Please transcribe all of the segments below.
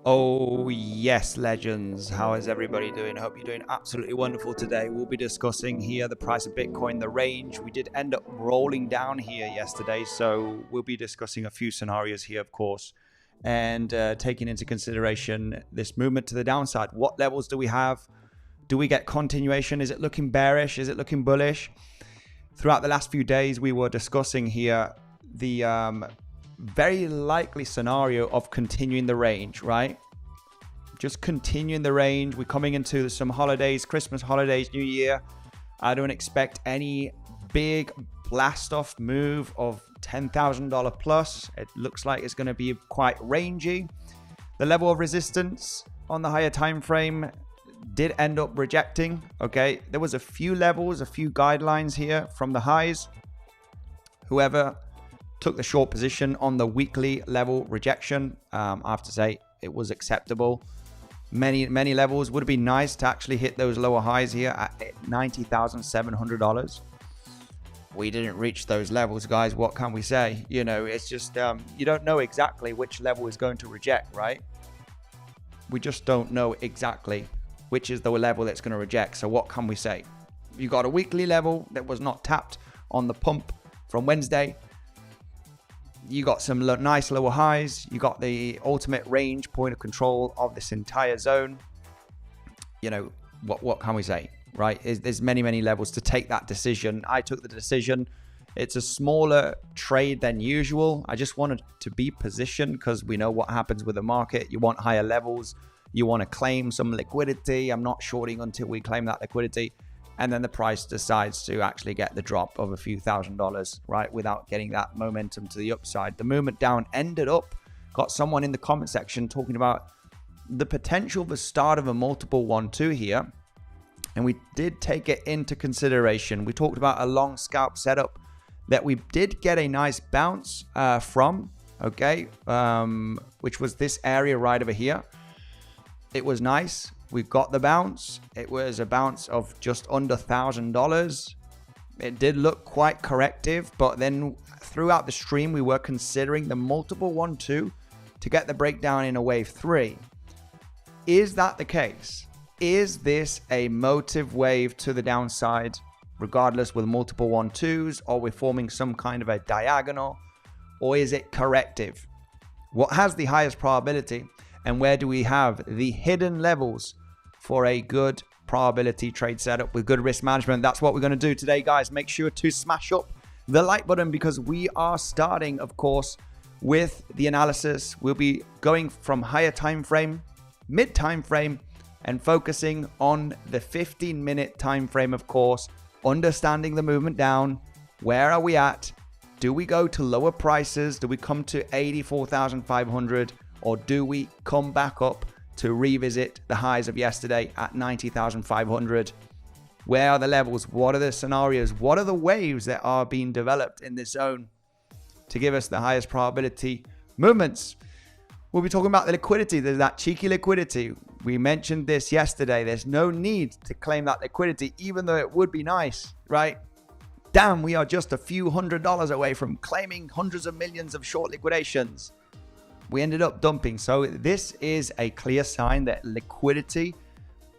Oh yes, legends. How is everybody doing? I hope you're doing absolutely wonderful today. We'll be discussing here the price of Bitcoin, the range. We did end up rolling down here yesterday, so we'll be discussing a few scenarios here, of course, and taking into consideration this movement to the downside. What levels do we have? Do we get continuation? Is it looking bearish? Is it looking bullish? Throughout the last few days, we were discussing here the very likely scenario of continuing the range, right? Just continuing the range. We're coming into some holidays, Christmas holidays, New Year. I don't expect any big blast off move of $10,000 plus. It looks like it's going to be quite rangy. The level of resistance on the higher time frame did end up rejecting. Okay, there was a few levels, a few guidelines here from the highs. Whoever took the short position on the weekly level rejection, I have to say it was acceptable. Many levels. Would have been nice to actually hit those lower highs here at $90,700. We didn't reach those levels, guys. What can we say? You know, it's just you don't know exactly which level is going to reject, right? We just don't know exactly which is the level that's going to reject. So what can we say? You got a weekly level that was not tapped on the pump from Wednesday. You got some nice lower highs. You got the ultimate range point of control of this entire zone. You know, what can we say, right? There's many levels to take that decision. I took the decision. It's a smaller trade than usual. I just wanted to be positioned because we know what happens with the market. You want higher levels. You want to claim some liquidity. I'm not shorting until we claim that liquidity. And then the price decides to actually get the drop of a few $1,000s, right? Without getting that momentum to the upside. The movement down ended up, got someone in the comment section talking about the potential for start of a multiple 1-2 here. And we did take it into consideration. We talked about a long scalp setup that we did get a nice bounce from, okay? Which was this area right over here. It was nice. We got the bounce. It was a bounce of just under $1,000. It did look quite corrective, but then throughout the stream, we were considering the multiple 1-2 to get the breakdown in a wave 3. Is that the case? Is this a motive wave to the downside, regardless with multiple 1-2s, or we're forming some kind of a diagonal, or is it corrective? What has the highest probability? And where do we have the hidden levels for a good probability trade setup with good risk management? That's what we're going to do today, guys. Make sure to smash up the like button because we are starting, of course, with the analysis. We'll be going from higher time frame, mid time frame, and focusing on the 15-minute time frame, of course, understanding the movement down. Where are we at? Do we go to lower prices? Do we come to 84,500? Or do we come back up to revisit the highs of yesterday at 90,500? Where are the levels? What are the scenarios? What are the waves that are being developed in this zone to give us the highest probability movements? We'll be talking about the liquidity. There's that cheeky liquidity. We mentioned this yesterday. There's no need to claim that liquidity, even though it would be nice, right? Damn, we are just a few $100s away from claiming hundreds of millions of short liquidations. We ended up dumping. So this is a clear sign that liquidity,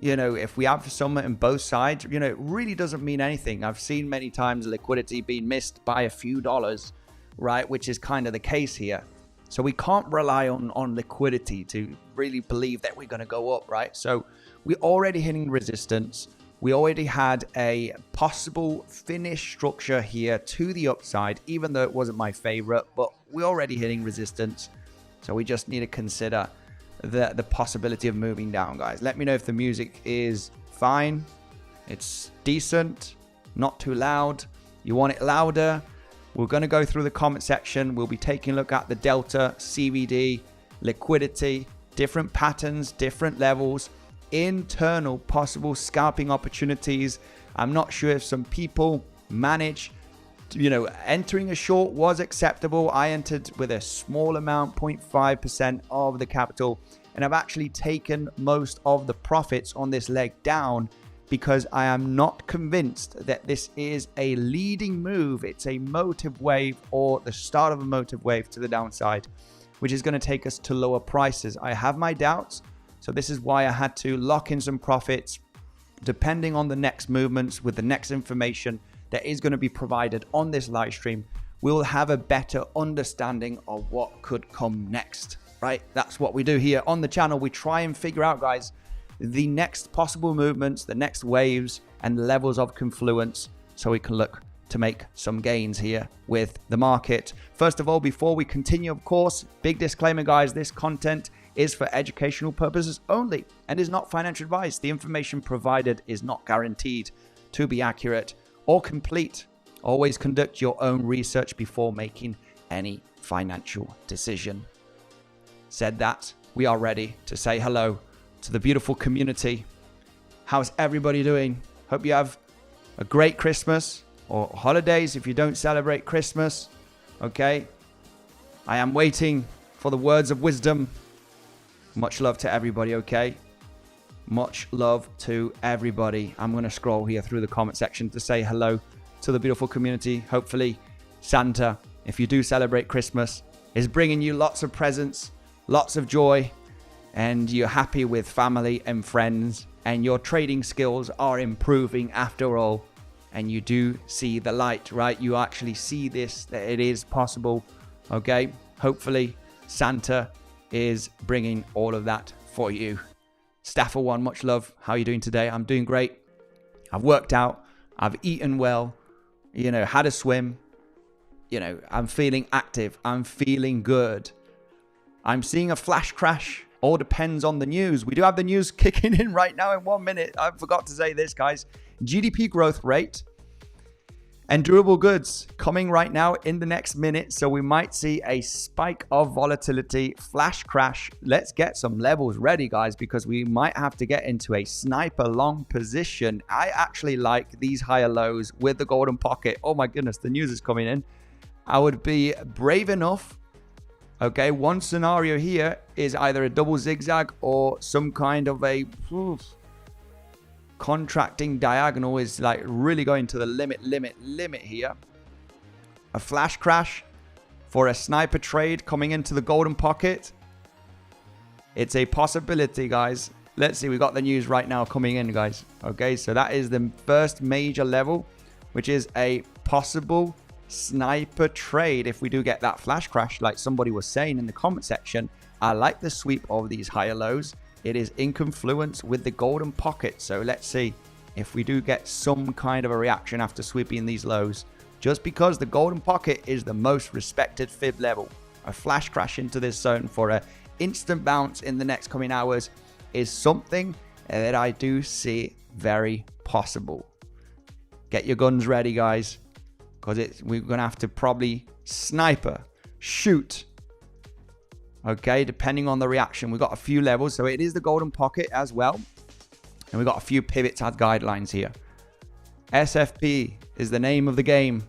you know, if we have some in both sides, you know, it really doesn't mean anything. I've seen many times liquidity being missed by a few dollars, right? Which is kind of the case here. So we can't rely on liquidity to really believe that we're going to go up, right? So we're already hitting resistance. We already had a possible finish structure here to the upside, even though it wasn't my favorite, but we're already hitting resistance. So we just need to consider the possibility of moving down, guys. Let me know if the music is fine. It's decent, not too loud. You want it louder? We're going to go through the comment section. We'll be taking a look at the delta, CVD, liquidity, different patterns, different levels, internal possible scalping opportunities. I'm not sure if some people manage, you know, entering a short was acceptable. I entered with a small amount, 0.5% of the capital, and I've actually taken most of the profits on this leg down because I am not convinced that this is a leading move. It's a motive wave or the start of a motive wave to the downside. which is going to take us to lower prices. I have my doubts. So this is why I had to lock in some profits depending on the next movements with the next information that is going to be provided on this live stream. We'll have a better understanding of what could come next, right? That's what we do here on the channel. We try and figure out, guys, the next possible movements, the next waves and levels of confluence so we can look to make some gains here with the market. First of all, before we continue, of course, big disclaimer, guys, this content is for educational purposes only and is not financial advice. The information provided is not guaranteed to be accurate or complete. Always conduct your own research before making any financial decision. Said that, we are ready to say hello to the beautiful community. How's everybody doing? Hope you have a great Christmas or holidays if you don't celebrate Christmas. Okay, I am waiting for the words of wisdom. Much love to everybody, okay? Much love to everybody. I'm going to scroll here through the comment section to say hello to the beautiful community. Hopefully, Santa, if you do celebrate Christmas, is bringing you lots of presents, lots of joy, and you're happy with family and friends, and your trading skills are improving after all, and you do see the light, right? You actually see this, that it is possible, okay? Hopefully, Santa is bringing all of that for you. Staffer One, much love. How are you doing today? I'm doing great. I've worked out. I've eaten well. You know, had a swim. You know, I'm feeling active. I'm feeling good. I'm seeing a flash crash. All depends on the news. We do have the news kicking in right now in 1 minute. I forgot to say this, guys. GDP growth rate and durable goods coming right now in the next minute. So we might see a spike of volatility, flash crash. Let's get some levels ready, guys, because we might have to get into a sniper long position. I actually like these higher lows with the golden pocket. Oh my goodness, the news is coming in. I would be brave enough. Okay, one scenario here is either a double zigzag or some kind of a contracting diagonal is like really going to the limit here. A flash crash for a sniper trade coming into the golden pocket. It's a possibility, guys. Let's see, we got the news right now coming in, guys. Okay, so that is the first major level, which is a possible sniper trade if we do get that flash crash like somebody was saying in the comment section. I like the sweep of these higher lows. It is in confluence with the golden pocket. So let's see if we do get some kind of a reaction after sweeping these lows. Just because the golden pocket is the most respected fib level. A flash crash into this zone for an instant bounce in the next coming hours is something that I do see very possible. Get your guns ready, guys, because we're going to have to probably sniper, shoot. Okay, depending on the reaction. We've got a few levels, so it is the golden pocket as well. And we've got a few pivots as guidelines here. SFP is the name of the game.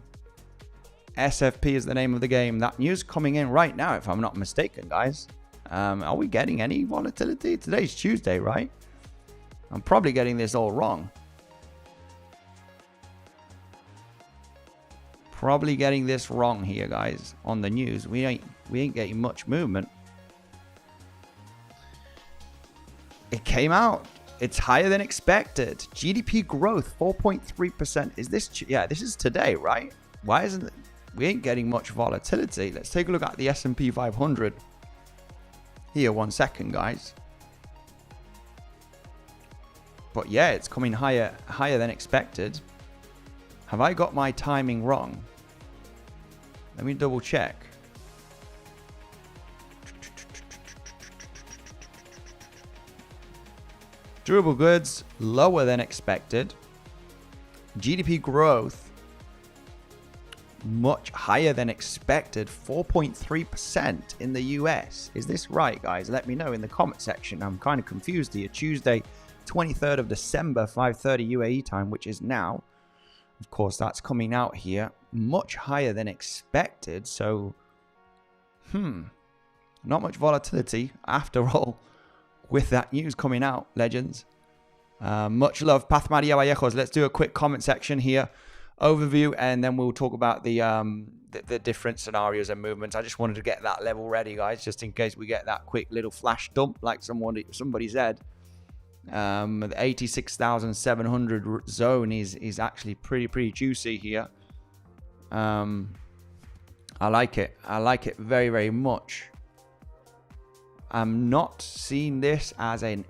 SFP is the name of the game. That news coming in right now, if I'm not mistaken, guys. Are we getting any volatility? Today's Tuesday, right? I'm probably getting this all wrong. Probably getting this wrong here, guys, on the news. We ain't getting much movement. It came out. It's higher than expected. GDP growth, 4.3%. Is this? Yeah, this is today, right? Why isn't it? We ain't getting much volatility. Let's take a look at the S&P 500. Here, 1 second, guys. But yeah, it's coming higher than expected. Have I got my timing wrong? Let me double check. Durable goods, lower than expected. GDP growth, much higher than expected. 4.3% in the US. Is this right, guys? Let me know in the comment section. I'm kind of confused here. Tuesday, 23rd of December, 5:30 UAE time, which is now. Of course, that's coming out here. Much higher than expected. So, not much volatility after all with that news coming out, legends. Much love, Pathmadia Vallejos. Let's do a quick comment section here. overview, and then we'll talk about the different scenarios and movements. I just wanted to get that level ready, guys, just in case we get that quick little flash dump like somebody said. The 86,700 zone is actually pretty juicy here. I like it. I like it very, very much. I'm not seeing this as a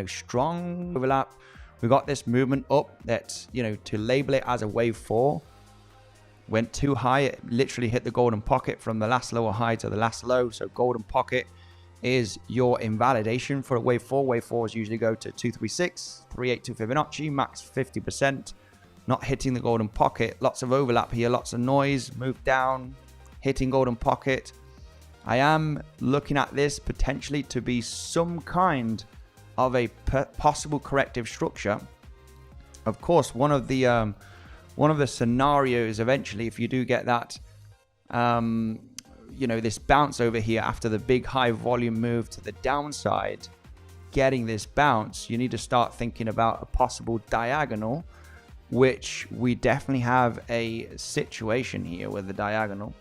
strong overlap. We got this movement up that, to label it as a wave 4, went too high. It literally hit the golden pocket from the last lower high to the last low. So golden pocket is your invalidation for a wave 4. Wave 4s usually go to 236, 382 Fibonacci, max 50%. Not hitting the golden pocket. Lots of overlap here, lots of noise, move down, hitting golden pocket. I am looking at this potentially to be some kind of a possible corrective structure. Of course, one of the scenarios eventually, if you do get that, this bounce over here after the big high volume move to the downside, getting this bounce, you need to start thinking about a possible diagonal, which we definitely have a situation here with the diagonal.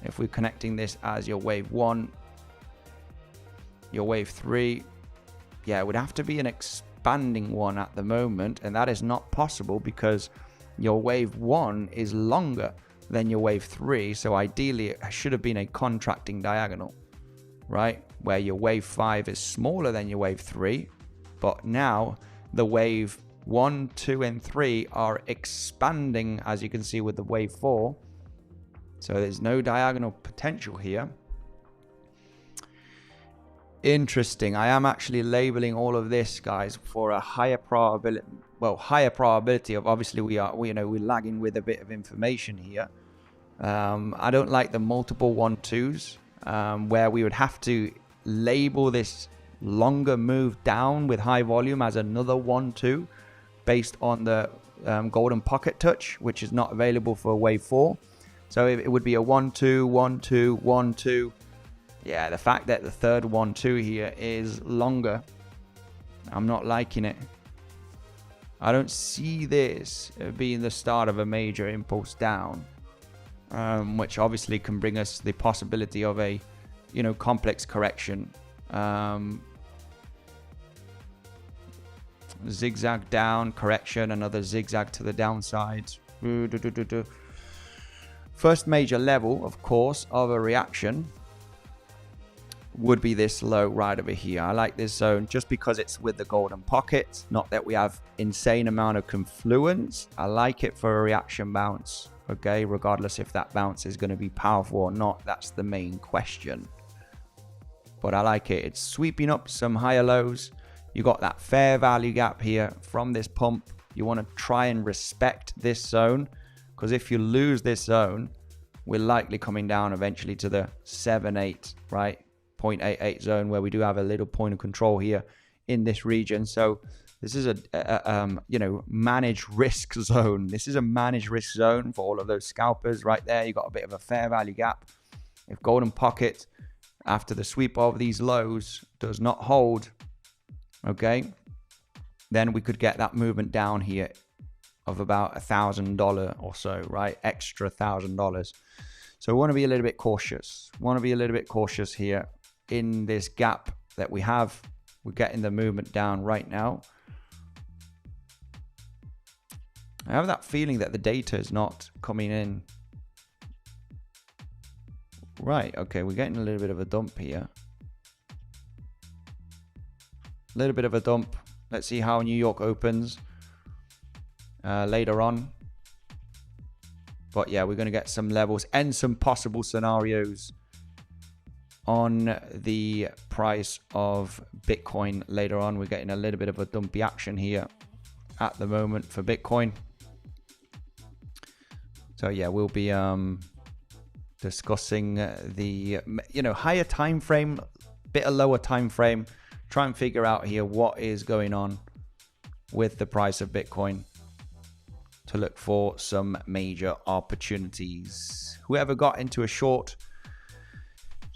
If we're connecting this as your wave 1, your wave 3, yeah, it would have to be an expanding one at the moment, and that is not possible because your wave 1 is longer than your wave 3. So ideally it should have been a contracting diagonal, right, where your wave 5 is smaller than your wave 3, but now the wave 1, 2 and 3 are expanding, as you can see with the wave 4. So there's no diagonal potential here. Interesting. I am actually labeling all of this, guys, for a higher probability. Well, higher probability of, obviously we're lagging with a bit of information here. I don't like the multiple 1-2s, where we would have to label this longer move down with high volume as another 1-2 based on the golden pocket touch, which is not available for wave 4. So it would be a 1-2, 1-2, 1-2. Yeah, the fact that the third 1-2 here is longer, I'm not liking it. I don't see this being the start of a major impulse down, which obviously can bring us the possibility of a, complex correction. Zigzag down, correction, another zigzag to the downside. First major level, of course, of a reaction would be this low right over here. I like this zone just because it's with the golden pocket. Not that we have insane amount of confluence. I like it for a reaction bounce. Okay, regardless if that bounce is going to be powerful or not, that's the main question. But I like it. It's sweeping up some higher lows. You got that fair value gap here from this pump. You want to try and respect this zone, because if you lose this zone, we're likely coming down eventually to the 7-8, right? 0.88 zone, where we do have a little point of control here in this region. So this is a managed risk zone. This is a managed risk zone for all of those scalpers right there. You got a bit of a fair value gap. If golden pocket after the sweep of these lows does not hold, okay, then we could get that movement down here of about $1,000 or so, right? Extra $1,000. So we want to be a little bit cautious. Here in this gap that we have. We're getting the movement down right now. I have that feeling that the data is not coming in. Right, okay, we're getting a little bit of a dump here. A little bit of a dump. Let's see how New York opens later on. But yeah, we're going to get some levels and some possible scenarios on the price of Bitcoin later on. We're getting a little bit of a dumpy action here at the moment for Bitcoin. So yeah, we'll be discussing the higher time frame, bit of lower time frame, try and figure out here what is going on with the price of Bitcoin to look for some major opportunities. Whoever got into a short,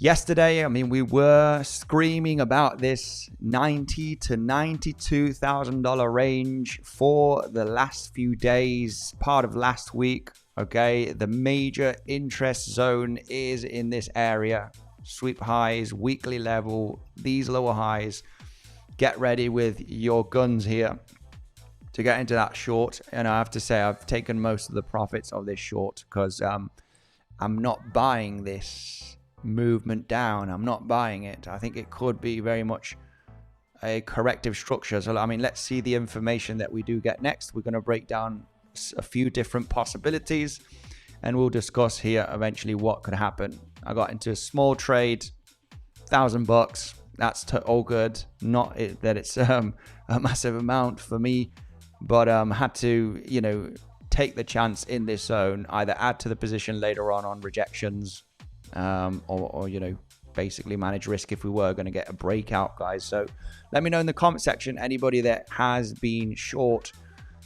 Yesterday, I mean, we were screaming about this $90,000 to $92,000 range for the last few days, part of last week. Okay, the major interest zone is in this area. Sweep highs, weekly level, these lower highs. Get ready with your guns here to get into that short. And I have to say, I've taken most of the profits of this short because I'm not buying this movement down. I'm not buying it. I think it could be very much a corrective structure. So I mean, let's see the information that we do get next. We're going to break down a few different possibilities and we'll discuss here eventually what could happen. I got into a small trade, $1,000. That's all good. Not that it's a massive amount for me, but had to, you know, take the chance in this zone, either add to the position later on rejections, or you know, basically manage risk if we were going to get a breakout, guys. So let me know in the comment section, anybody that has been short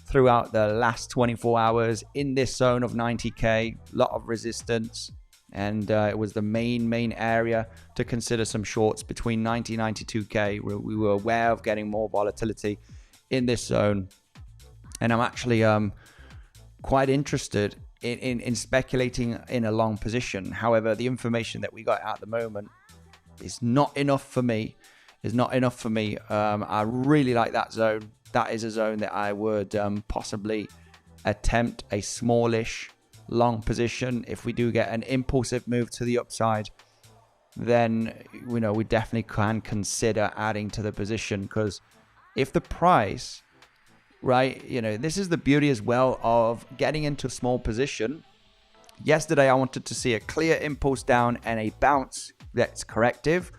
throughout the last 24 hours in this zone of 90k. Lot of resistance, and it was the main area to consider some shorts between 90 92k. We were aware of getting more volatility in this zone, and I'm actually quite interested in speculating in a long position. However, the information that we got at the moment is not enough for me. I really like that zone. That is a zone that I would possibly attempt a smallish long position. If we do get an impulsive move to the upside, then, you know, we definitely can consider adding to the position, because if the price, right, you know, this is the beauty as well of getting into a small position. Yesterday, I wanted to see a clear impulse down and a bounce that's corrective.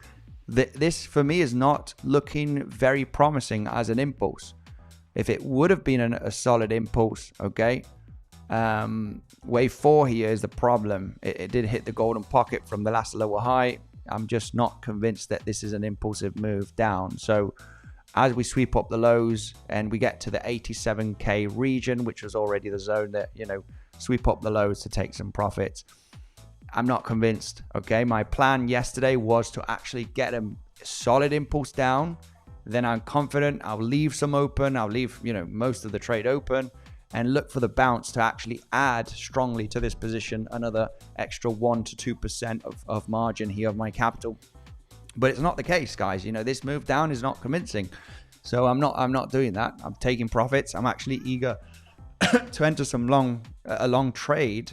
This, for me, is not looking very promising as an impulse. If it would have been a solid impulse, okay, wave 4 here is the problem. It did hit the golden pocket from the last lower high. I'm just not convinced that this is an impulsive move down. So as we sweep up the lows and we get to the 87k region, which was already the zone that, you know, sweep up the lows to take some profits, I'm not convinced. Okay, my plan yesterday was to actually get a solid impulse down. Then I'm confident I'll leave some open. I'll leave, you know, most of the trade open and look for the bounce to actually add strongly to this position, another extra 1 to 2% of margin here of my capital. But it's not the case, guys. You know, this move down is not convincing. So I'm not doing that. I'm taking profits. I'm actually eager to enter some a long trade,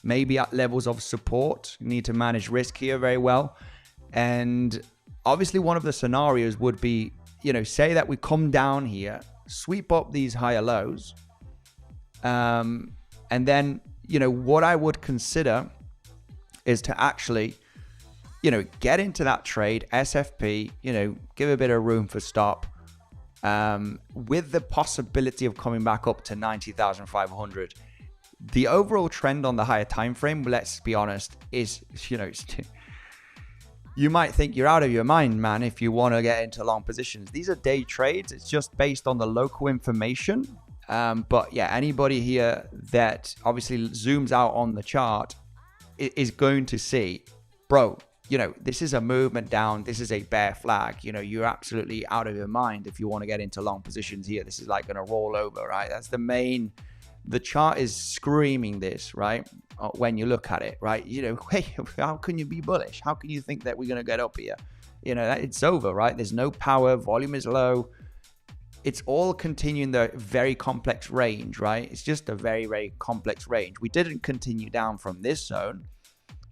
maybe at levels of support. You need to manage risk here very well. And obviously one of the scenarios would be, you know, say that we come down here, sweep up these higher lows, and then, you know, what I would consider is to actually, you know, get into that trade, SFP, you know, give a bit of room for stop, with the possibility of coming back up to 90,500. The overall trend on the higher time frame, let's be honest, is, you know, you might think you're out of your mind, man, if you want to get into long positions. These are day trades. It's just based on the local information. But yeah, anybody here that obviously zooms out on the chart is going to see, bro, you know, this is a movement down. This is a bear flag. You know, you're absolutely out of your mind if you want to get into long positions here. This is like going to roll over, right? That's the chart is screaming this, right? When you look at it, right? You know, hey, how can you be bullish? How can you think that we're going to get up here? You know, it's over, right? There's no power. Volume is low. It's all continuing the very complex range, right? It's just a very, very complex range. We didn't continue down from this zone,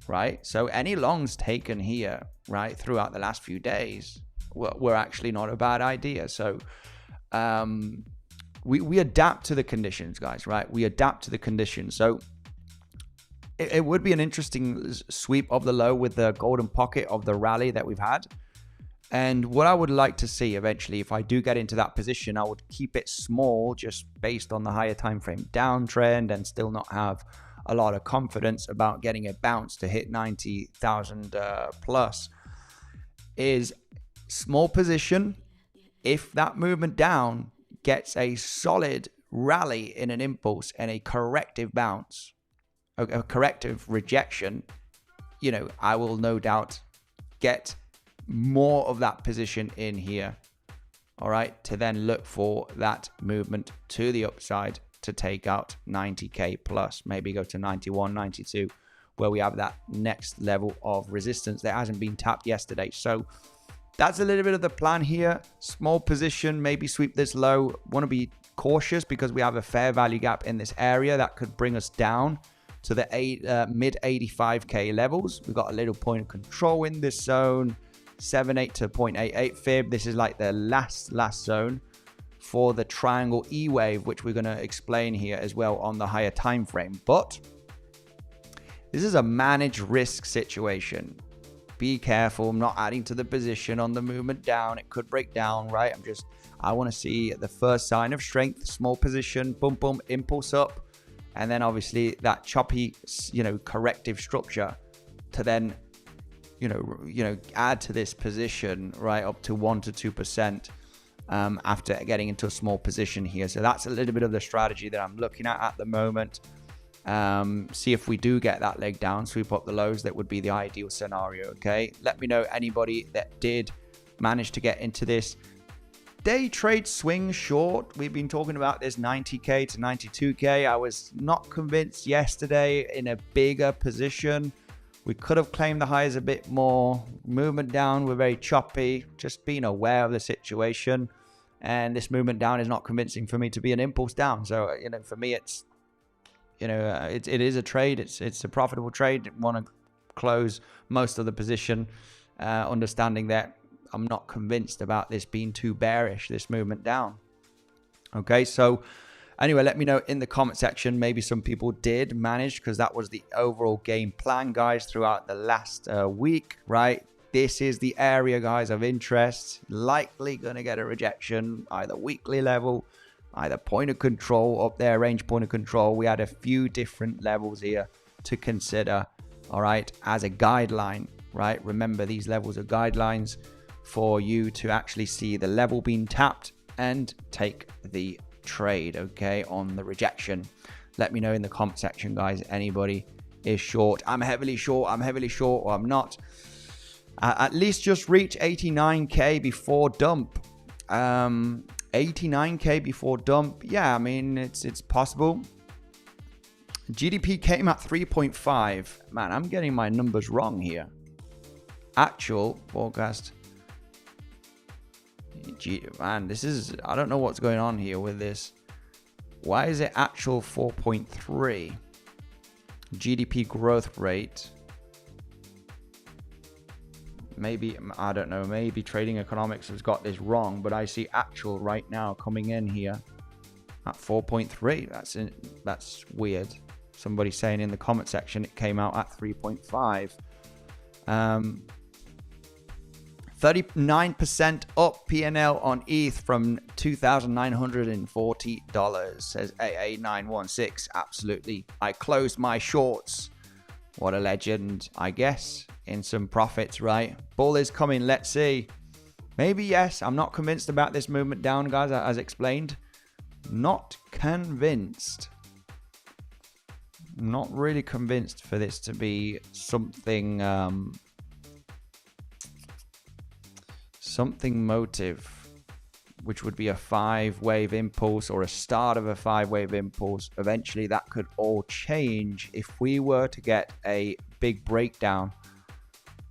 right? So any longs taken here, right, throughout the last few days were actually not a bad idea. So we adapt to the conditions, guys, right? We adapt to the conditions. So it would be an interesting sweep of the low with the golden pocket of the rally that we've had. And what I would like to see eventually, if I do get into that position, I would keep it small just based on the higher time frame downtrend and still not have a lot of confidence about getting a bounce to hit 90,000 plus. Is small position. If that movement down gets a solid rally in an impulse and a corrective bounce, a corrective rejection, you know, I will no doubt get more of that position in here. All right, to then look for that movement to the upside to take out 90k plus, maybe go to 91, 92, where we have that next level of resistance that hasn't been tapped yesterday. So that's a little bit of the plan here. Small position, maybe sweep this low. Want to be cautious because we have a fair value gap in this area that could bring us down to the mid 85k levels. We've got a little point of control in this zone. 7.8 to 0.88 fib. This is like the last zone for the triangle E wave, which we're going to explain here as well on the higher time frame. But this is a managed risk situation. Be careful. I'm not adding to the position on the movement down. It could break down, right? I want to see the first sign of strength, small position, boom, boom, impulse up, and then obviously that choppy, you know, corrective structure to then you know, add to this position, right, up to 1 to 2% after getting into a small position here. So that's a little bit of the strategy that I'm looking at the moment. See if we do get that leg down, sweep up the lows. That would be the ideal scenario. Okay, let me know anybody that did manage to get into this day trade swing short. We've been talking about this 90k to 92k. I was not convinced yesterday in a bigger position. We could have claimed the highs a bit more. Movement down, we're very choppy. Just being aware of the situation. And this movement down is not convincing for me to be an impulse down. So, you know, for me, it's, you know, it is a trade. It's a profitable trade. Want to close most of the position, understanding that I'm not convinced about this being too bearish, this movement down. Okay, so anyway, let me know in the comment section. Maybe some people did manage, because that was the overall game plan, guys, throughout the last week, right? This is the area, guys, of interest. Likely going to get a rejection, either weekly level, either point of control up there, range point of control. We had a few different levels here to consider, all right, as a guideline, right? Remember, these levels are guidelines for you to actually see the level being tapped and take the trade, okay, on the rejection. Let me know in the comment section, guys, anybody is short. I'm heavily short, or I'm not. At least just reach 89k before dump. 89k before dump. Yeah, I mean, it's possible. GDP came at 3.5. Man, I'm getting my numbers wrong here. Actual forecast. Man, this is, I don't know what's going on here with this. Why is it actual 4.3? GDP growth rate. Maybe, I don't know, maybe Trading Economics has got this wrong, but I see actual right now coming in here at 4.3. That's weird. Somebody saying in the comment section it came out at 3.5. 39% up P&L on ETH from $2,940, says AA916. Absolutely. I closed my shorts. What a legend, I guess, in some profits, right? Bull is coming. Let's see. Maybe yes. I'm not convinced about this movement down, guys, as explained. Not convinced. Not really convinced for this to be something something motive, which would be a 5-wave impulse or a start of a 5-wave impulse. Eventually that could all change if we were to get a big breakdown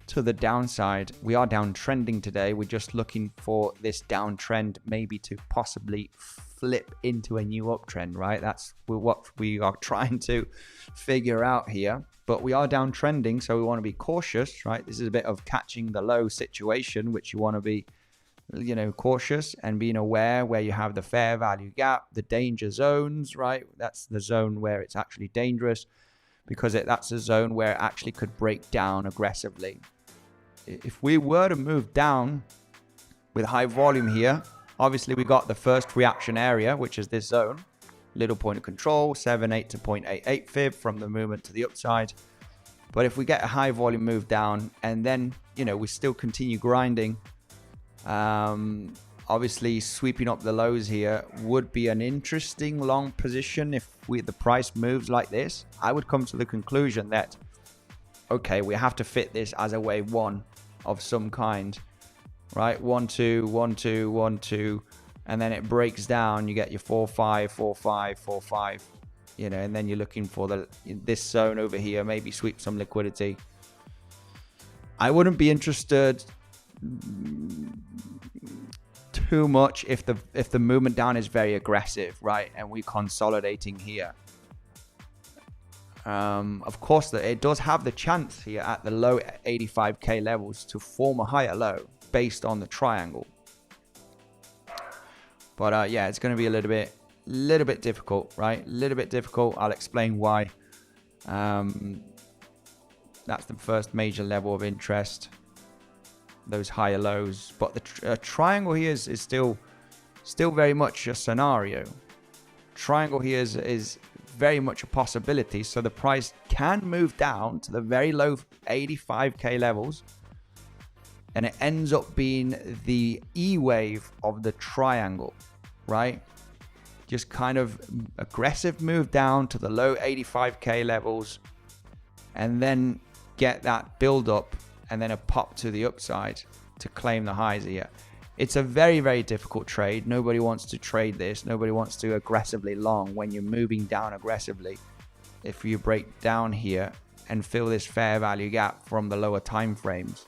to the downside. We are downtrending today. We're just looking for this downtrend maybe to possibly flip into a new uptrend, right? That's what we are trying to figure out here. But we are downtrending, so we want to be cautious, right? This is a bit of catching the low situation, which you want to be, you know, cautious and being aware where you have the fair value gap, the danger zones, right? That's the zone where it's actually dangerous, because that's a zone where it actually could break down aggressively. If we were to move down with high volume here, obviously we got the first reaction area, which is this zone. Little point of control, 7.8 to 0.88 fib from the movement to the upside. But if we get a high volume move down and then, you know, we still continue grinding, obviously sweeping up the lows here would be an interesting long position. If the price moves like this, I would come to the conclusion that okay, we have to fit this as a wave 1 of some kind, right? 1 2 1 2 1 2, and then it breaks down. You get your 4 5 4 5 4 5, you know, and then you're looking for this zone over here, maybe sweep some liquidity. I wouldn't be interested too much if the movement down is very aggressive, right? And we're consolidating here. Of course, it does have the chance here at the low 85k levels to form a higher low based on the triangle. But yeah, it's going to be a little bit difficult, right? A little bit difficult. I'll explain why. That's the first major level of interest, those higher lows. But the triangle here is still very much a scenario. Triangle here is very much a possibility. So the price can move down to the very low 85k levels, and it ends up being the E wave of the triangle, right? Just kind of aggressive move down to the low 85k levels, and then get that build up, and then a pop to the upside to claim the highs here. It's a very, very difficult trade. Nobody wants to trade this. Nobody wants to aggressively long when you're moving down aggressively. If you break down here and fill this fair value gap from the lower time frames.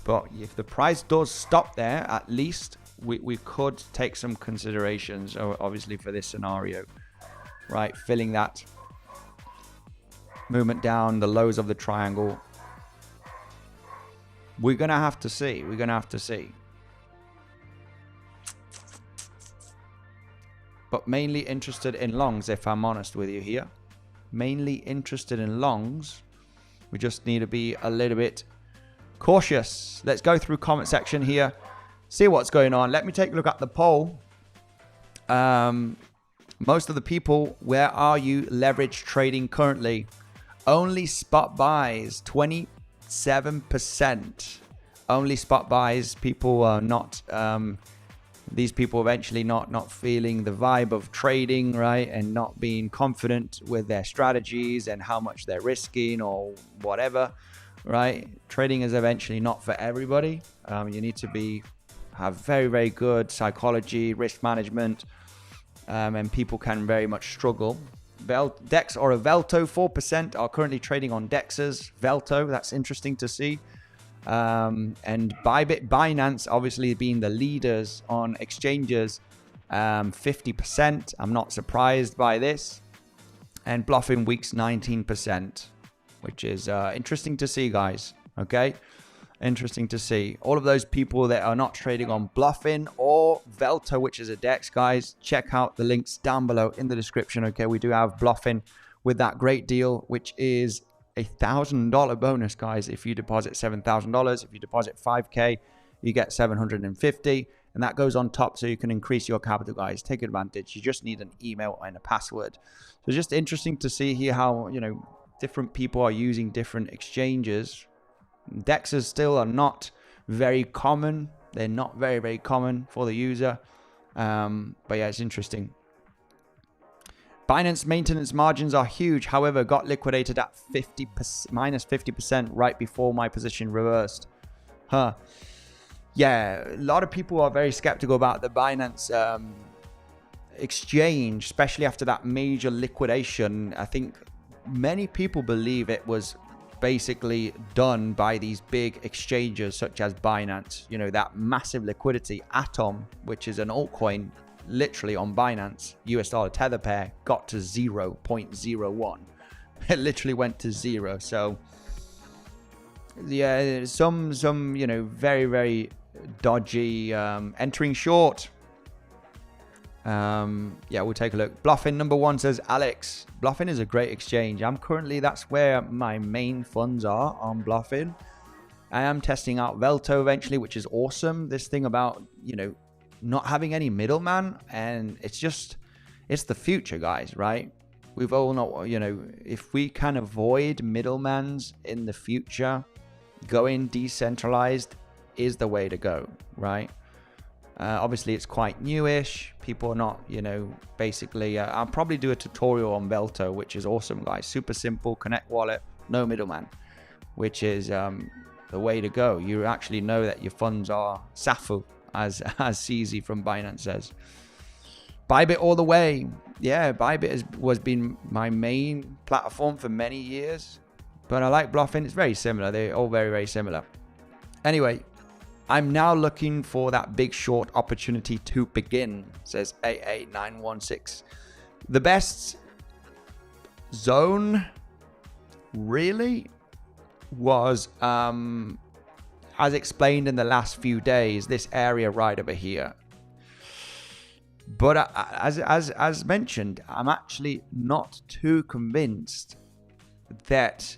But if the price does stop there, at least we could take some considerations, obviously, for this scenario, right? Filling that movement down, the lows of the triangle. We're going to have to see. We're going to have to see. But mainly interested in longs, if I'm honest with you here. Mainly interested in longs. We just need to be a little bit cautious. Let's go through comment section here. See what's going on. Let me take a look at the poll. Most of the people, where are you leverage trading currently? Only spot buys, 27%. Only spot buys. People are not, these people eventually not feeling the vibe of trading, right? And not being confident with their strategies and how much they're risking or whatever, right? Trading is eventually not for everybody. You need to have very, very good psychology, risk management, and people can very much struggle. Dex or a Velto, 4% are currently trading on Dexes. Velto, that's interesting to see. And Bybit, Binance, obviously being the leaders on exchanges, 50%. I'm not surprised by this. And Bluffing Weeks, 19%, which is interesting to see, guys. Okay, interesting to see. All of those people that are not trading on Bluffin or Velto, which is a DEX, guys, check out the links down below in the description. Okay, we do have Bluffin with that great deal, which is $1,000 bonus, guys. If you deposit $7,000, if you deposit 5k, you get 750, and that goes on top, so you can increase your capital, guys. Take advantage. You just need an email and a password. So it's just interesting to see here how, you know, different people are using different exchanges. DEXs still are not very common. They're not very, very common for the user. But yeah, it's interesting. Binance maintenance margins are huge. However, got liquidated at minus 50% right before my position reversed. Yeah, a lot of people are very skeptical about the Binance exchange, especially after that major liquidation. I think many people believe it was basically done by these big exchanges such as Binance. You know, that massive liquidity. Atom, which is an altcoin, literally on Binance, US dollar tether pair, got to 0.01. It literally went to 0. So yeah, some you know, very, very dodgy. Entering short. Yeah, we'll take a look. Bluffin number 1, says Alex. Bluffin is a great exchange. That's where my main funds are, on Bluffin. I am testing out Velto eventually, which is awesome. This thing about, you know, not having any middleman, and it's the future, guys, right? We've all know, you know, if we can avoid middlemans in the future, going decentralized is the way to go, right? Obviously, it's quite newish. People are not, you know, basically, I'll probably do a tutorial on Velto, which is awesome, guys. Super simple, connect wallet, no middleman, which is the way to go. You actually know that your funds are SAFU, as CZ from Binance says. Bybit all the way. Yeah, Bybit was been my main platform for many years, but I like Bluffin. It's very similar. They're all very, very similar. Anyway, I'm now looking for that big short opportunity to begin, says AA916. The best zone really was, as explained in the last few days, this area right over here. But as mentioned, I'm actually not too convinced that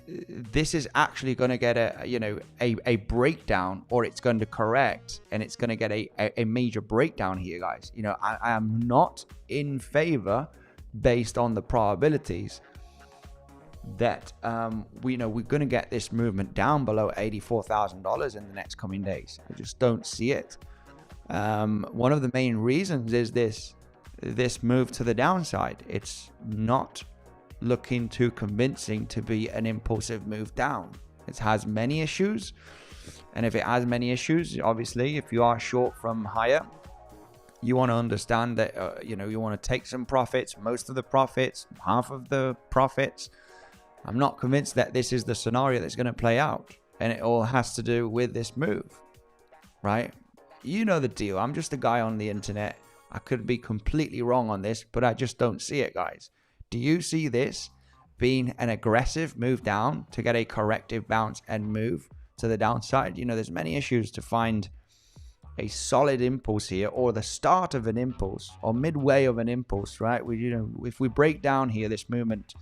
this is actually going to get a breakdown, or it's going to correct and it's going to get a major breakdown here, guys. I am not in favor, based on the probabilities, that we're going to get this movement down below $84,000 in the next coming days. I just don't see it. One of the main reasons is this move to the downside. It's not looking too convincing to be an impulsive move down. It has many issues, and if it has many issues, obviously, if you are short from higher, you want to understand that you want to take some profits, most of the profits, half of the profits. I'm not convinced that this is the scenario that's going to play out, and it all has to do with this move, right? You know the deal. I'm just a guy on the internet. I could be completely wrong on this, but I just don't see it, guys. Do you see this being an aggressive move down to get a corrective bounce and move to the downside? There's many issues to find a solid impulse here, or the start of an impulse, or midway of an impulse, right? If we break down here this movement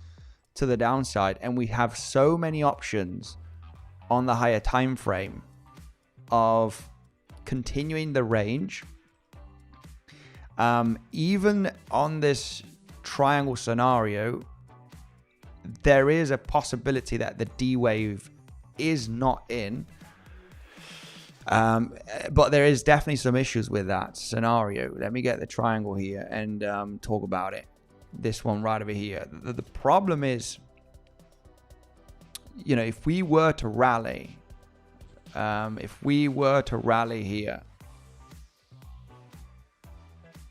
to the downside, and we have so many options on the higher time frame of continuing the range, even on this triangle scenario, there is a possibility that the D wave is not in, but there is definitely some issues with that scenario. Let me get the triangle here and talk about it. This one right over here. The problem is, if we were to rally, here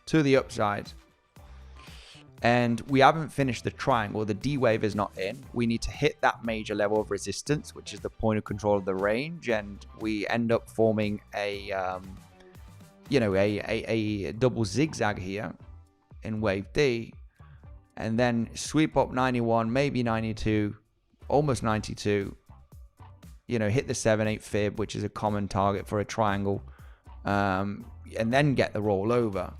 to the upside, and we haven't finished the triangle, the D wave is not in, we need to hit that major level of resistance, which is the point of control of the range, and we end up forming a double zigzag here in wave D, and then sweep up 91, maybe 92, almost 92, hit the 7/8 fib, which is a common target for a triangle, and then get the rollover.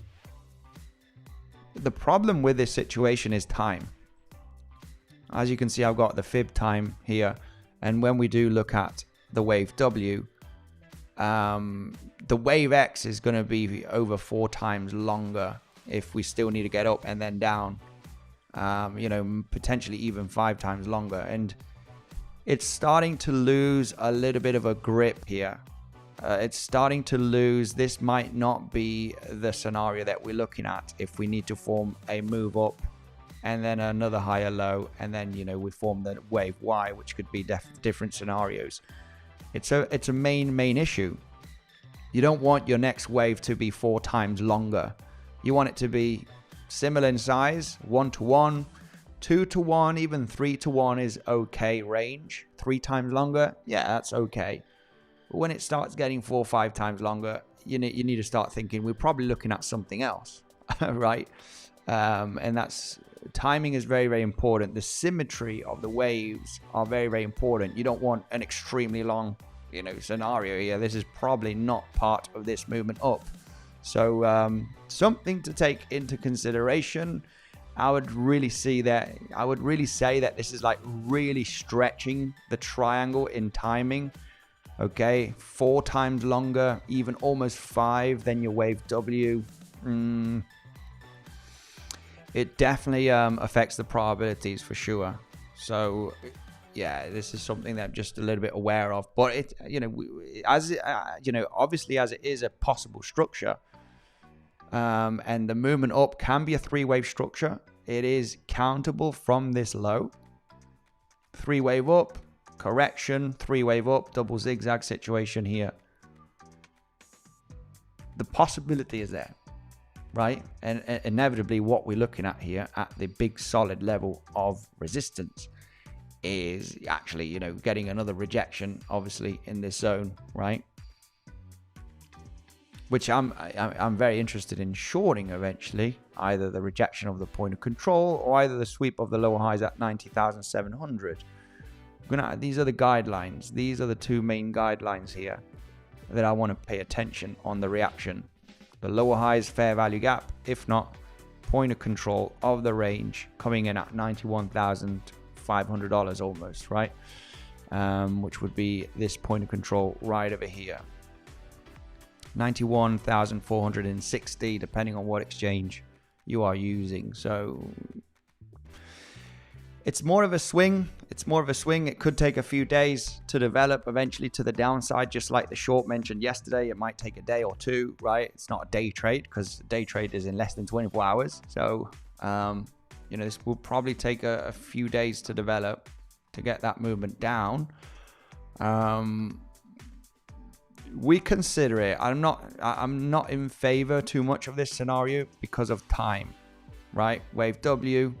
The problem with this situation is time. As you can see, I've got the fib time here, and when we do look at the wave W, the wave X is going to be over 4 times longer if we still need to get up and then down, potentially even 5 times longer, and it's starting to lose a little bit of a grip here. It's starting to lose. This might not be the scenario that we're looking at if we need to form a move up and then another higher low, and then we form the wave Y, which could be different scenarios. It's a main issue. You don't want your next wave to be 4 times longer. You want it to be similar in size, 1 to 1, 2 to 1, even 3 to 1 is okay range. 3 times longer, yeah, that's okay. But when it starts getting 4 or 5 times longer, you need to start thinking we're probably looking at something else, right? And that's, timing is very, very important. The symmetry of the waves are very, very important. You don't want an extremely long, scenario here. This is probably not part of this movement up. So something to take into consideration. I would really say that this is like really stretching the triangle in timing. Okay, 4 times longer, even almost 5 than your wave W. It definitely affects the probabilities for sure. So yeah, this is something that I'm just a little bit aware of. But it, obviously as it is a possible structure, and the movement up can be a 3-wave structure. It is countable from this low. 3 wave up, correction, 3 wave up, double zigzag situation here. The possibility is there, right? And inevitably what we're looking at here at the big solid level of resistance is actually, you know, getting another rejection, obviously, in this zone, right? Which I'm very interested in shorting eventually, either the rejection of the point of control or either the sweep of the lower highs at 90,700. These are the guidelines. These are the two main guidelines here that I want to pay attention on the reaction. The lower highs fair value gap, if not point of control of the range coming in at $91,500 almost, right? Which would be this point of control right over here. 91,460 depending on what exchange you are using. So it's more of a swing. It could take a few days to develop eventually to the downside, just like the short mentioned yesterday. It might take a day or two, right? It's not a day trade because day trade is in less than 24 hours. So you know, this will probably take a few days to develop to get that movement down. We consider it. I'm not in favor too much of this scenario because of time, right? Wave W,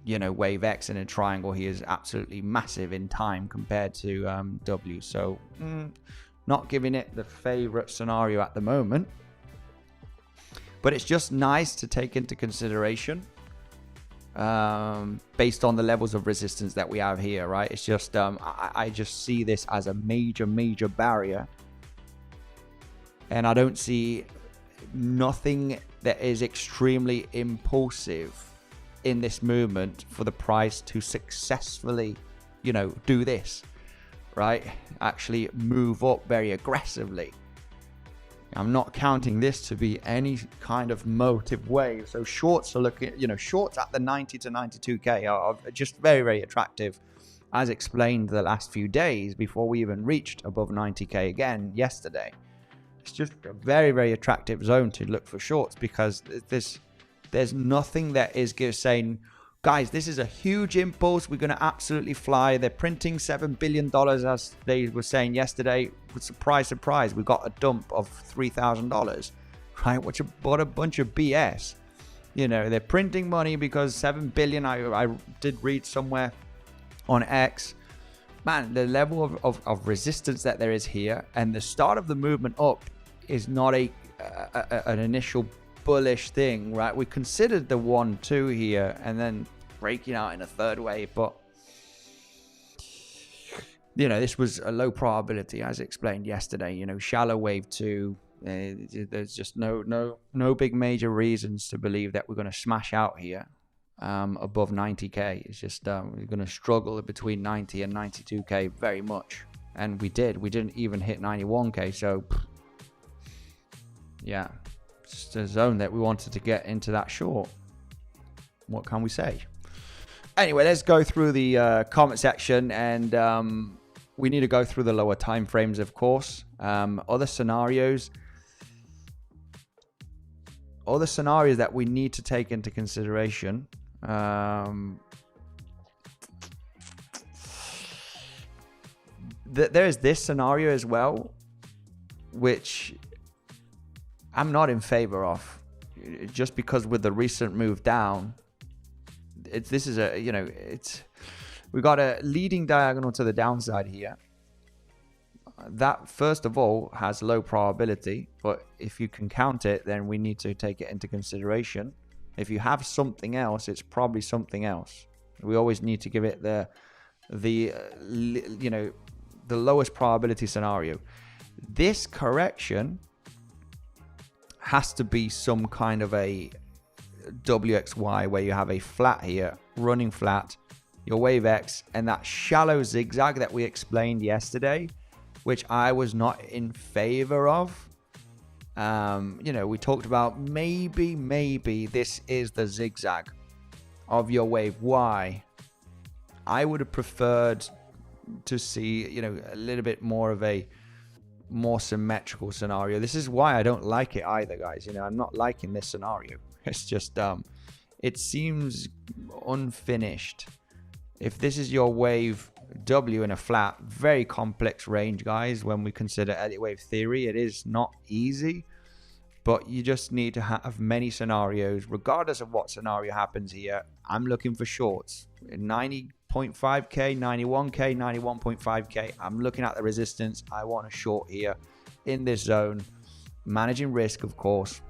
you know, wave X in a triangle here is absolutely massive in time compared to W. So not giving it the favorite scenario at the moment, but it's just nice to take into consideration based on the levels of resistance that we have here, right? It's just I just see this as a major barrier, and I don't see nothing that is extremely impulsive in this movement for the price to successfully, you know, do this, right? Actually move up very aggressively. I'm not counting this to be any kind of motive wave. So shorts are looking, you know, shorts at the 90 to 92K are just very attractive, as explained the last few days before we even reached above 90K again yesterday. It's just a very attractive zone to look for shorts because there's nothing that is saying, guys, this is a huge impulse. We're going to absolutely fly. They're printing $7 billion, as they were saying yesterday. Surprise, we got a dump of $3,000, right? What a bunch of BS. You know, they're printing money because $7 billion. I did read somewhere on X. Man, the level of resistance that there is here and the start of the movement up is not an initial bullish thing, right? We considered the 1-2 here and then breaking out in a third wave, but you know, this was a low probability, as explained yesterday. You know, shallow wave 2. There's just no big major reasons to believe that we're going to smash out here above 90K. It's just we're going to struggle between 90 and 92K very much, and we didn't even hit 91K. So yeah, just a zone that we wanted to get into that short. What can we say? Anyway, let's go through the comment section, and we need to go through the lower time frames, of course. Other scenarios that we need to take into consideration. There's this scenario as well, which I'm not in favor of, just because with the recent move down, we got a leading diagonal to the downside here. That first of all has low probability, but if you can count it, then we need to take it into consideration. If you have something else, it's probably something else. We always need to give it the lowest probability scenario. This correction has to be some kind of a WXY where you have a flat here, running flat, your wave X, and that shallow zigzag that we explained yesterday, which I was not in favor of. You know, we talked about maybe this is the zigzag of your wave Y. I would have preferred to see, you know, a little bit more of a more symmetrical scenario. This is why I don't like it either, guys. You know, I'm not liking this scenario. It's just it seems unfinished. if this is your wave W in a flat, very complex range, guys. When we consider Elliott wave theory, it is not easy, but you just need to have many scenarios. Regardless of what scenario happens here, I'm looking for shorts. 90.5k, 91k, 91.5k. I'm looking at the resistance. I want a short here in this zone, managing risk, of course.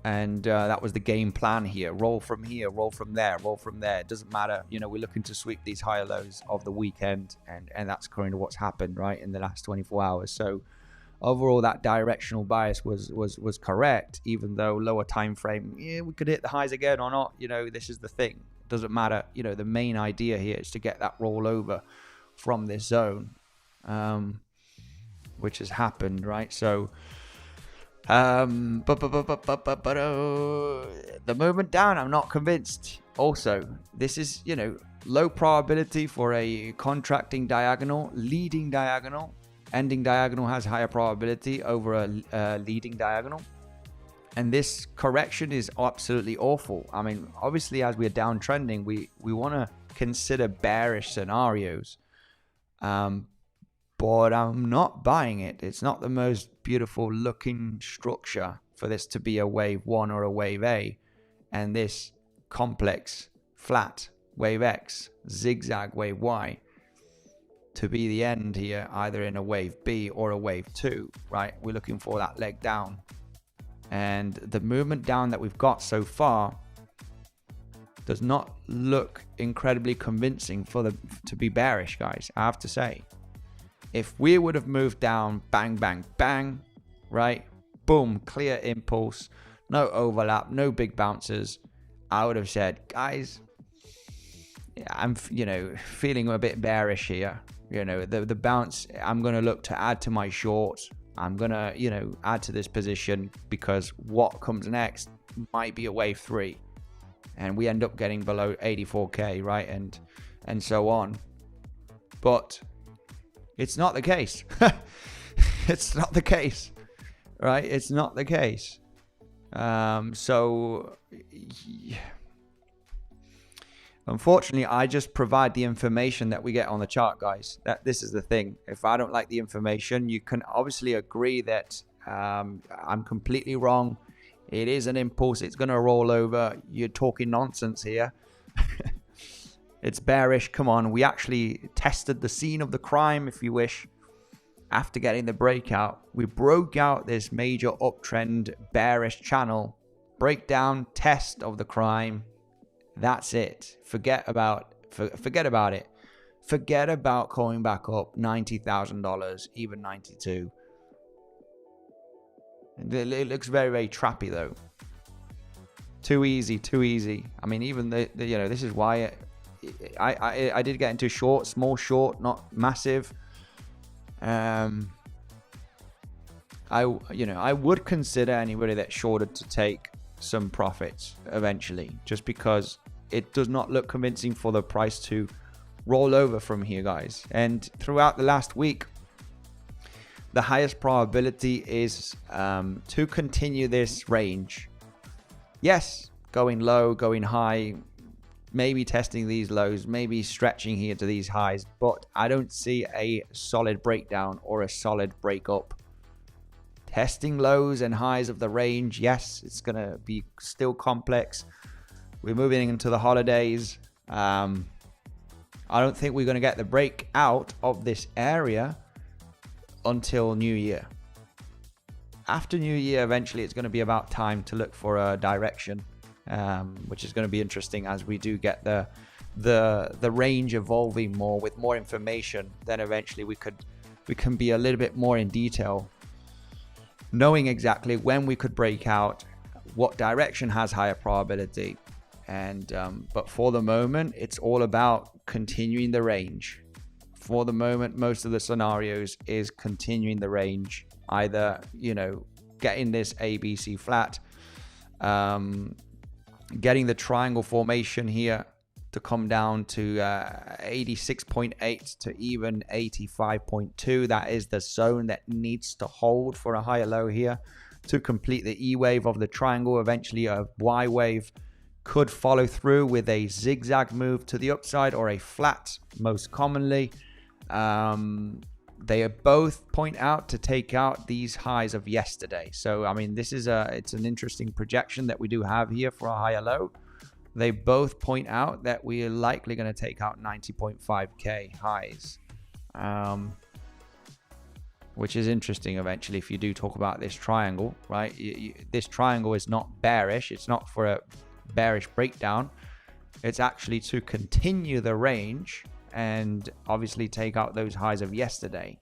And that was the game plan here. Roll from here, roll from there, roll from there. It doesn't matter. You know, we're looking to sweep these higher lows of the weekend, and that's kind of what's happened, right, in the last 24 hours. So overall, that directional bias was correct, even though lower time frame, yeah, we could hit the highs again or not. You know, this is the thing. It doesn't matter. You know, the main idea here is to get that rollover from this zone, which has happened, right? So the movement down, I'm not convinced. Also, this is, you know, low probability for a contracting diagonal, leading diagonal. Ending diagonal has higher probability over a leading diagonal. And this correction is absolutely awful. I mean, obviously, as we're downtrending, we want to consider bearish scenarios. But I'm not buying it. It's not the most beautiful looking structure for this to be a wave 1 or a wave A. And this complex, flat, wave X, zigzag, wave Y, to be the end here, either in a wave B or a wave 2, right? We're looking for that leg down. And the movement down that we've got so far does not look incredibly convincing to be bearish, guys, I have to say. If we would have moved down, bang, bang, bang, right? Boom, clear impulse, no overlap, no big bounces, I would have said, guys, I'm, you know, feeling a bit bearish here. You know, the bounce, I'm going to look to add to my short. I'm going to, you know, add to this position because what comes next might be a wave 3. And we end up getting below 84k, right? And so on. But it's not the case. It's not the case, right? It's not the case. So unfortunately, I just provide the information that we get on the chart, guys. This is the thing. If I don't like the information, you can obviously agree that I'm completely wrong. It is an impulse. It's going to roll over. You're talking nonsense here. It's bearish. Come on. We actually tested the scene of the crime, if you wish. After getting the breakout, we broke out this major uptrend bearish channel. Breakdown, test of the crime. That's it. Forget about it. Forget about going back up $90,000, even 92. It looks very, very trappy though. Too easy, too easy. I mean, even you know, this is why I did get into short, small short, not massive. I would consider anybody that's shorted to take some profits eventually, just because it does not look convincing for the price to roll over from here, guys. And throughout the last week, the highest probability is to continue this range. Yes, going low, going high, maybe testing these lows, maybe stretching here to these highs, but I don't see a solid breakdown or a solid break up. Testing lows and highs of the range, yes, it's going to be still complex. We're moving into the holidays. I don't think we're going to get the break out of this area until New Year. After New Year, eventually it's going to be about time to look for a direction, which is going to be interesting as we do get the range evolving more with more information. Then eventually we can be a little bit more in detail, knowing exactly when we could break out, what direction has higher probability. And but for the moment, it's all about continuing the range. For the moment, most of the scenarios is continuing the range, either, you know, getting this ABC flat, getting the triangle formation here to come down to 86.8 to even 85.2. That is the zone that needs to hold for a higher low here to complete the E wave of the triangle, eventually a Y wave could follow through with a zigzag move to the upside or a flat, most commonly. They both point out to take out these highs of yesterday. So, I mean, this is it's an interesting projection that we do have here for a higher low. They both point out that we are likely going to take out 90.5K highs, which is interesting eventually if you do talk about this triangle, right? This triangle is not bearish. It's not for a bearish breakdown. It's actually to continue the range and obviously take out those highs of yesterday,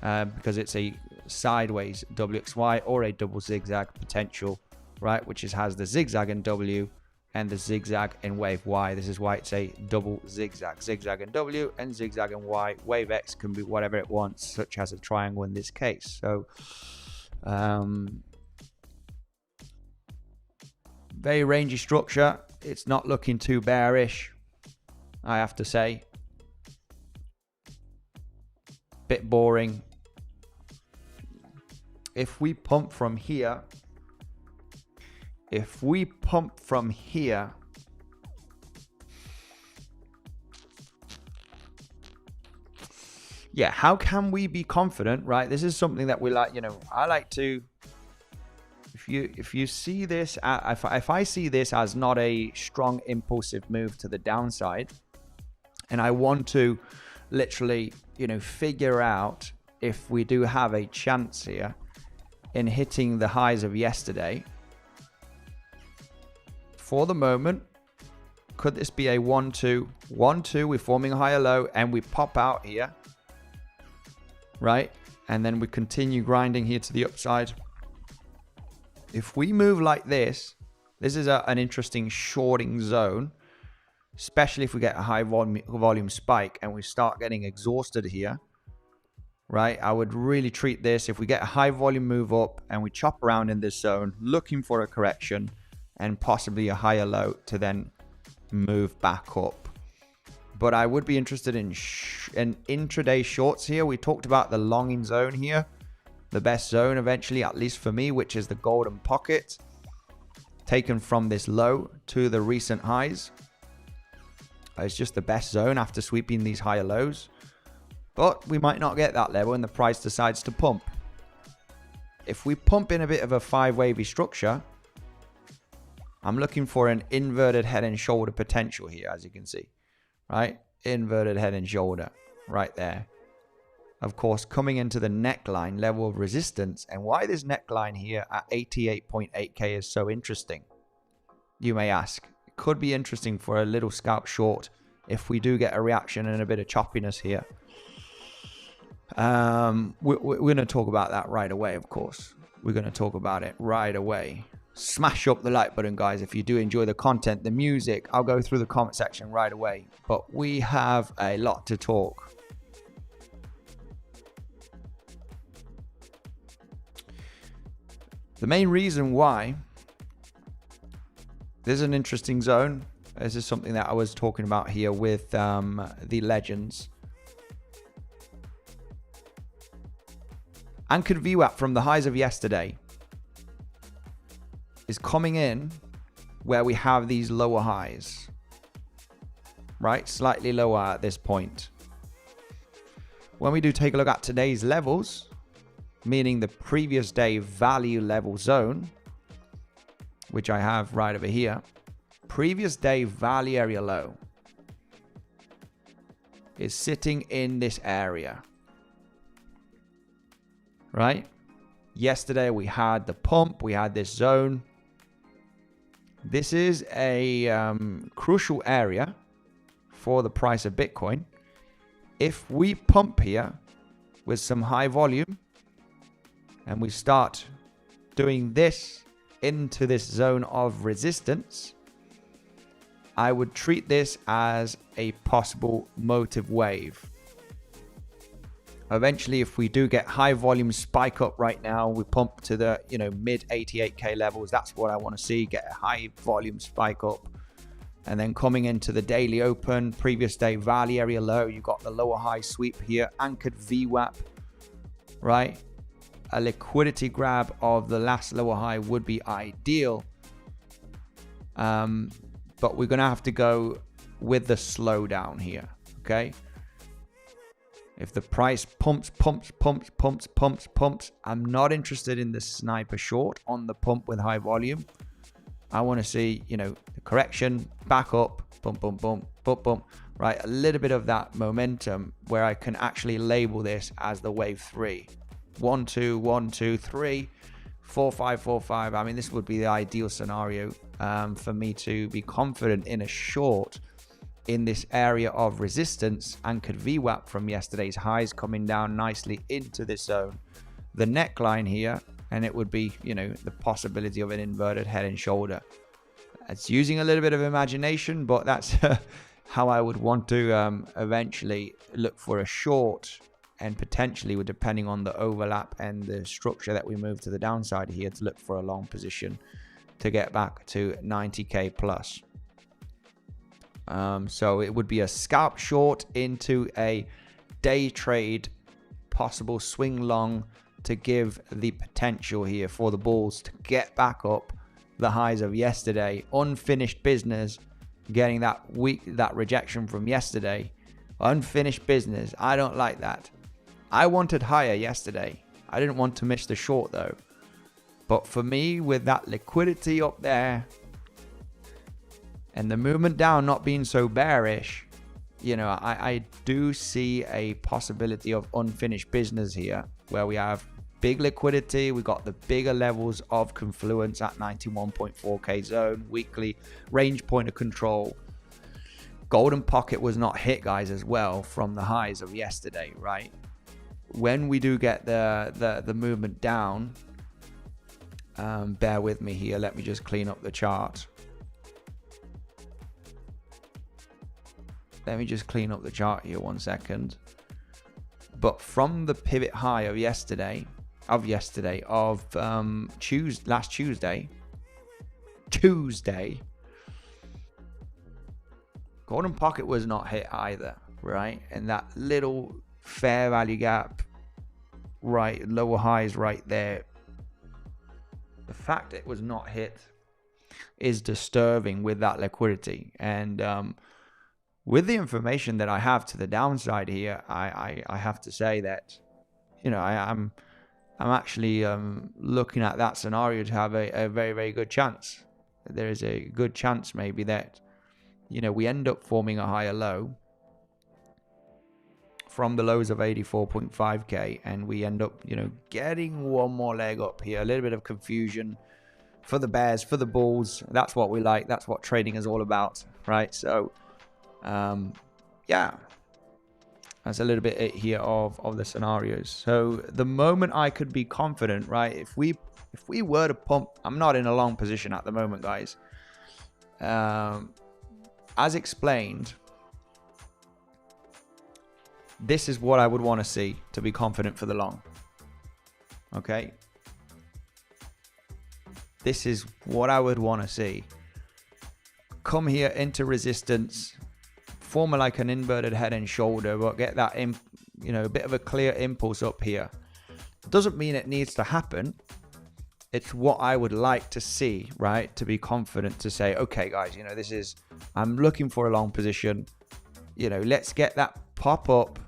because it's a sideways WXY or a double zigzag potential, right? Which has the zigzag in W and the zigzag in wave Y. This is why it's a double zigzag. Zigzag in W and zigzag in Y. Wave X can be whatever it wants, such as a triangle in this case. So very rangy structure. It's not looking too bearish, I have to say. Bit boring. If we pump from here, yeah, how can we be confident, right? This is something that we like, you know, I like to, if you see this, if I see this as not a strong impulsive move to the downside, and I want to literally, you know, figure out if we do have a chance here in hitting the highs of yesterday. For the moment, could this be a 1-2? 1-2, we're forming a higher low and we pop out here, right? And then we continue grinding here to the upside. If we move like this, this is an interesting shorting zone, especially if we get a high volume spike and we start getting exhausted here, right? I would really treat this, if we get a high volume move up and we chop around in this zone, looking for a correction and possibly a higher low to then move back up. But I would be interested in intraday shorts here. We talked about the longing zone here, the best zone eventually, at least for me, which is the golden pocket, taken from this low to the recent highs. It's just the best zone after sweeping these higher lows. But we might not get that level and the price decides to pump. If we pump in a bit of a 5-wavy structure, I'm looking for an inverted head and shoulder potential here, as you can see, right? Inverted head and shoulder right there. Of course, coming into the neckline level of resistance, and why this neckline here at 88.8K is so interesting, you may ask. It could be interesting for a little scalp short if we do get a reaction and a bit of choppiness here. We're going to talk about that right away, of course. We're going to talk about it right away. Smash up the like button, guys, if you do enjoy the content, the music. I'll go through the comment section right away. But we have a lot to talk. The main reason why this is an interesting zone, this is something that I was talking about here with the legends. Anchored VWAP from the highs of yesterday is coming in where we have these lower highs, right? Slightly lower at this point. When we do take a look at today's levels, meaning the previous day value level zone, which I have right over here, previous day value area low is sitting in this area, right? Yesterday we had the pump, we had this zone. This is a crucial area for the price of Bitcoin. If we pump here with some high volume and we start doing this into this zone of resistance, I would treat this as a possible motive wave. Eventually, if we do get high volume spike up right now, we pump to the, you know, mid 88K levels. That's what I want to see, get a high volume spike up. And then coming into the daily open, previous day value area low, you've got the lower high sweep here, anchored VWAP, right? A liquidity grab of the last lower high would be ideal. But we're going to have to go with the slowdown here, okay? If the price pumps, I'm not interested in the sniper short on the pump with high volume. I want to see, you know, the correction, back up, bump, bump, bump, bump, bump, right? A little bit of that momentum where I can actually label this as the wave 3. 1, 2, 1, 2, 3, 4, 5, 4, 5. I mean, this would be the ideal scenario for me to be confident in a short in this area of resistance, anchored VWAP from yesterday's highs, coming down nicely into this zone. The neckline here, and it would be, you know, the possibility of an inverted head and shoulder. It's using a little bit of imagination, but that's how I would want to eventually look for a short, and potentially, depending on the overlap and the structure that we move to the downside here, to look for a long position to get back to 90k plus. So it would be a scalp short into a day trade, possible swing long, to give the potential here for the bulls to get back up the highs of yesterday. Unfinished business, getting that rejection from yesterday. Unfinished business. I don't like that. I wanted higher yesterday. I didn't want to miss the short though. But for me, with that liquidity up there and the movement down not being so bearish, you know, I do see a possibility of unfinished business here, where we have big liquidity. We got the bigger levels of confluence at 91.4k zone, weekly range point of control. Golden pocket was not hit, guys, as well, from the highs of yesterday, right? When we do get the movement down, bear with me here. Let me just clean up the chart. Let me just clean up the chart here 1 second. But from the pivot high of yesterday, last Tuesday, golden pocket was not hit either, right? And that little fair value gap, right, lower highs right there, the fact it was not hit is disturbing with that liquidity. And with the information that I have to the downside here, I have to say that, you know, I'm actually looking at that scenario to have a very, very good chance. There is a good chance maybe that, you know, we end up forming a higher low from the lows of 84.5k, and we end up, you know, getting one more leg up here. A little bit of confusion for the bears, for the bulls. That's what we like. That's what trading is all about, right? So yeah, that's a little bit it here of the scenarios. So the moment I could be confident, right, if we were to pump, I'm not in a long position at the moment, guys. As explained, this is what I would want to see to be confident for the long. Okay, this is what I would want to see. Come here into resistance, form like an inverted head and shoulder, but get that in, you know, a bit of a clear impulse up here. Doesn't mean it needs to happen. It's what I would like to see, right? To be confident to say, okay, guys, you know, this is, I'm looking for a long position. You know, let's get that pop up,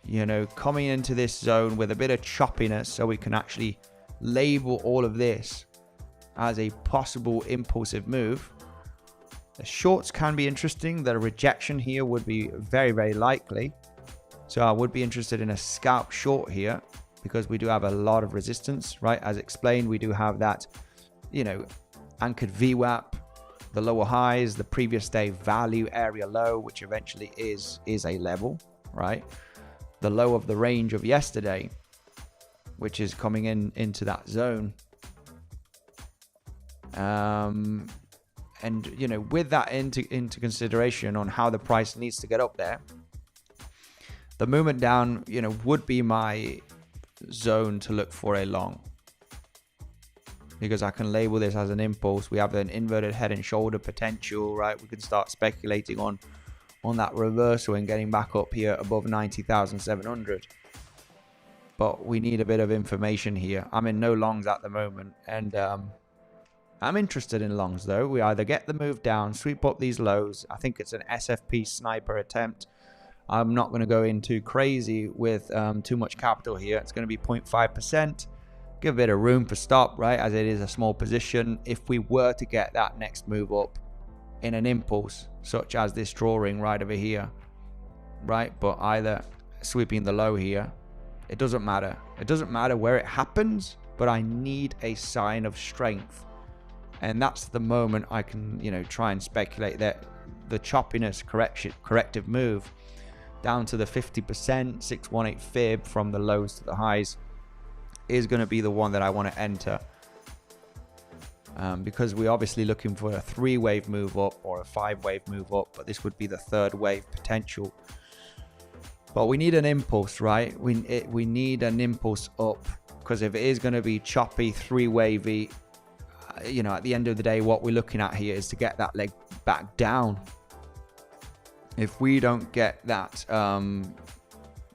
you know, coming into this zone with a bit of choppiness, so we can actually label all of this as a possible impulsive move. The shorts can be interesting. The rejection here would be very, very likely. So I would be interested in a scalp short here, because we do have a lot of resistance, right? As explained, we do have that, you know, anchored VWAP, the lower highs, the previous day value area low, which eventually is a level, right? The low of the range of yesterday, which is coming into that zone. And, you know, with that into consideration on how the price needs to get up there, the movement down, you know, would be my zone to look for a long, because I can label this as an impulse. We have an inverted head and shoulder potential, right? We can start speculating on that reversal and getting back up here above 90,700. But we need a bit of information here. I'm in no longs at the moment, and I'm interested in longs though. We either get the move down, sweep up these lows. I think it's an SFP sniper attempt. I'm not going to go in too crazy with too much capital here. It's going to be 0.5%. Give a bit of room for stop, right, as it is a small position. If we were to get that next move up in an impulse, such as this drawing right over here, right, but either sweeping the low here, it doesn't matter. It doesn't matter where it happens, but I need a sign of strength. And that's the moment I can, you know, try and speculate that the choppiness corrective move down to the 50%, 618 fib from the lows to the highs is going to be the one that I want to enter. Because we're obviously looking for a 3-wave move up or a 5-wave move up, but this would be the 3rd wave potential. But we need an impulse, right? We need an impulse up, because if it is going to be choppy, 3-wavy, you know, at the end of the day, what we're looking at here is to get that leg back down. If we don't get that,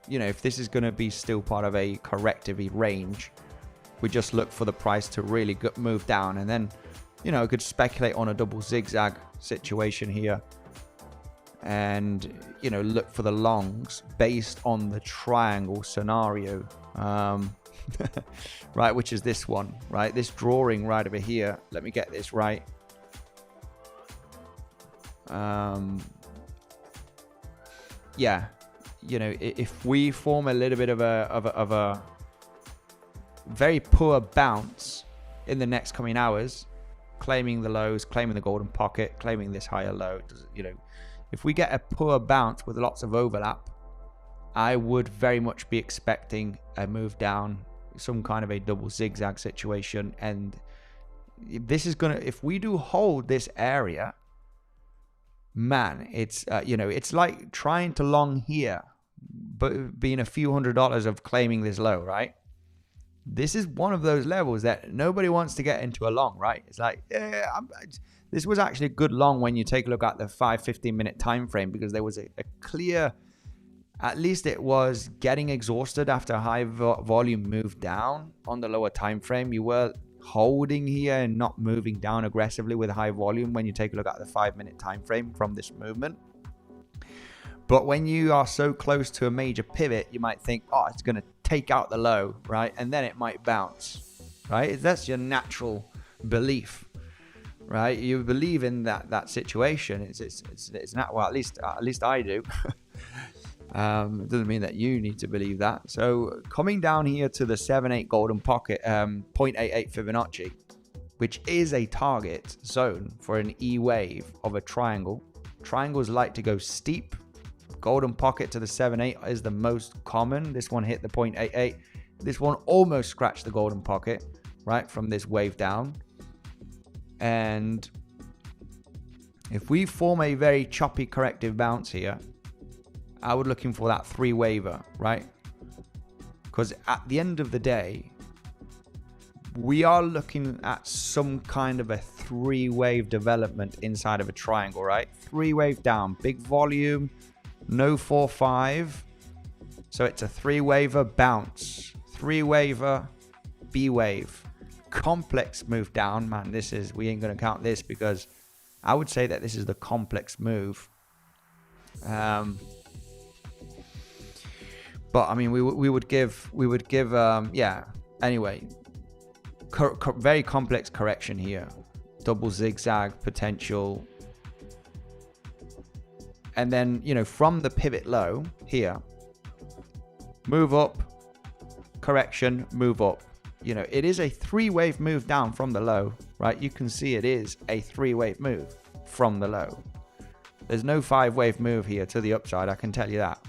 you know, if this is going to be still part of a corrective range, we just look for the price to really move down, and then, you know, I could speculate on a double zigzag situation here, and, you know, look for the longs based on the triangle scenario. Right, which is this one, right? This drawing right over here. Let me get this right. Yeah, you know, if we form a little bit of a very poor bounce in the next coming hours, claiming the lows, claiming the golden pocket, claiming this higher low, you know, if we get a poor bounce with lots of overlap, I would very much be expecting a move down, some kind of a double zigzag situation. And this is gonna, if we do hold this area, man, it's you know, it's like trying to long here but being a few $100s of claiming this low, right? This is one of those levels that nobody wants to get into a long, right? It's like, yeah, this was actually a good long when you take a look at the 5-15 minute time frame, because there was a clear, at least it was getting exhausted after a high volume move down on the lower time frame. You were holding here and not moving down aggressively with high volume when you take a look at the 5-minute time frame from this movement. But when you are so close to a major pivot, you might think, oh, it's going to take out the low, right? And then it might bounce, right? That's your natural belief, right? You believe in that situation. It's not, well, at least I do. It doesn't mean that you need to believe that. So coming down here to the 7-8 golden pocket, 0.88 Fibonacci, which is a target zone for an E wave of a triangle. Triangles like to go steep. Golden pocket to the 7-8 is the most common. This one hit the 0.88. This one almost scratched the golden pocket, right, from this wave down. And if we form a very choppy corrective bounce here, I would looking for that 3-waver, right? Because at the end of the day, we are looking at some kind of a 3-wave development inside of a triangle, right? 3-wave down, big volume, no 4-5. So it's a 3-waver bounce, 3-waver, B-wave. Complex move down, man. This is, we ain't going to count this because I would say that this is the complex move. But I mean, we would give, yeah. Anyway, very complex correction here. Double zigzag potential. And then, you know, from the pivot low here, move up, correction, move up. You know, it is a 3-wave move down from the low, right? You can see it is a 3-wave move from the low. There's no 5-wave move here to the upside, I can tell you that.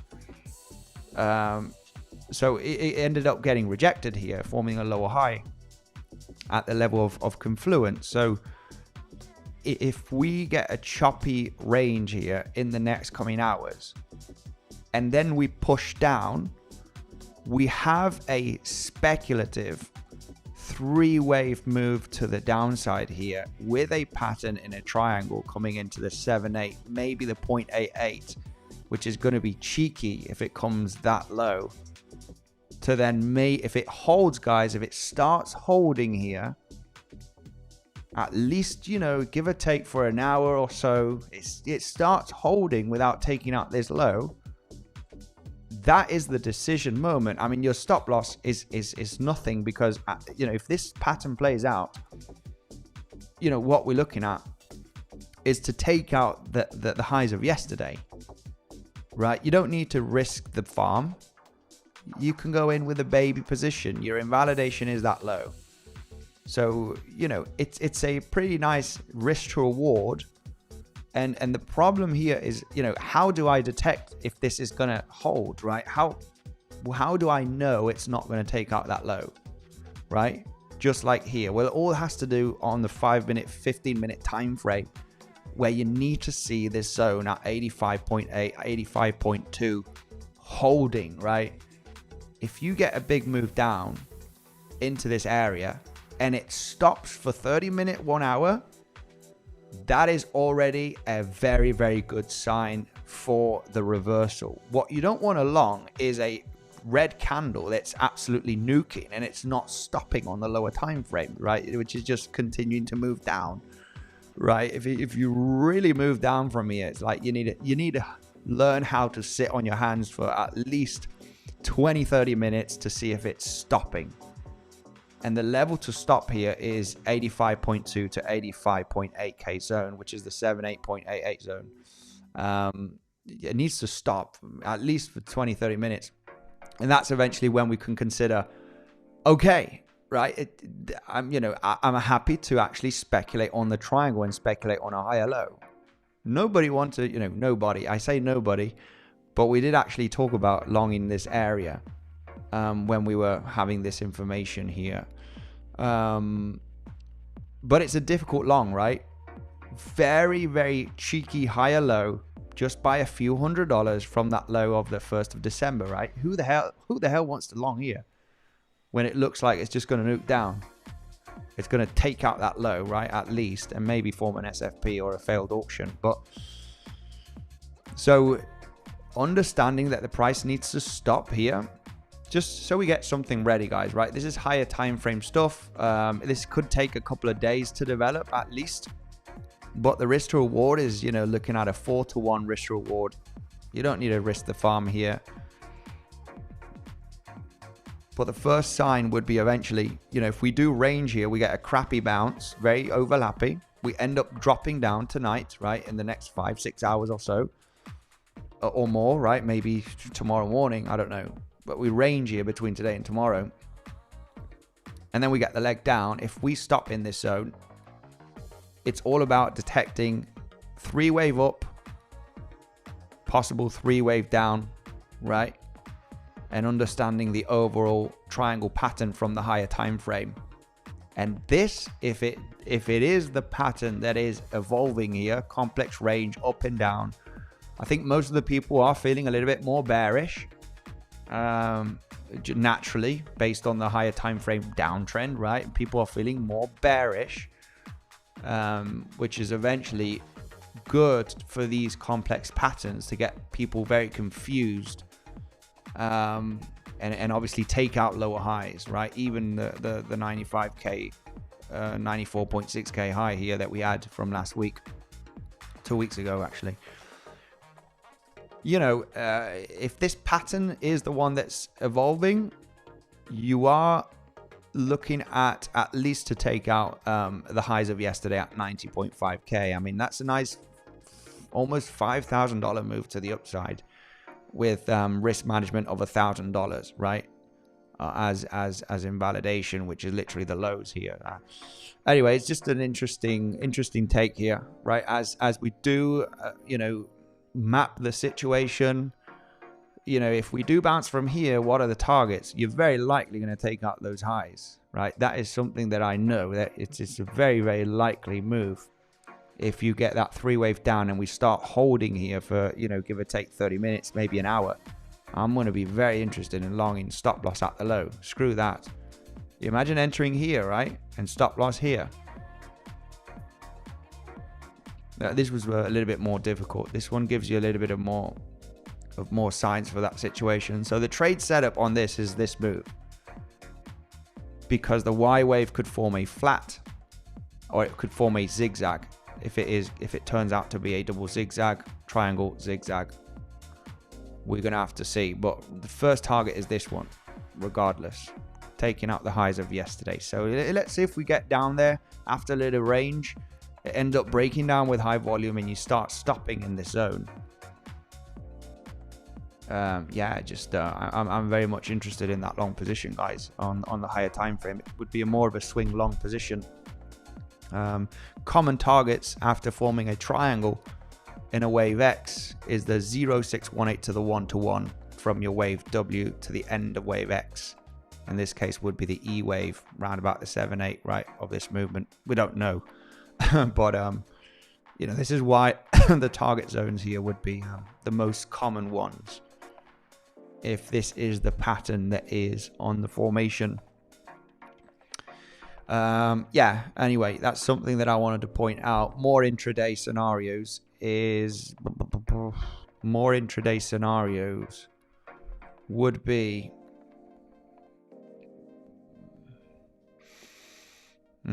So it ended up getting rejected here, forming a lower high at the level of confluence. So if we get a choppy range here in the next coming hours, and then we push down, we have a speculative 3-wave move to the downside here with a pattern in a triangle coming into the 7-8, maybe the 0.88, which is going to be cheeky if it comes that low. To then if it holds, guys, if it starts holding here, at least, you know, give or take for an hour or so, it starts holding without taking out this low, that is the decision moment. I mean, your stop loss is nothing, because, you know, if this pattern plays out, you know, what we're looking at is to take out the highs of yesterday, right? You don't need to risk the farm. You can go in with a baby position. Your invalidation is that low. So, you know, it's a pretty nice risk to reward. And the problem here is, you know, how do I detect if this is going to hold, right? How do I know it's not going to take out that low, right? Just like here. Well, it all has to do on the 5-minute, 15-minute time frame, where you need to see this zone at 85.8, 85.2 holding, right? If you get a big move down into this area and it stops for 30-minute, 1 hour, that is already a very, very good sign for the reversal. What you don't want along is a red candle that's absolutely nuking and it's not stopping on the lower time frame, right? Which is just continuing to move down, right? If you really move down from here, it's like you need to learn how to sit on your hands for at least 20-30 minutes to see if it's stopping. And the level to stop here is 85.2 to 85.8k zone, which is the 78.88 zone. It needs to stop at least for 20-30 minutes. And that's eventually when we can consider, okay, right? I'm happy to actually speculate on the triangle and speculate on a higher low. Nobody wants to, nobody. I say nobody, but we did actually talk about longing this area. When we were having this information here. But it's a difficult long, right? Very, very cheeky higher low, just by a few $100 from that low of the 1st of December, right? Who the hell wants to long here when it looks like it's just going to nuke down? It's going to take out that low, right? At least, and maybe form an SFP or a failed auction. But so understanding that the price needs to stop here, just so we get something ready, guys, right? This is higher time frame stuff. This could take a couple of days to develop at least, but the risk to reward is, looking at a 4-to-1 risk to reward. You don't need to risk the farm here. But the first sign would be eventually, if we do range here, we get a crappy bounce, very overlapping. We end up dropping down tonight, right? In the next 5-6 hours or so, or more, right? Maybe tomorrow morning, I don't know. But we range here between today and tomorrow. And then we get the leg down. If we stop in this zone, it's all about detecting 3-wave up, possible 3-wave down, right? And understanding the overall triangle pattern from the higher time frame. And this, if it is the pattern that is evolving here, complex range up and down, I think most of the people are feeling a little bit more bearish. Naturally, based on the higher time frame downtrend, right? People are feeling more bearish, which is eventually good for these complex patterns to get people very confused, and obviously take out lower highs, right? Even the 95k, 94.6k high here that we had from last week, 2 weeks ago actually. If this pattern is the one that's evolving, you are looking at least to take out the highs of yesterday at 90.5k. I mean, that's a nice almost $5,000 move to the upside with risk management of $1,000, right? As invalidation, which is literally the lows here. Anyway, it's just an interesting take here, right? As we do, map the situation. If we do bounce from here, what are the targets? You're very likely going to take out those highs, right? That is something that I know that it's a very, very likely move. If you get that 3-wave down and we start holding here for, give or take 30 minutes, maybe an hour, I'm going to be very interested in longing stop loss at the low. Screw that. You imagine entering here, right? And stop loss here. This was a little bit more difficult. This one gives you a little bit of more signs for that situation. So the trade setup on this is this move, because the Y wave could form a flat or it could form a zigzag. If it turns out to be a double zigzag, triangle, zigzag, we're gonna have to see. But the first target is this one, regardless, taking out the highs of yesterday. So let's see if we get down there after a little range, it end up breaking down with high volume, and you start stopping in this zone. Yeah, just I'm very much interested in that long position, guys, on the higher time frame. It would be more of a swing long position. Common targets after forming a triangle in a wave X is the 0,618 to the 1-to-1 from your wave W to the end of wave X. In this case would be the E wave, round about the 7-8, right, of this movement. We don't know. But you know, this is why the target zones here would be the most common ones, if this is the pattern that is on the formation. Yeah, anyway, that's something that I wanted to point out. More intraday scenarios would be oh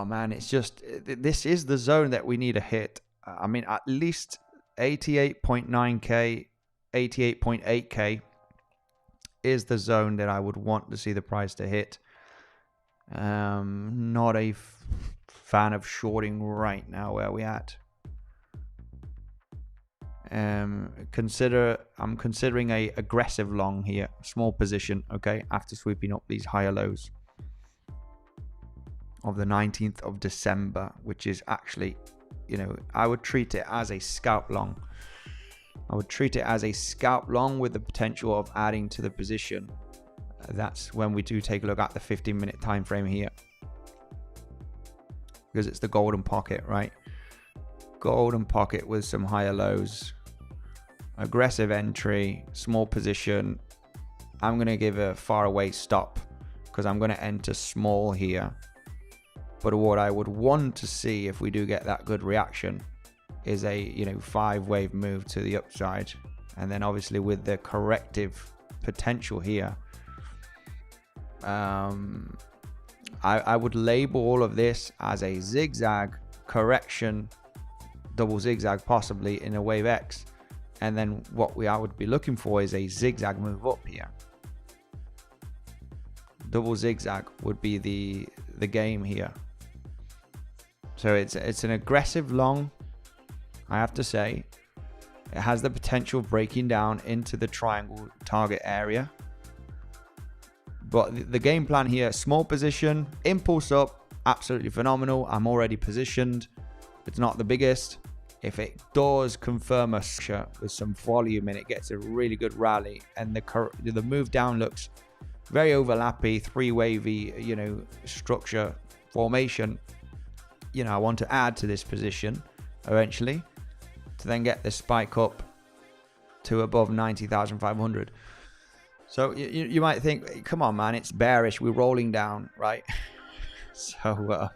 man, it's just, this is the zone that we need to hit. I mean, at least 88.9k, 88.8k is the zone that I would want to see the price to hit. Not a fan of shorting right now. Where are we at? I'm considering a aggressive long here, small position, okay, after sweeping up these higher lows of the 19th of December, which is actually, you know, I would treat it as a scalp long. I would treat it as a scalp long with the potential of adding to the position. That's when we do take a look at the 15-minute time frame here, because it's the golden pocket, right? Golden pocket with some higher lows, aggressive entry, small position. I'm going to give a far away stop because I'm going to enter small here. But what I would want to see, if we do get that good reaction, is a, you know, 5-wave move to the upside, and then obviously with the corrective potential here, I would label all of this as a zigzag correction, double zigzag possibly in a wave X, and then what I would be looking for is a zigzag move up here. Double zigzag would be the game here. So it's an aggressive long, I have to say. It has the potential of breaking down into the triangle target area. But the game plan here, small position, impulse up, absolutely phenomenal. I'm already positioned. It's not the biggest. If it does confirm a structure with some volume and it gets a really good rally, and the move down looks very overlappy, 3-wavy, you know, structure formation, you know, I want to add to this position eventually to then get the spike up to above 90,500. So you might think, come on, man, it's bearish. We're rolling down, right? So,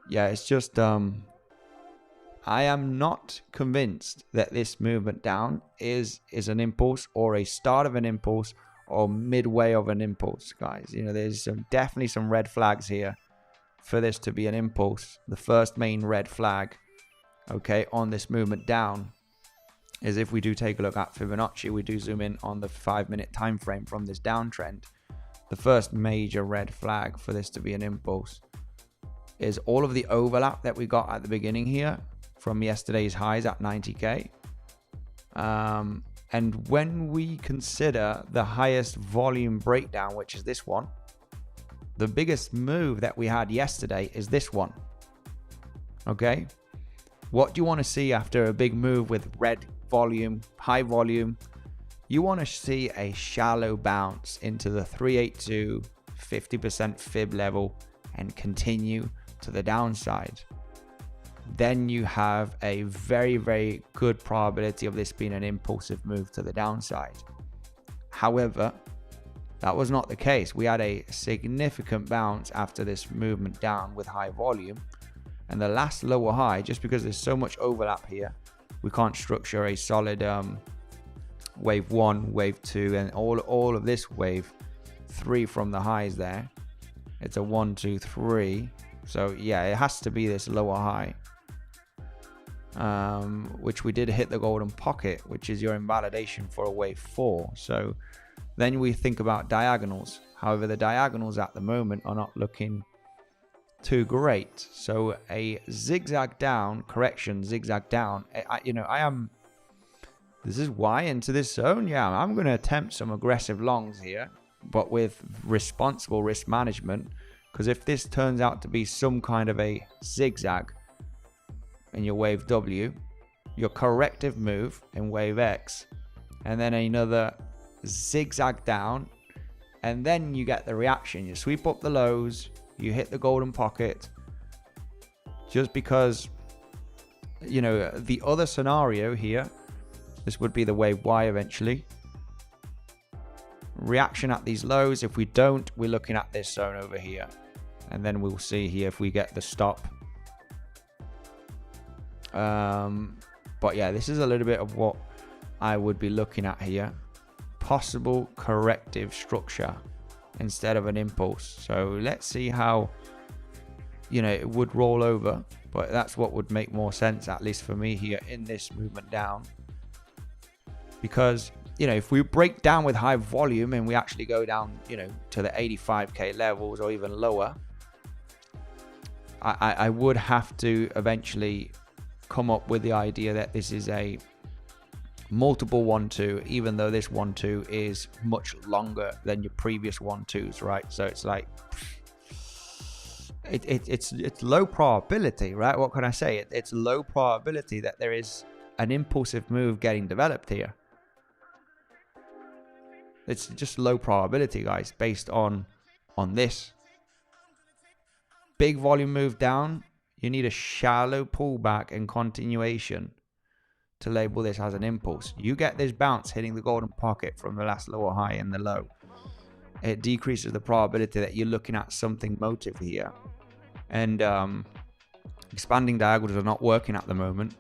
yeah, it's just, I am not convinced that this movement down is an impulse or a start of an impulse or midway of an impulse, guys. You know, there's definitely some red flags here for this to be an impulse. The first main red flag, okay, on this movement down is if we do take a look at Fibonacci, we do zoom in on the 5-minute time frame from this downtrend. The first major red flag for this to be an impulse is all of the overlap that we got at the beginning here from yesterday's highs at 90k. And when we consider the highest volume breakdown, which is this one, the biggest move that we had yesterday is this one. Okay, what do you want to see after a big move with red volume, high volume? You want to see a shallow bounce into the 382 50% fib level and continue to the downside. Then you have a very, very good probability of this being an impulsive move to the downside. However, that was not the case. We had a significant bounce after this movement down with high volume, and the last lower high, just because there's so much overlap here, we can't structure a solid wave 1, wave 2, and all of this wave 3 from the highs there. It's a 1, 2, 3. So yeah, it has to be this lower high, which we did hit the golden pocket, which is your invalidation for a wave 4. So then we think about diagonals. However, the diagonals at the moment are not looking too great. So a zigzag down, correction, zigzag down. This is why into this zone. Yeah, I'm going to attempt some aggressive longs here, but with responsible risk management. Because if this turns out to be some kind of a zigzag in your wave W, your corrective move in wave X, and then another zigzag down, and then you get the reaction. You sweep up the lows, you hit the golden pocket. Just because, you know, the other scenario here, this would be the wave Y eventually. Reaction at these lows. If we don't, we're looking at this zone over here, and then we'll see here if we get the stop. But yeah, this is a little bit of what I would be looking at here. Possible corrective structure instead of an impulse. So let's see how, you know, it would roll over, but that's what would make more sense, at least for me here in this movement down. Because, you know, if we break down with high volume and we actually go down, you know, to the 85k levels or even lower, I would have to eventually come up with the idea that this is a multiple 1-2, even though this 1-2 is much longer than your previous 1-2s, right? So it's like it's low probability, right? What can I say? It's low probability that there is an impulsive move getting developed here. It's just low probability, guys, based on this big volume move down. You need a shallow pullback and continuation to label this as an impulse. You get this bounce hitting the golden pocket from the last lower high and the low. It decreases the probability that you're looking at something motive here. And expanding diagonals are not working at the moment.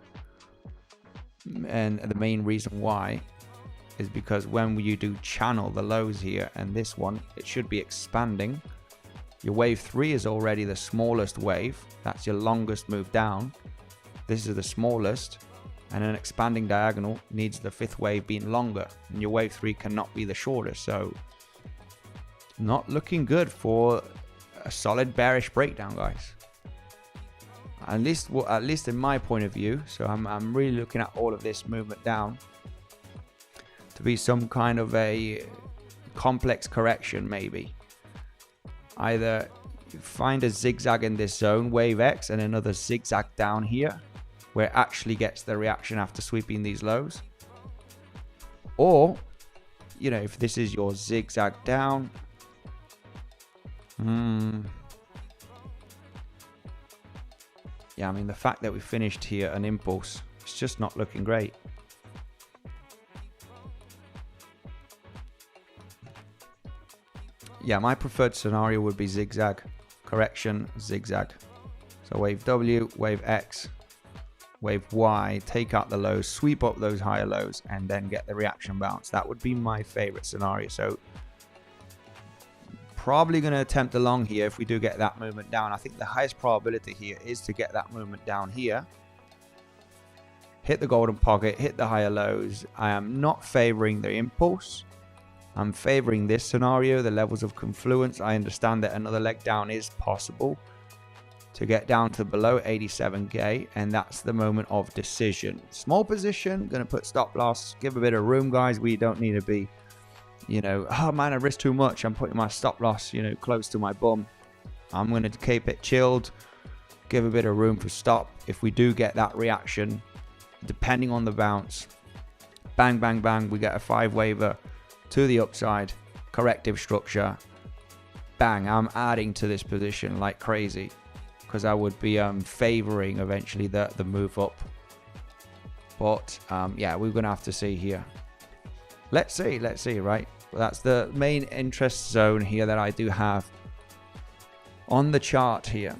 And the main reason why is because when you do channel the lows here and this one, it should be expanding. Your wave 3 is already the smallest wave. That's your longest move down. This is the smallest. And an expanding diagonal needs the 5th wave being longer. And your wave 3 cannot be the shortest. So not looking good for a solid bearish breakdown, guys. At least in my point of view. So I'm really looking at all of this movement down to be some kind of a complex correction, maybe. Either find a zigzag in this zone, wave X, and another zigzag down here, where it actually gets the reaction after sweeping these lows. Or, you know, if this is your zigzag down, yeah, I mean, the fact that we finished here an impulse, it's just not looking great. Yeah, my preferred scenario would be zigzag, correction, zigzag. So wave W, wave X, wave Y, take out the lows, sweep up those higher lows, and then get the reaction bounce. That would be my favorite scenario. So probably going to attempt a long here if we do get that movement down. I think the highest probability here is to get that movement down here, hit the golden pocket, hit the higher lows. I am not favoring the impulse. I'm favoring this scenario, the levels of confluence. I understand that another leg down is possible to get down to below 87k, and that's the moment of decision. Small position, gonna put stop loss, give a bit of room, guys. We don't need to be, you know, oh man, I risk too much, I'm putting my stop loss, you know, close to my bum. I'm gonna keep it chilled, give a bit of room for stop. If we do get that reaction, depending on the bounce, bang bang bang, we get a 5 waver to the upside, corrective structure, bang, I'm adding to this position like crazy, because I would be favoring eventually the move up. But yeah, we're gonna have to see here. Let's see, right? Well, that's the main interest zone here that I do have on the chart here.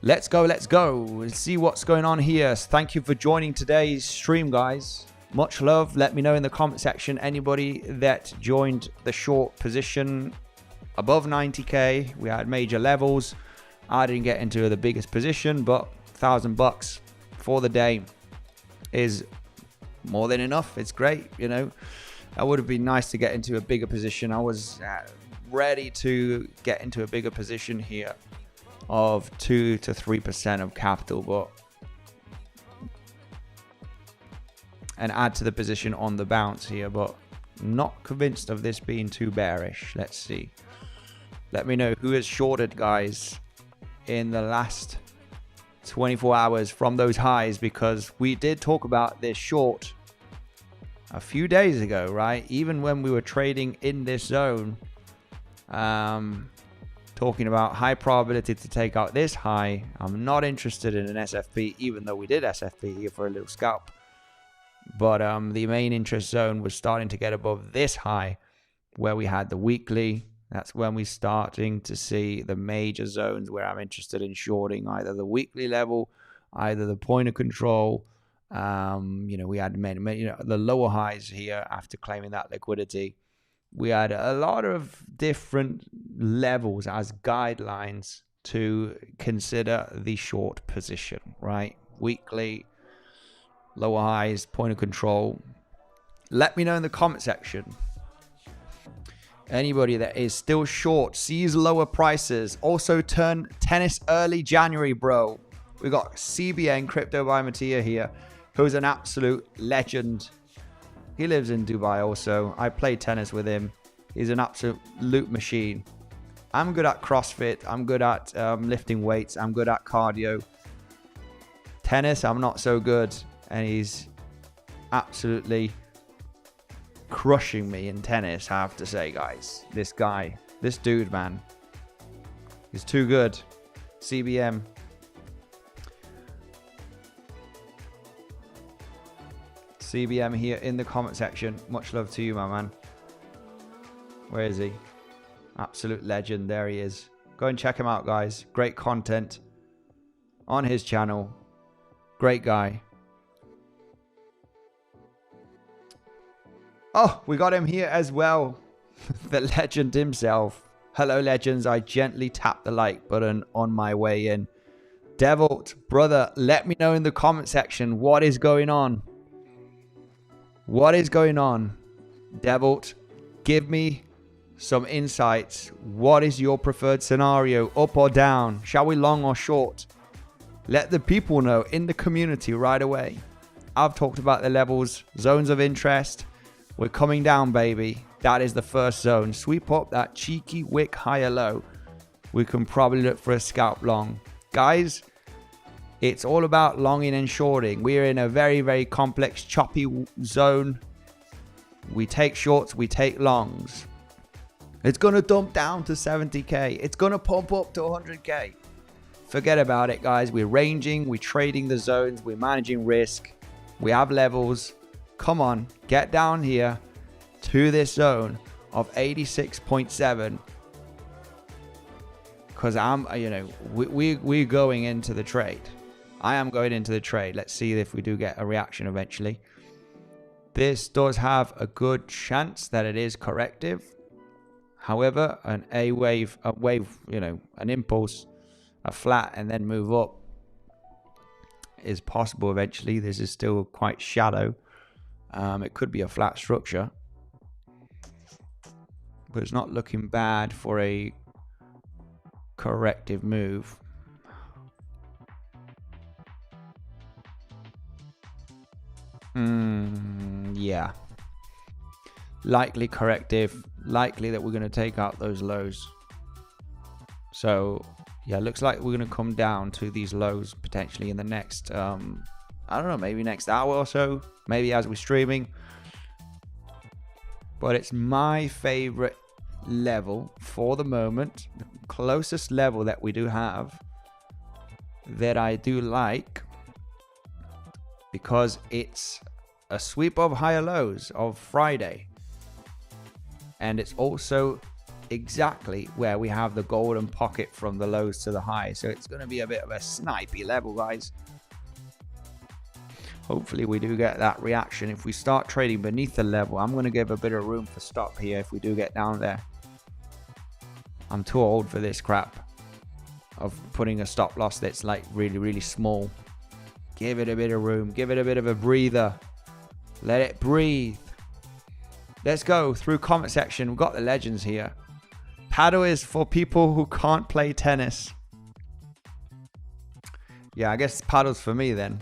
Let's go. Let's see what's going on here. So thank you for joining today's stream, guys. Much love. Let me know in the comment section, anybody that joined the short position, above 90k. We had major levels. I didn't get into the biggest position, but $1,000 for the day is more than enough. It's great, you know. It would have been nice to get into a bigger position. I was ready to get into a bigger position here of 2 to 3% of capital, but and add to the position on the bounce here, but not convinced of this being too bearish. Let's see. Let me know who has shorted, guys, in the last 24 hours from those highs, because we did talk about this short a few days ago, right? Even when we were trading in this zone, talking about high probability to take out this high. I'm not interested in an SFP, even though we did SFP here for a little scalp. But the main interest zone was starting to get above this high where we had the weekly. That's when we're starting to see the major zones where I'm interested in shorting either the weekly level, either the point of control. You know, we had many, you know, the lower highs here after claiming that liquidity. We had a lot of different levels as guidelines to consider the short position, right? Weekly, lower highs, point of control. Let me know in the comment section. Anybody that is still short, sees lower prices, also turn tennis early January, bro. We got CBN Crypto by Mattia here, who's an absolute legend. He lives in Dubai also. I play tennis with him. He's an absolute machine. I'm good at CrossFit. I'm good at lifting weights. I'm good at cardio. Tennis, I'm not so good. And he's absolutely crushing me in tennis, I have to say, guys. This guy, this dude, man, he's too good. CBM. CBM here in the comment section. Much love to you, my man. Where is he? Absolute legend. There he is. Go and check him out, guys. Great content on his channel. Great guy. Oh, we got him here as well. The legend himself. Hello, legends. I gently tapped the like button on my way in. Devilt, brother, let me know in the comment section what is going on. What is going on? Devilt, give me some insights. What is your preferred scenario? Up or down? Shall we long or short? Let the people know in the community right away. I've talked about the levels, zones of interest. We're coming down, baby. That is the first zone. Sweep up that cheeky wick higher low. We can probably look for a scalp long. Guys, it's all about longing and shorting. We are in a very, very complex, choppy zone. We take shorts, we take longs. It's going to dump down to 70k. It's going to pump up to 100k. Forget about it, guys. We're ranging, we're trading the zones, we're managing risk. We have levels. Come on, get down here to this zone of 86.7. Because we're going into the trade. I am going into the trade. Let's see if we do get a reaction eventually. This does have a good chance that it is corrective. However, an wave, an impulse, a flat, and then move up is possible eventually. This is still quite shallow. It could be a flat structure, but it's not looking bad for a corrective move. Yeah. Likely corrective. Likely that we're going to take out those lows. So, yeah, looks like we're going to come down to these lows potentially in the next, I don't know, maybe next hour or so. Maybe as we're streaming. But it's my favorite level for the moment. The closest level that we do have that I do like, because it's a sweep of higher lows of Friday, and it's also exactly where we have the golden pocket from the lows to the high. So it's going to be a bit of a snipey level, guys. Hopefully we do get that reaction. If we start trading beneath the level, I'm going to give a bit of room for stop here if we do get down there. I'm too old for this crap of putting a stop loss that's like really, really small. Give it a bit of room. Give it a bit of a breather. Let it breathe. Let's go through comment section. We've got the legends here. Paddle is for people who can't play tennis. Yeah, I guess paddle's for me then.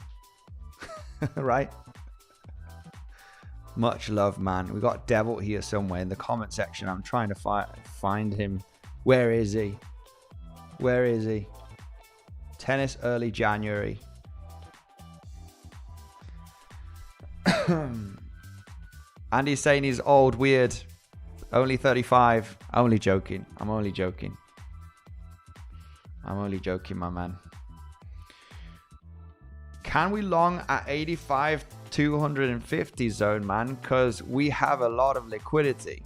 Right? Much love, man. We got Devil here somewhere in the comment section. I'm trying to find him. Where is he? Where is he? Tennis early January. Andy's saying he's old, weird. Only 35. Only joking. I'm only joking. I'm only joking, my man. Can we long at 85 250 zone, man? Because we have a lot of liquidity.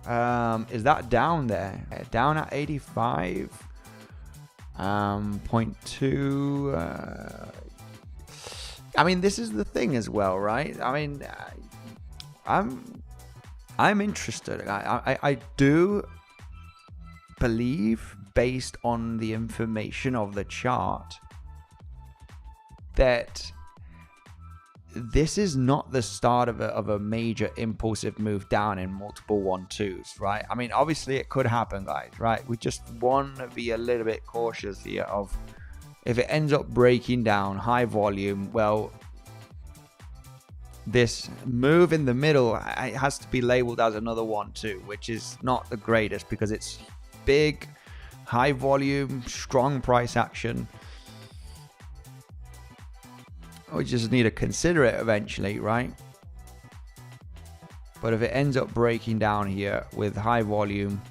Is that down there? Down at 85. 0.2. I mean, this is the thing as well, right? I mean, I'm interested. I do believe, based on the information of the chart, that this is not the start of a major impulsive move down in multiple 1-2s, right? I mean, obviously it could happen, guys, right? We just want to be a little bit cautious here of if it ends up breaking down high volume, well, this move in the middle, it has to be labeled as another 1-2, which is not the greatest because it's big, high volume, strong price action. We just need to consider it eventually, right? But if it ends up breaking down here with high volume,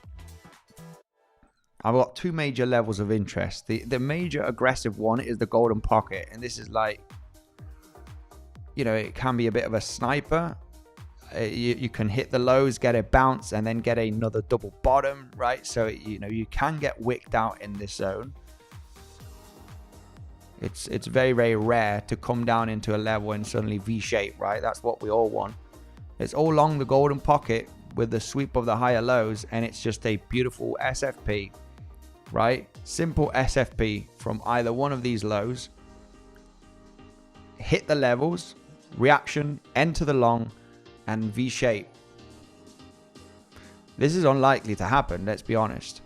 I've got two major levels of interest. The major aggressive one is the golden pocket, and this is like, you know, it can be a bit of a sniper. You can hit the lows, get a bounce, and then get another double bottom, right? So, you know, you can get wicked out in this zone. It's very, very rare to come down into a level and suddenly V-shape, right? That's what we all want. It's all along the golden pocket with the sweep of the higher lows, and it's just a beautiful SFP, right? Simple SFP from either one of these lows. Hit the levels, reaction, enter the long, and V-shape. This is unlikely to happen, let's be honest.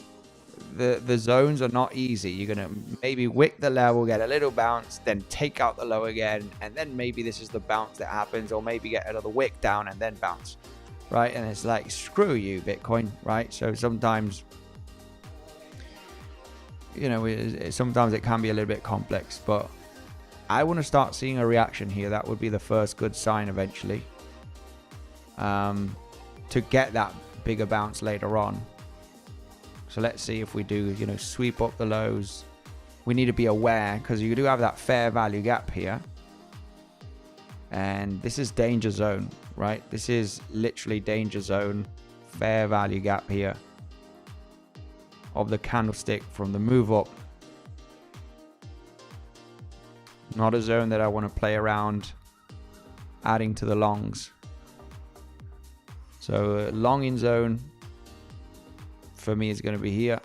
The zones are not easy. You're going to maybe wick the level, get a little bounce, then take out the low again, and then maybe this is the bounce that happens, or maybe get another wick down and then bounce, right? And it's like, screw you, Bitcoin, right? So sometimes, you know, sometimes it can be a little bit complex, but I want to start seeing a reaction here. That would be the first good sign eventually, to get that bigger bounce later on. So let's see if we do, you know, sweep up the lows. We need to be aware because you do have that fair value gap here. And this is danger zone, right? This is literally danger zone, fair value gap here of the candlestick from the move up. Not a zone that I want to play around adding to the longs. So long in zone for me is going to be here,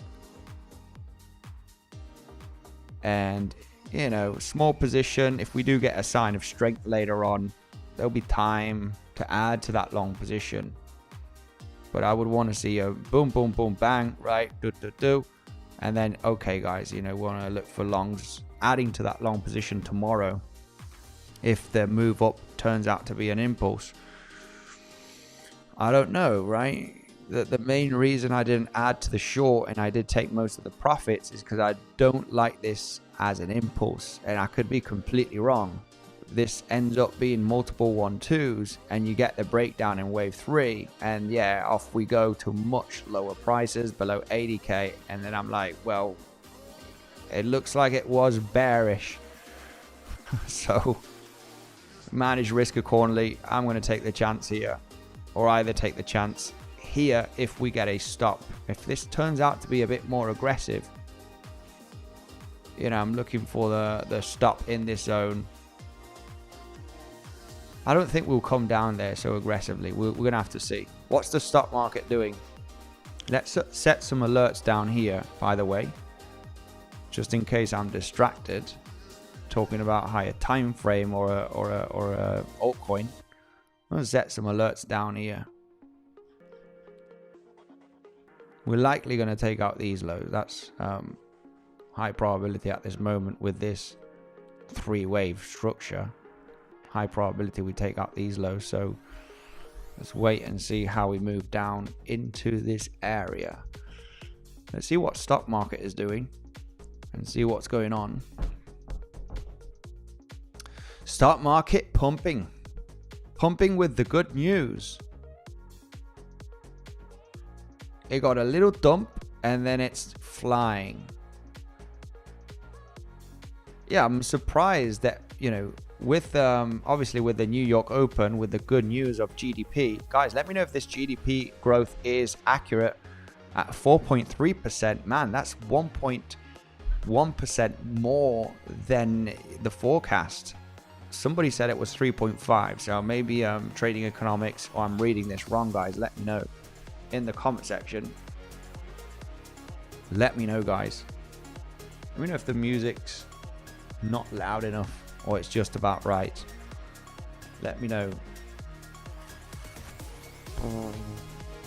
and you know, small position. If we do get a sign of strength later on, there'll be time to add to that long position, but I would want to see a boom boom boom bang, right? And then, okay guys, you know, we want to look for longs adding to that long position tomorrow if the move up turns out to be an impulse. I don't know, right? The main reason I didn't add to the short and I did take most of the profits is because I don't like this as an impulse, and I could be completely wrong. This ends up being multiple 1-2s and you get the breakdown in wave 3, and yeah, off we go to much lower prices below 80k, and then I'm like, well, it looks like it was bearish. So manage risk accordingly. I'm going to take the chance here, or either take the chance here if we get a stop. If this turns out to be a bit more aggressive, you know, I'm looking for the stop in this zone. I don't think we'll come down there so aggressively. We're gonna have to see. What's the stock market doing? Let's set some alerts down here, by the way, just in case I'm distracted talking about higher time frame or a altcoin. I'm gonna set some alerts down here. We're likely going to take out these lows. That's high probability at this moment with this 3-wave structure. High probability we take out these lows. So let's wait and see how we move down into this area. Let's see what stock market is doing and see what's going on. Stock market pumping with the good news. It got a little dump and then it's flying. Yeah, I'm surprised that, you know, with obviously with the New York Open, with the good news of GDP. Guys, let me know if this GDP growth is accurate at 4.3%. Man, that's 1.1% more than the forecast. Somebody said it was 3.5. So maybe trading economics, or I'm reading this wrong, guys. Let me know in the comment section. Let me know, guys. Let me know if the music's not loud enough or it's just about right. Let me know.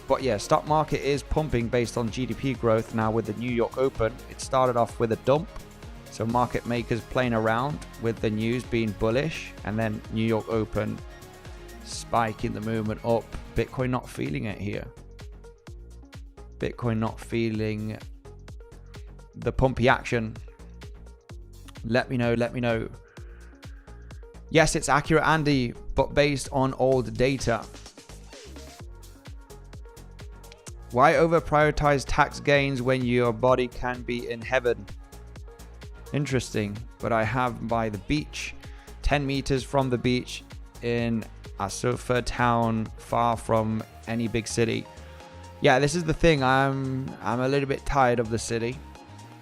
But yeah, stock market is pumping based on GDP growth now with the New York Open. It started off with a dump, so market makers playing around with the news being bullish, and then New York Open spiking the movement up. Bitcoin not feeling it here. Bitcoin not feeling the pumpy action. Let me know, let me know. Yes, it's accurate, Andy, but based on old data. Why over prioritize tax gains when your body can be in heaven? Interesting, but I have by the beach, 10 meters from the beach in Asufa town, far from any big city. Yeah, this is the thing. I'm a little bit tired of the city.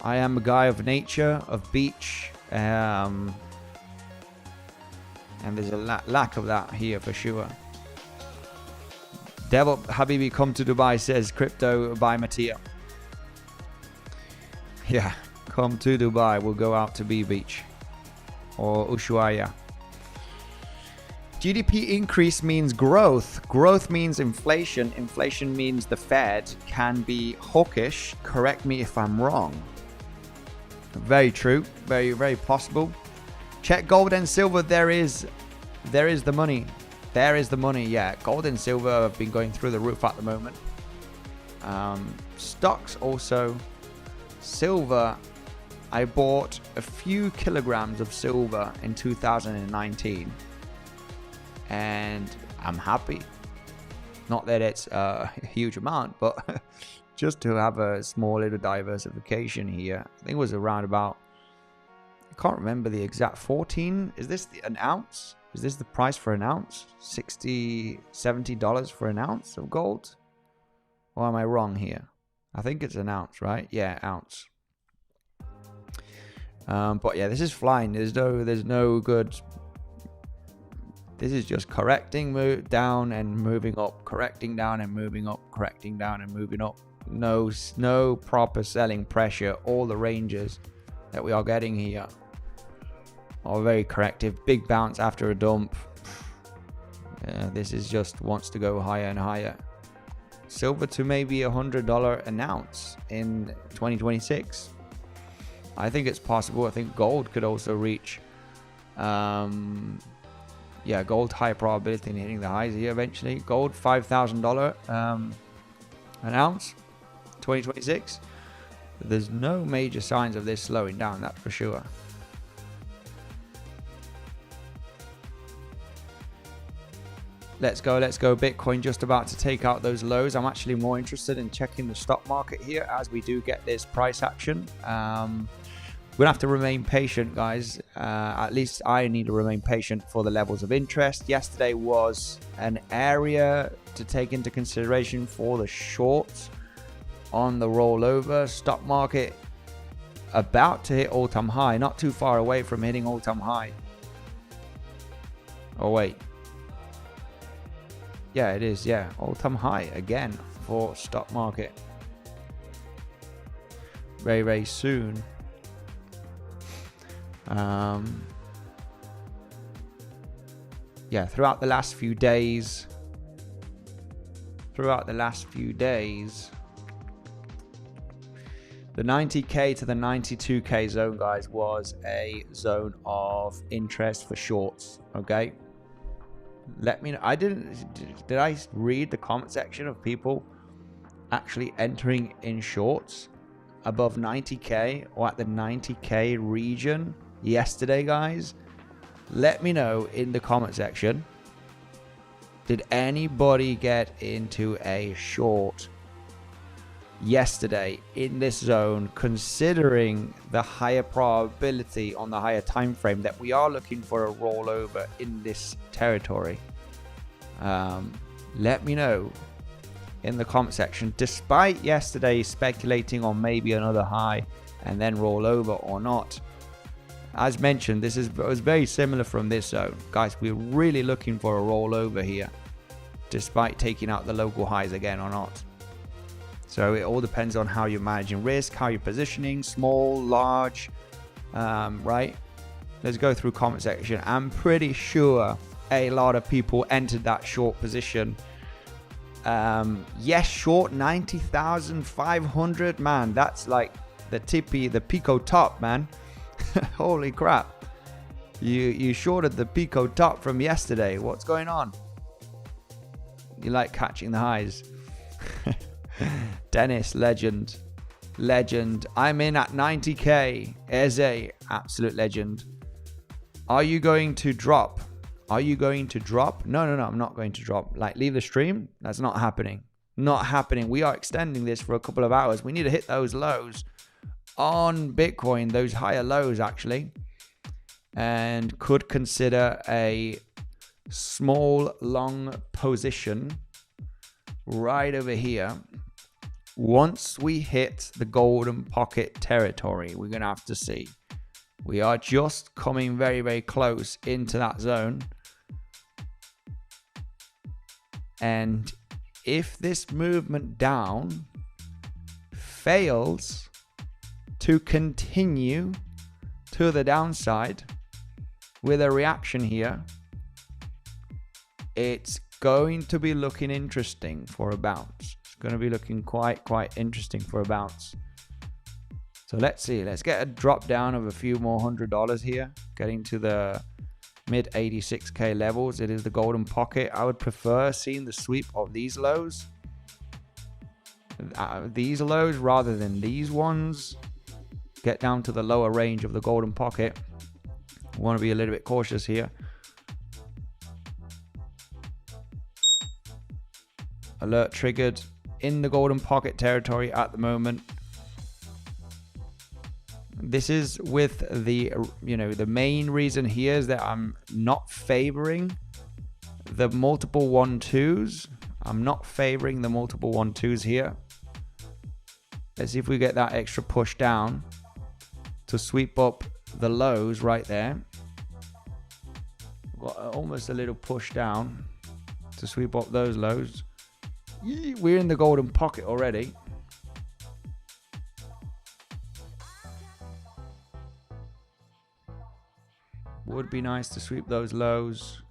I am a guy of nature, of beach, and there's a lack of that here for sure. Devil Habibi come to Dubai, says crypto by Mattia. Yeah, come to Dubai. We'll go out to B Beach or Ushuaia. GDP increase means growth. Growth means inflation. Inflation means the Fed can be hawkish. Correct me if I'm wrong. Very true. Very, very possible. Check gold and silver. There is the money. There is the money. Yeah, gold and silver have been going through the roof at the moment. Stocks also. Silver. I bought a few kilograms of silver in 2019. And I'm happy. Not that it's a huge amount, but just to have a small little diversification here. I think it was around about, I can't remember the exact 14. Is this an ounce? Is this the price for an ounce? $60, $70 for an ounce of gold? Or am I wrong here? I think it's an ounce, right? Yeah, ounce. But yeah, this is flying. There's no good. This is just correcting, move down and moving up, correcting down and moving up, correcting down and moving up. No proper selling pressure. All the ranges that we are getting here are very corrective. Big bounce after a dump. This is just wants to go higher and higher. Silver to maybe $100 an ounce in 2026. I think it's possible. I think gold could also reach. Yeah, gold high probability in hitting the highs here eventually. Gold $5,000 an ounce, 2026. But there's no major signs of this slowing down, that's for sure. Let's go. Bitcoin just about to take out those lows. I'm actually more interested in checking the stock market here as we do get this price action. We're going to have to remain patient, guys. At least I need to remain patient for the levels of interest. Yesterday was an area to take into consideration for the shorts on the rollover. Stock market about to hit all-time high. Not too far away from hitting all-time high. Oh, wait. Yeah, it is. Yeah, all-time high again for stock market. very, very soon. Yeah, throughout the last few days, the 90k to the 92k zone, guys, was a zone of interest for shorts. Okay, let me know. Did I read the comment section of people actually entering in shorts above 90k or at the 90k region yesterday, guys? Let me know in the comment section. Did anybody get into a short yesterday in this zone, considering the higher probability on the higher time frame that we are looking for a rollover in this territory? Let me know in the comment section, despite yesterday speculating on maybe another high and then roll over or not. As mentioned, was very similar from this zone. Guys, we're really looking for a rollover here, despite taking out the local highs again or not. So it all depends on how you're managing risk, how you're positioning, small, large, right? Let's go through comment section. I'm pretty sure a lot of people entered that short position. Yes, short 90,500, man. That's like the Pico top, man. Holy crap. You shorted the Pico top from yesterday. What's going on? You like catching the highs. Dennis, legend. I'm in at 90k. Eze, absolute legend. Are you going to drop? No, I'm not going to drop. Like, leave the stream? That's not happening. We are extending this for a couple of hours. We need to hit those lows on Bitcoin, those higher lows actually, and could consider a small long position right over here. Once we hit the golden pocket territory, we're gonna have to see. We are just coming very, very close into that zone, and if this movement down fails to continue to the downside with a reaction here, it's going to be looking interesting for a bounce. It's going to be looking quite interesting for a bounce. So let's see. Let's get a drop down of a few more $100 here, getting to the mid 86k levels. It is the golden pocket. I would prefer seeing the sweep of these lows rather than these ones. Get down to the lower range of the golden pocket. Want to be a little bit cautious here. Alert triggered in the golden pocket territory at the moment. This is with the, the main reason here is that I'm not favoring the multiple 1-2s. I'm not favoring the multiple 1-2s here. Let's see if we get that extra push down to sweep up the lows right there. Got almost a little push down to sweep up those lows. We're in the golden pocket already. Would be nice to sweep those lows.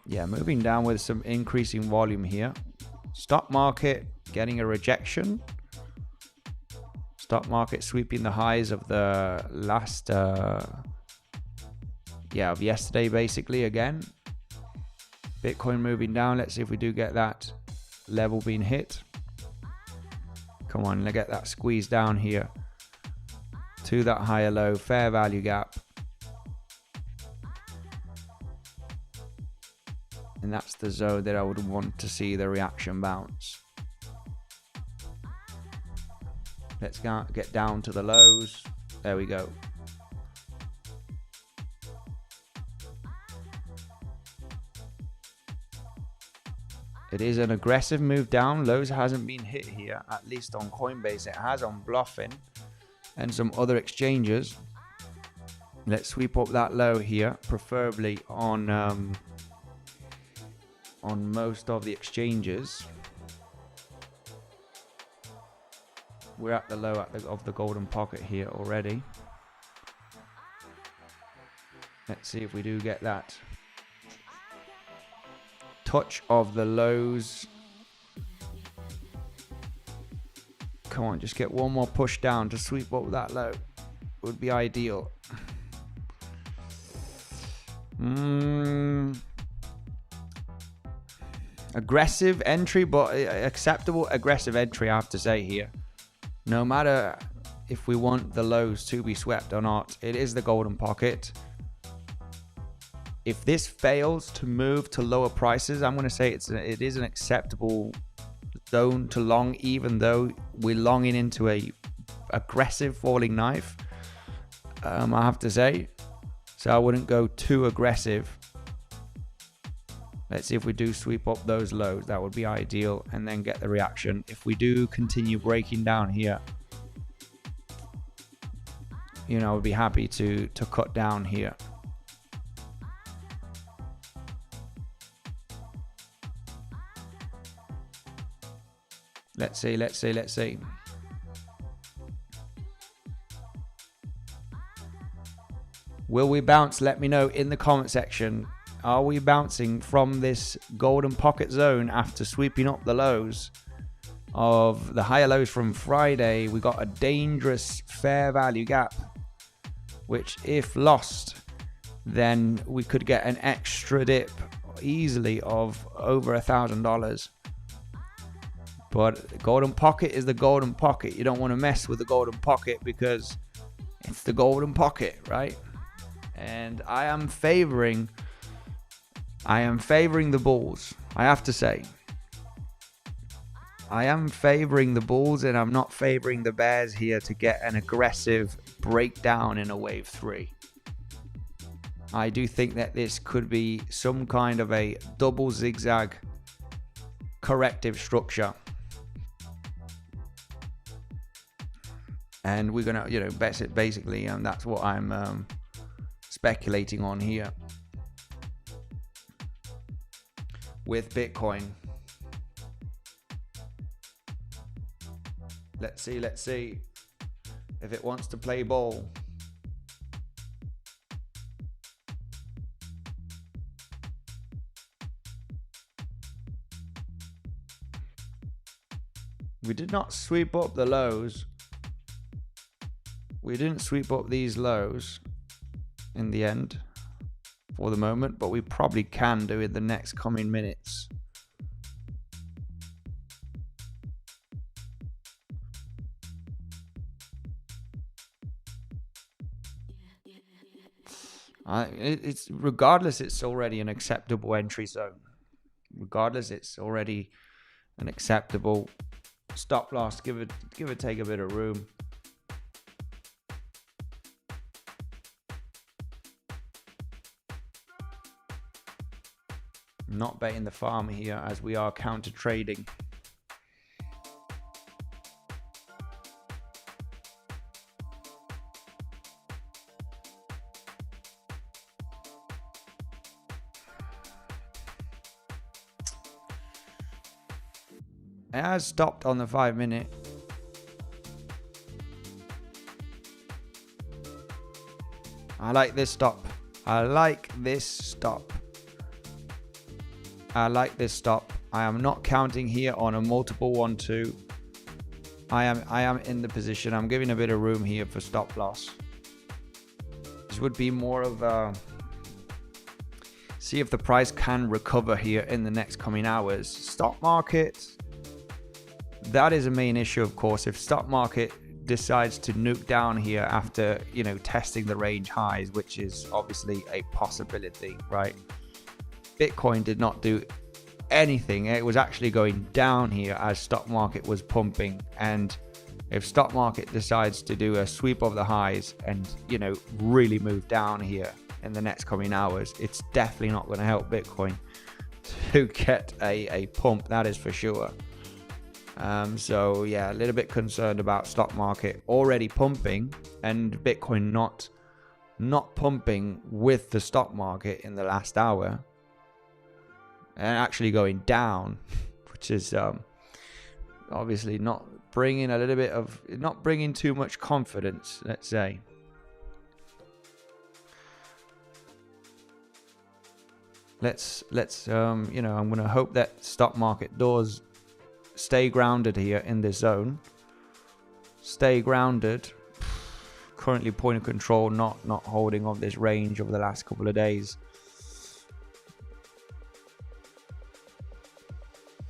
Yeah, moving down with some increasing volume here. Stock market getting a rejection. Stock market sweeping the highs of the last, of yesterday basically again. Bitcoin moving down. Let's see if we do get that level being hit. Come on, let's get that squeeze down here to that higher low, fair value gap. And that's the zone that I would want to see the reaction bounce. Let's get down to the lows. There we go. It is an aggressive move down. Lows hasn't been hit here, at least on Coinbase. It has on Bluffin and some other exchanges. Let's sweep up that low here, preferably on most of the exchanges. We're at the low of the golden pocket here already. Let's see if we do get that touch of the lows. Come on, just get one more push down to sweep up that low. Would be ideal. Aggressive entry, but acceptable aggressive entry, I have to say here. No matter if we want the lows to be swept or not, it is the golden pocket. If this fails to move to lower prices, I'm going to say it is an acceptable zone to long, even though we're longing into a aggressive falling knife, I have to say. So I wouldn't go too aggressive. Let's see if we do sweep up those lows. That would be ideal, and then get the reaction. If we do continue breaking down here, you know, I would be happy to cut down here. Let's see. Will we bounce? Let me know in the comment section. Are we bouncing from this golden pocket zone after sweeping up the lows of the higher lows from Friday? We got a dangerous fair value gap, which if lost, then we could get an extra dip easily of over $1,000. But the golden pocket is the golden pocket. You don't want to mess with the golden pocket because it's the golden pocket, right? And I am favoring the bulls. I have to say, I am favoring the bulls, and I'm not favoring the bears here to get an aggressive breakdown in a wave 3. I do think that this could be some kind of a double zigzag corrective structure. And we're gonna, you know, basically, and that's what I'm speculating on here with Bitcoin. Let's see if it wants to play ball. We did not sweep up the lows. We didn't sweep up these lows in the end for the moment, but we probably can do in the next coming minutes. It's regardless, it's already an acceptable entry zone. Regardless, it's already an acceptable stop loss. Give it take a bit of room. Not betting the farm here, as we are counter trading. It has stopped on the 5 minute. I like this stop. I like this stop. I am not counting here on a multiple 1-2. I am in the position. I'm giving a bit of room here for stop loss. This would be more of a see if the price can recover here in the next coming hours. Stock market, that is a main issue, of course. If stock market decides to nuke down here after, you know, testing the range highs, which is obviously a possibility, right? Bitcoin did not do anything. It was actually going down here as stock market was pumping. And if stock market decides to do a sweep of the highs and, you know, really move down here in the next coming hours, it's definitely not going to help Bitcoin to get a pump, that is for sure. So yeah, a little bit concerned about stock market already pumping and Bitcoin not not pumping with the stock market in the last hour and actually going down, which is obviously not bringing not bringing too much confidence, let's say. Let's you know, I'm going to hope that stock market does stay grounded here in this zone. Stay grounded. Currently point of control not holding on this range over the last couple of days.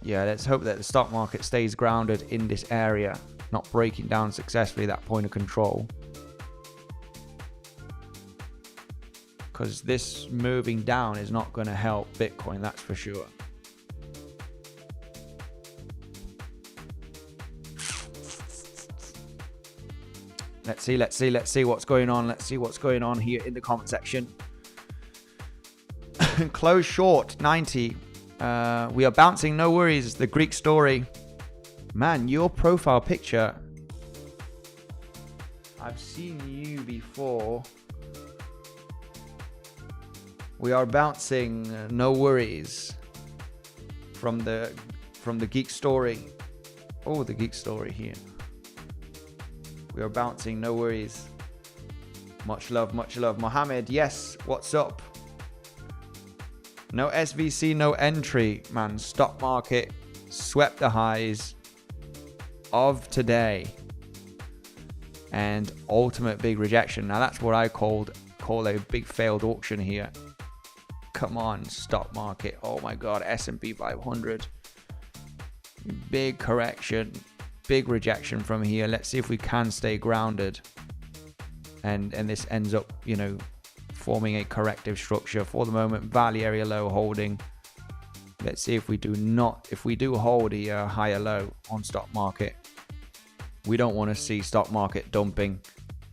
Yeah, let's hope that the stock market stays grounded in this area, not breaking down successfully that point of control. Because this moving down is not going to help Bitcoin, that's for sure. Let's see what's going on. Let's see what's going on here in the comment section. Close short, 90. We are bouncing, no worries. The Greek story. Man, your profile picture. I've seen you before. We are bouncing, no worries. From the geek story. Oh, the geek story here. We are bouncing, no worries. Much love, much love. Mohammed, yes, what's up? No SVC, no entry, man. Stock market swept the highs of today. And ultimate big rejection. Now that's what I call a big failed auction here. Come on, stock market. Oh my God, S&P 500. Big correction. Big rejection from here. Let's see if we can stay grounded. And this ends up, you know, forming a corrective structure. For the moment, value area low holding. Let's see if we do hold a higher low on stock market. We don't want to see stock market dumping,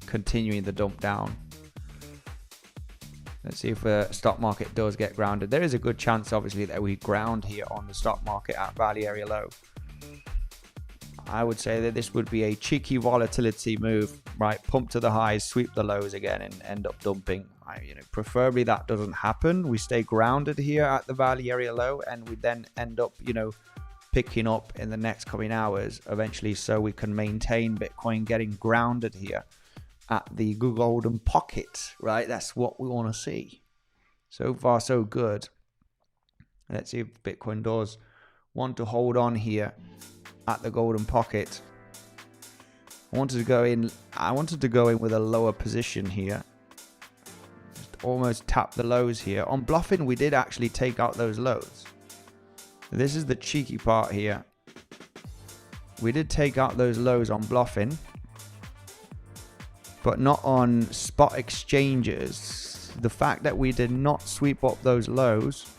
continuing the dump down. Let's see if the stock market does get grounded. There is a good chance, obviously, that we ground here on the stock market at value area low. I would say that this would be a cheeky volatility move, right? Pump to the highs, sweep the lows again, and end up dumping. Preferably that doesn't happen. We stay grounded here at the value area low, and we then end up, picking up in the next coming hours eventually, so we can maintain Bitcoin getting grounded here at the golden pocket, right? That's what we want to see. So far, so good. Let's see if Bitcoin does want to hold on here at the golden pocket. I wanted to go in with a lower position here. Just almost tap the lows here. On bluffing, we did actually take out those lows. This is the cheeky part here. We did take out those lows on bluffing, but not on spot exchanges. The fact that we did not sweep up those lows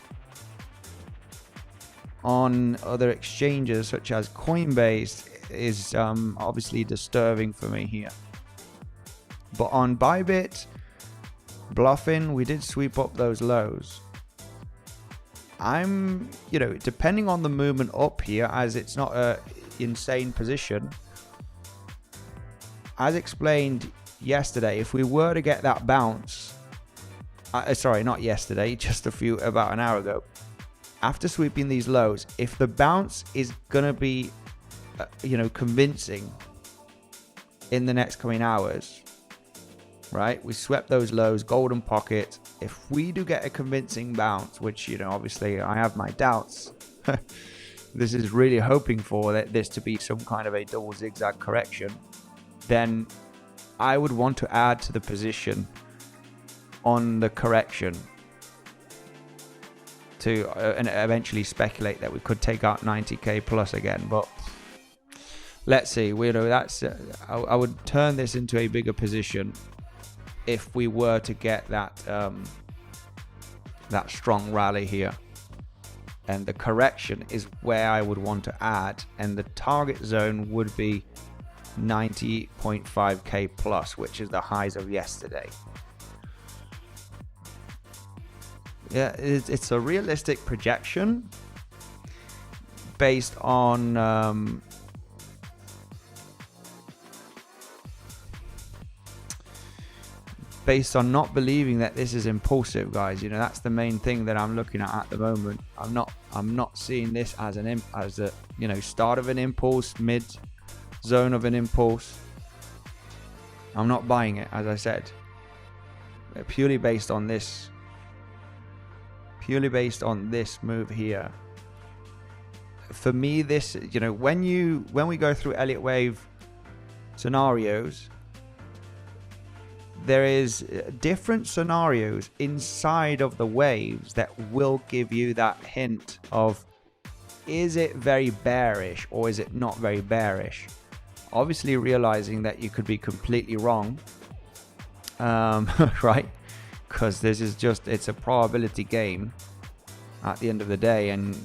on other exchanges such as Coinbase is obviously disturbing for me here. But on Bybit, bluffing, we did sweep up those lows. I'm, depending on the movement up here, as it's not a insane position, as explained yesterday, if we were to get that bounce, sorry, not yesterday, just about an hour ago, after sweeping these lows, if the bounce is gonna be convincing in the next coming hours, right? We swept those lows, golden pocket. If we do get a convincing bounce, which obviously I have my doubts, this is really hoping for this to be some kind of a double zigzag correction, then I would want to add to the position on the correction to and eventually speculate that we could take out 90k plus again. But let's see. That's I would turn this into a bigger position if we were to get that strong rally here. And the correction is where I would want to add, and the target zone would be 90.5k plus, which is the highs of yesterday. Yeah, it's a realistic projection based on based on not believing that this is impulsive, guys. You know, that's the main thing that I'm looking at the moment. I'm not seeing this as a you know, start of an impulse, mid zone of an impulse. I'm not buying it, as I said, purely based on this move here. For me, this, you know, when we go through Elliott wave scenarios, there is different scenarios inside of the waves that will give you that hint of, is it very bearish or is it not very bearish? Obviously realizing that you could be completely wrong, right? Because this is just, it's a probability game at the end of the day, and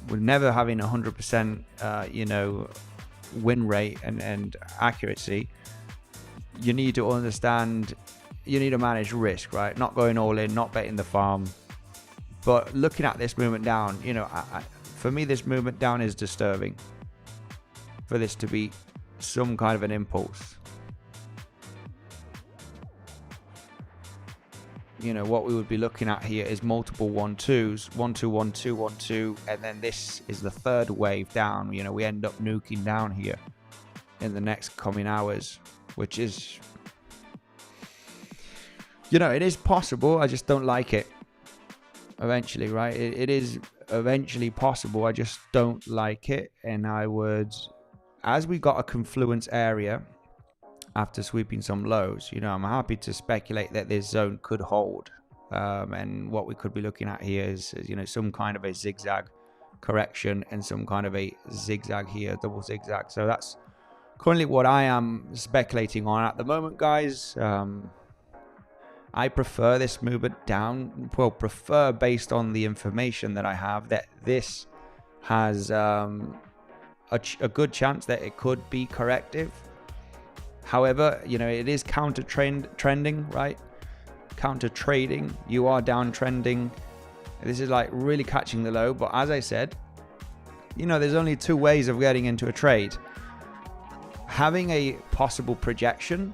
we're never having 100% you know, win rate and accuracy. You need to understand, you need to manage risk, right? Not going all in, not betting the farm. But looking at this movement down, you know, for me, this movement down is disturbing for this to be some kind of an impulse. You know, what we would be looking at here is multiple 1-2s, 1-2, 1-2, 1-2, and then this is the third wave down. You know, we end up nuking down here in the next coming hours, which is, you know, it is possible. I just don't like it eventually, right? It is eventually possible. I just don't like it. And I would, as we got a confluence area after sweeping some lows, you know, I'm happy to speculate that this zone could hold. And what we could be looking at here is, you know, some kind of a zigzag correction and some kind of a zigzag here, double zigzag. So that's currently what I am speculating on at the moment, guys. I prefer this movement down. Well, prefer based on the information that I have, that this has a good chance that it could be corrective. However, you know, it is counter trending, right? Counter trading. You are downtrending. This is like really catching the low. But as I said, you know, there's only two ways of getting into a trade. Having a possible projection,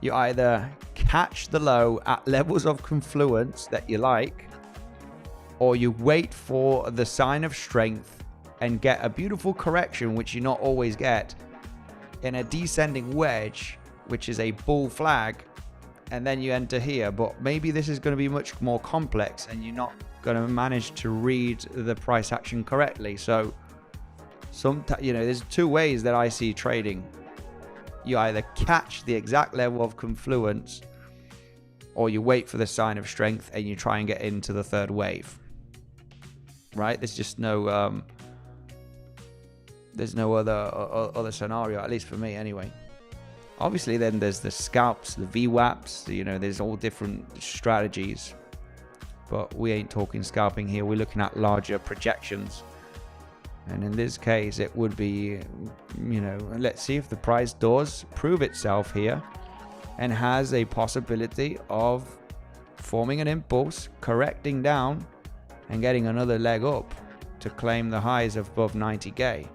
you either catch the low at levels of confluence that you like, or you wait for the sign of strength and get a beautiful correction, which you not always get, in a descending wedge, which is a bull flag, and then you enter here. But maybe this is going to be much more complex and you're not going to manage to read the price action correctly. So you know, there's two ways that I see trading. You either catch the exact level of confluence, or you wait for the sign of strength and you try and get into the third wave, right? There's just no there's no other scenario, at least for me anyway. Obviously then there's the scalps, the VWAPs, you know, there's all different strategies, but we ain't talking scalping here. We're looking at larger projections. And in this case, it would be, you know, let's see if the price does prove itself here and has a possibility of forming an impulse, correcting down, and getting another leg up to claim the highs of above 90k.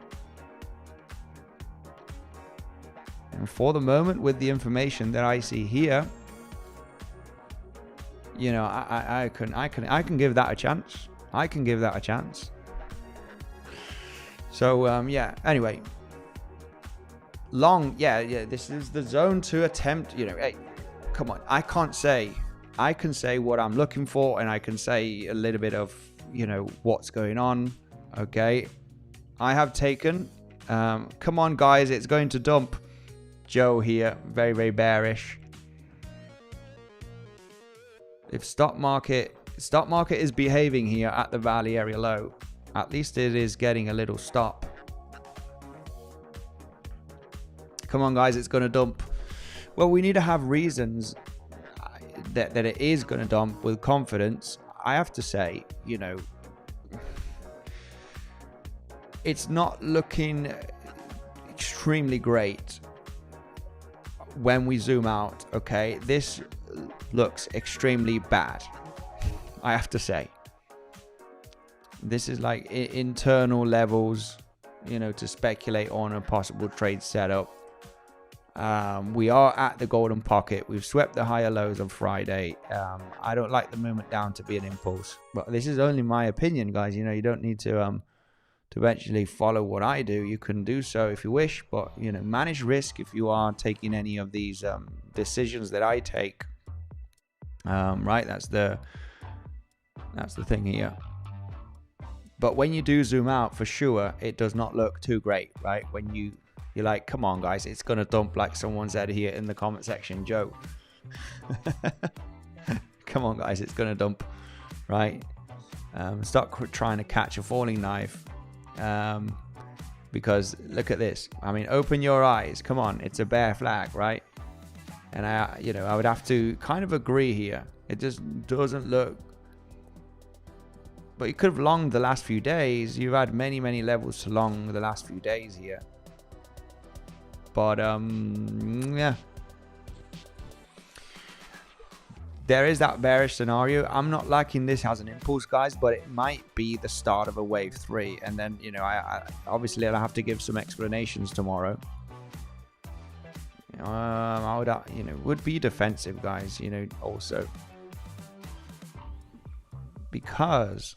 And for the moment, with the information that I see here, you know, I can give that a chance. I can give that a chance. So yeah, anyway, long, yeah, this is the zone to attempt, you know, hey, come on, I can say what I'm looking for, and I can say a little bit of, you know, what's going on. Okay, I have taken, come on guys, it's going to dump. Joe here, very, very bearish. If stock market is behaving here at the Valley area low, at least it is getting a little stop. Come on guys, it's going to dump. Well, we need to have reasons that it is going to dump with confidence. I have to say, you know, it's not looking extremely great when we zoom out. Okay, this looks extremely bad, I have to say. This is like internal levels, you know, to speculate on a possible trade setup. We are at the golden pocket. We've swept the higher lows on Friday. I don't like the movement down to be an impulse, but this is only my opinion, guys. You know, you don't need to eventually follow what I do. You can do so if you wish, but you know, manage risk if you are taking any of these decisions that I take. Right, that's the thing here. But when you do zoom out, for sure, it does not look too great, right? When you're like, come on, guys, it's gonna dump, like someone said here in the comment section, Joe. Come on, guys, it's gonna dump, right? Stop trying to catch a falling knife, because look at this. I mean, open your eyes. Come on, it's a bear flag, right? And I would have to kind of agree here. It just doesn't look. But you could have longed the last few days. You've had many levels to long the last few days here. But yeah, there is that bearish scenario. I'm not liking this as an impulse, guys, but it might be the start of a wave 3. And then, you know, I obviously I'll have to give some explanations tomorrow. I would, would be defensive, guys, you know, also because,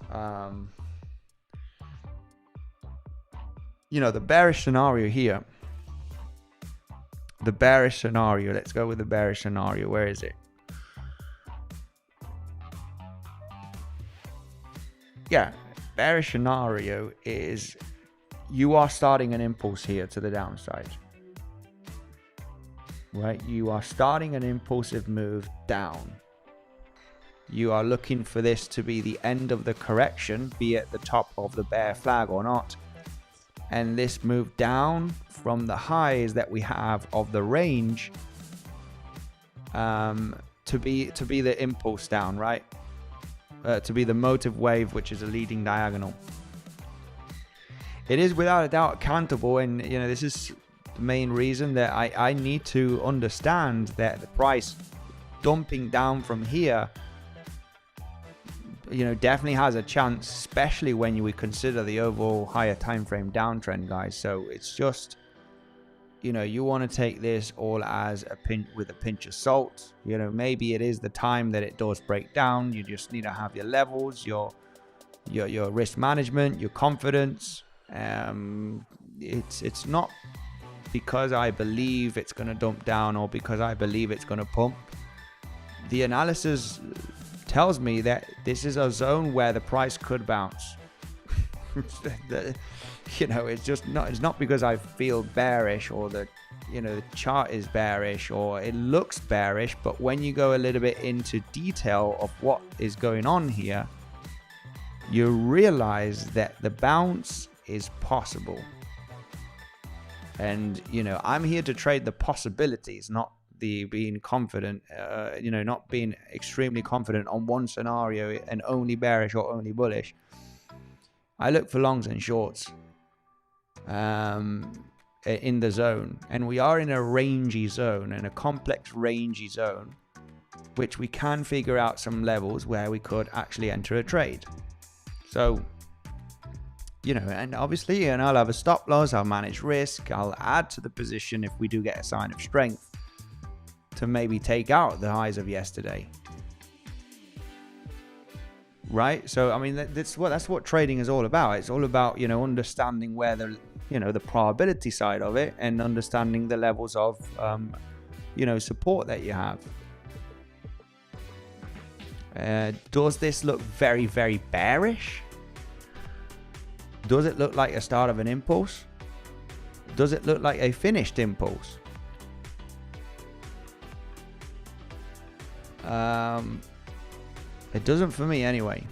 you know, the bearish scenario here, let's go with the bearish scenario. Where is it? Yeah, bearish scenario is you are starting an impulse here to the downside. Right, you are starting an impulsive move down. You are looking for this to be the end of the correction, be it the top of the bear flag or not. And this move down from the highs that we have of the range to be the impulse down, right? To be the motive wave, which is a leading diagonal. It is without a doubt countable, and you know, this is the main reason that I need to understand that the price dumping down from here, you know, definitely has a chance, especially when we consider the overall higher time frame downtrend, guys. So it's just, you know, you want to take this all as a pinch of salt. You know, maybe it is the time that it does break down. You just need to have your levels, your risk management, your confidence. It's not because I believe it's going to dump down or because I believe it's going to pump. The analysis tells me that this is a zone where the price could bounce. You know, it's not because I feel bearish or the chart is bearish or it looks bearish, but when you go a little bit into detail of what is going on here, you realize that the bounce is possible. And, you know, I'm here to trade the possibilities, not the being confident, not being extremely confident on one scenario and only bearish or only bullish. I look for longs and shorts in the zone. And we are in a rangy zone, in a complex rangy zone, which we can figure out some levels where we could actually enter a trade. So, you know, and obviously, and I'll have a stop loss, I'll manage risk, I'll add to the position if we do get a sign of strength to maybe take out the highs of yesterday. Right? So, I mean, that's what trading is all about. It's all about, you know, understanding where the probability side of it and understanding the levels of, support that you have. Does this look very, very bearish? Does it look like a start of an impulse? Does it look like a finished impulse? It doesn't for me anyway.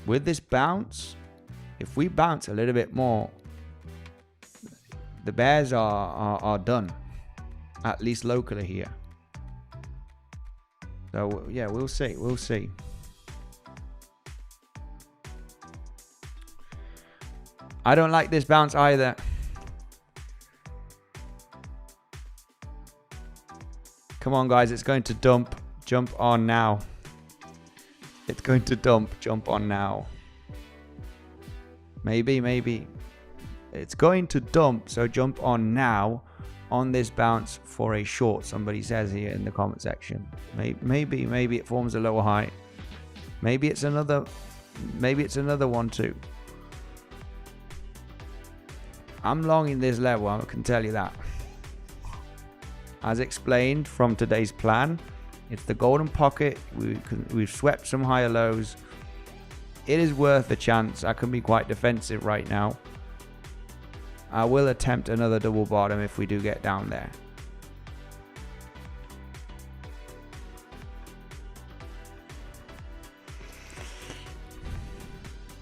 With this bounce, if we bounce a little bit more, the bears are done, at least locally here. So yeah, we'll see. I don't like this bounce either. Come on, guys, it's going to dump. Jump on now. It's going to dump. Jump on now. Maybe. It's going to dump, so jump on now on this bounce for a short. Somebody says here in the comment section. Maybe it forms a lower high. Maybe it's another 1-2. I'm long in this level, I can tell you that. As explained from today's plan, it's the golden pocket. We've swept some higher lows. It is worth a chance. I can be quite defensive right now. I will attempt another double bottom if we do get down there.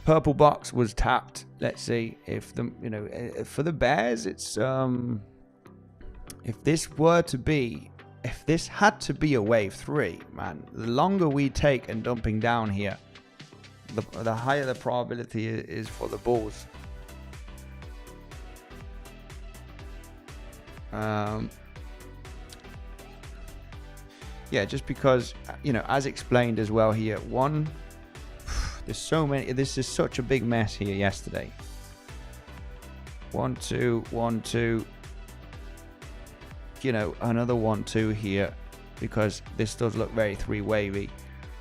Purple box was tapped. Let's see if the, for the bears, it's if this had to be a wave 3, man, the longer we take and dumping down here, the higher the probability is for the bulls. Yeah, just because, as explained as well here, there's so many, this is such a big mess here yesterday. 1-2, 1-2, another 1-2 here, because this does look very 3-wavy.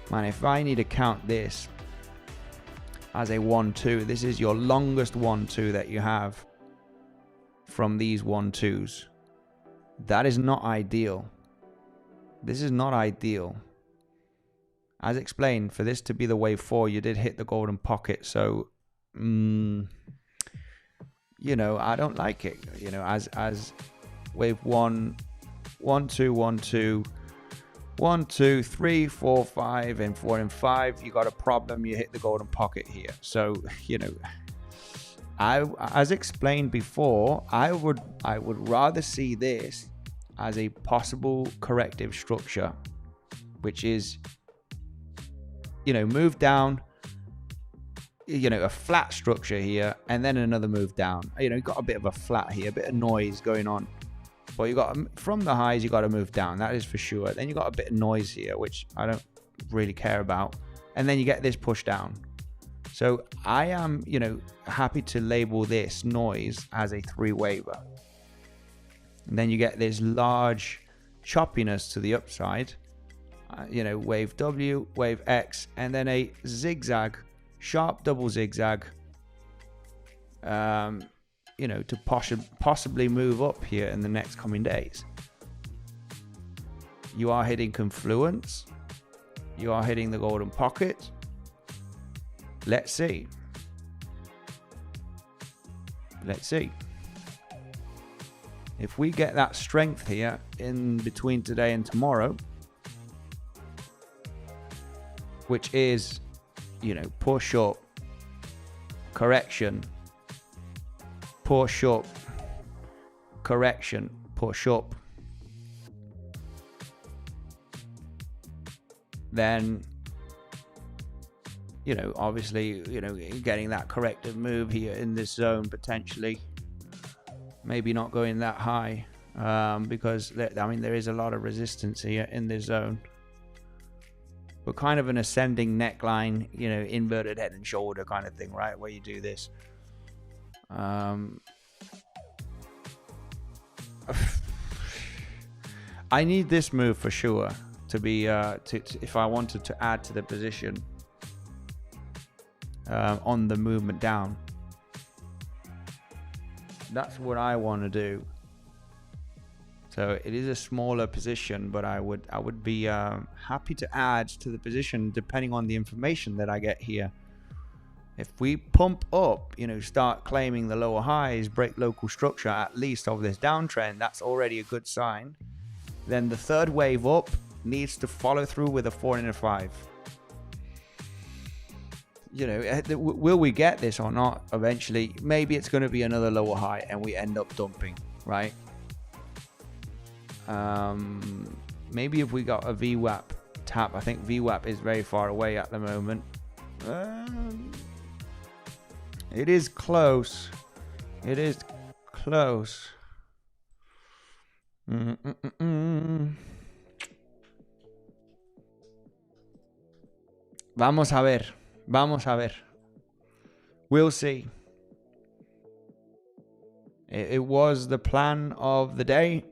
Man, if I need to count this as a 1-2, this is your longest 1-2 that you have from these 1-2s. That is not ideal. This is not ideal. As explained, for this to be the wave 4, you did hit the golden pocket, so I don't like it. As wave 1, 1-2, 1-2, 1-2, 3, 4, 5, and 4 and 5, you got a problem. You hit the golden pocket here. So as explained before, I would rather see this as a possible corrective structure, which is move down, a flat structure here, and then another move down. You've got a bit of a flat here, a bit of noise going on, but you got from the highs, you got to move down, that is for sure. Then you got a bit of noise here, which I don't really care about, and then you get this push down. So I am happy to label this noise as a 3-waver, and then you get this large choppiness to the upside. Wave W, wave X, and then a zigzag, sharp double zigzag, to possibly move up here in the next coming days. You are hitting confluence. You are hitting the golden pocket. Let's see. Let's see. If we get that strength here in between today and tomorrow, which is, push up, correction, push up, correction, push up, then, obviously, getting that corrective move here in this zone potentially, maybe not going that high, because, there is a lot of resistance here in this zone. But kind of an ascending neckline, inverted head and shoulder kind of thing, right? Where you do this. I need this move for sure to be if I wanted to add to the position on the movement down. That's what I want to do. So it is a smaller position, but I would be happy to add to the position depending on the information that I get here. If we pump up, start claiming the lower highs, break local structure at least of this downtrend, that's already a good sign. Then the third wave up needs to follow through with a 4 and a 5. Will we get this or not eventually? Maybe it's going to be another lower high and we end up dumping, right? Maybe if we got a VWAP tap. I think VWAP is very far away at the moment. It is close. It is close. Vamos a ver. Vamos a ver. We'll see. It was the plan of the day.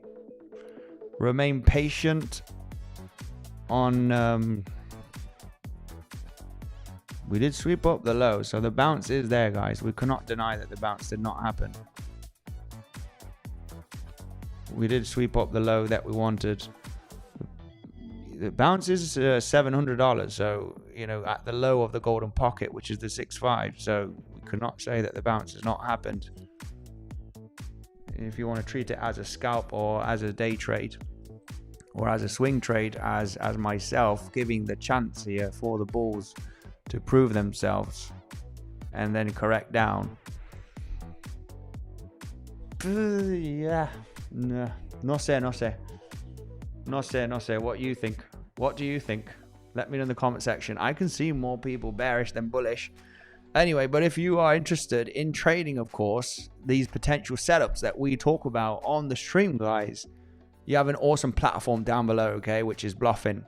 Remain patient on... we did sweep up the low, so the bounce is there, guys. We cannot deny that the bounce did not happen. We did sweep up the low that we wanted. The bounce is $700, so, you know, at the low of the golden pocket, which is the 6.5, so we cannot say that the bounce has not happened. If you want to treat it as a scalp or as a day trade or as a swing trade, as myself, giving the chance here for the bulls to prove themselves and then correct down. Yeah, no sé. What you think? What do you think? Let me know in the comment section. I can see more people bearish than bullish. Anyway, but if you are interested in trading, of course, these potential setups that we talk about on the stream, guys, you have an awesome platform down below, okay, which is Bluffin.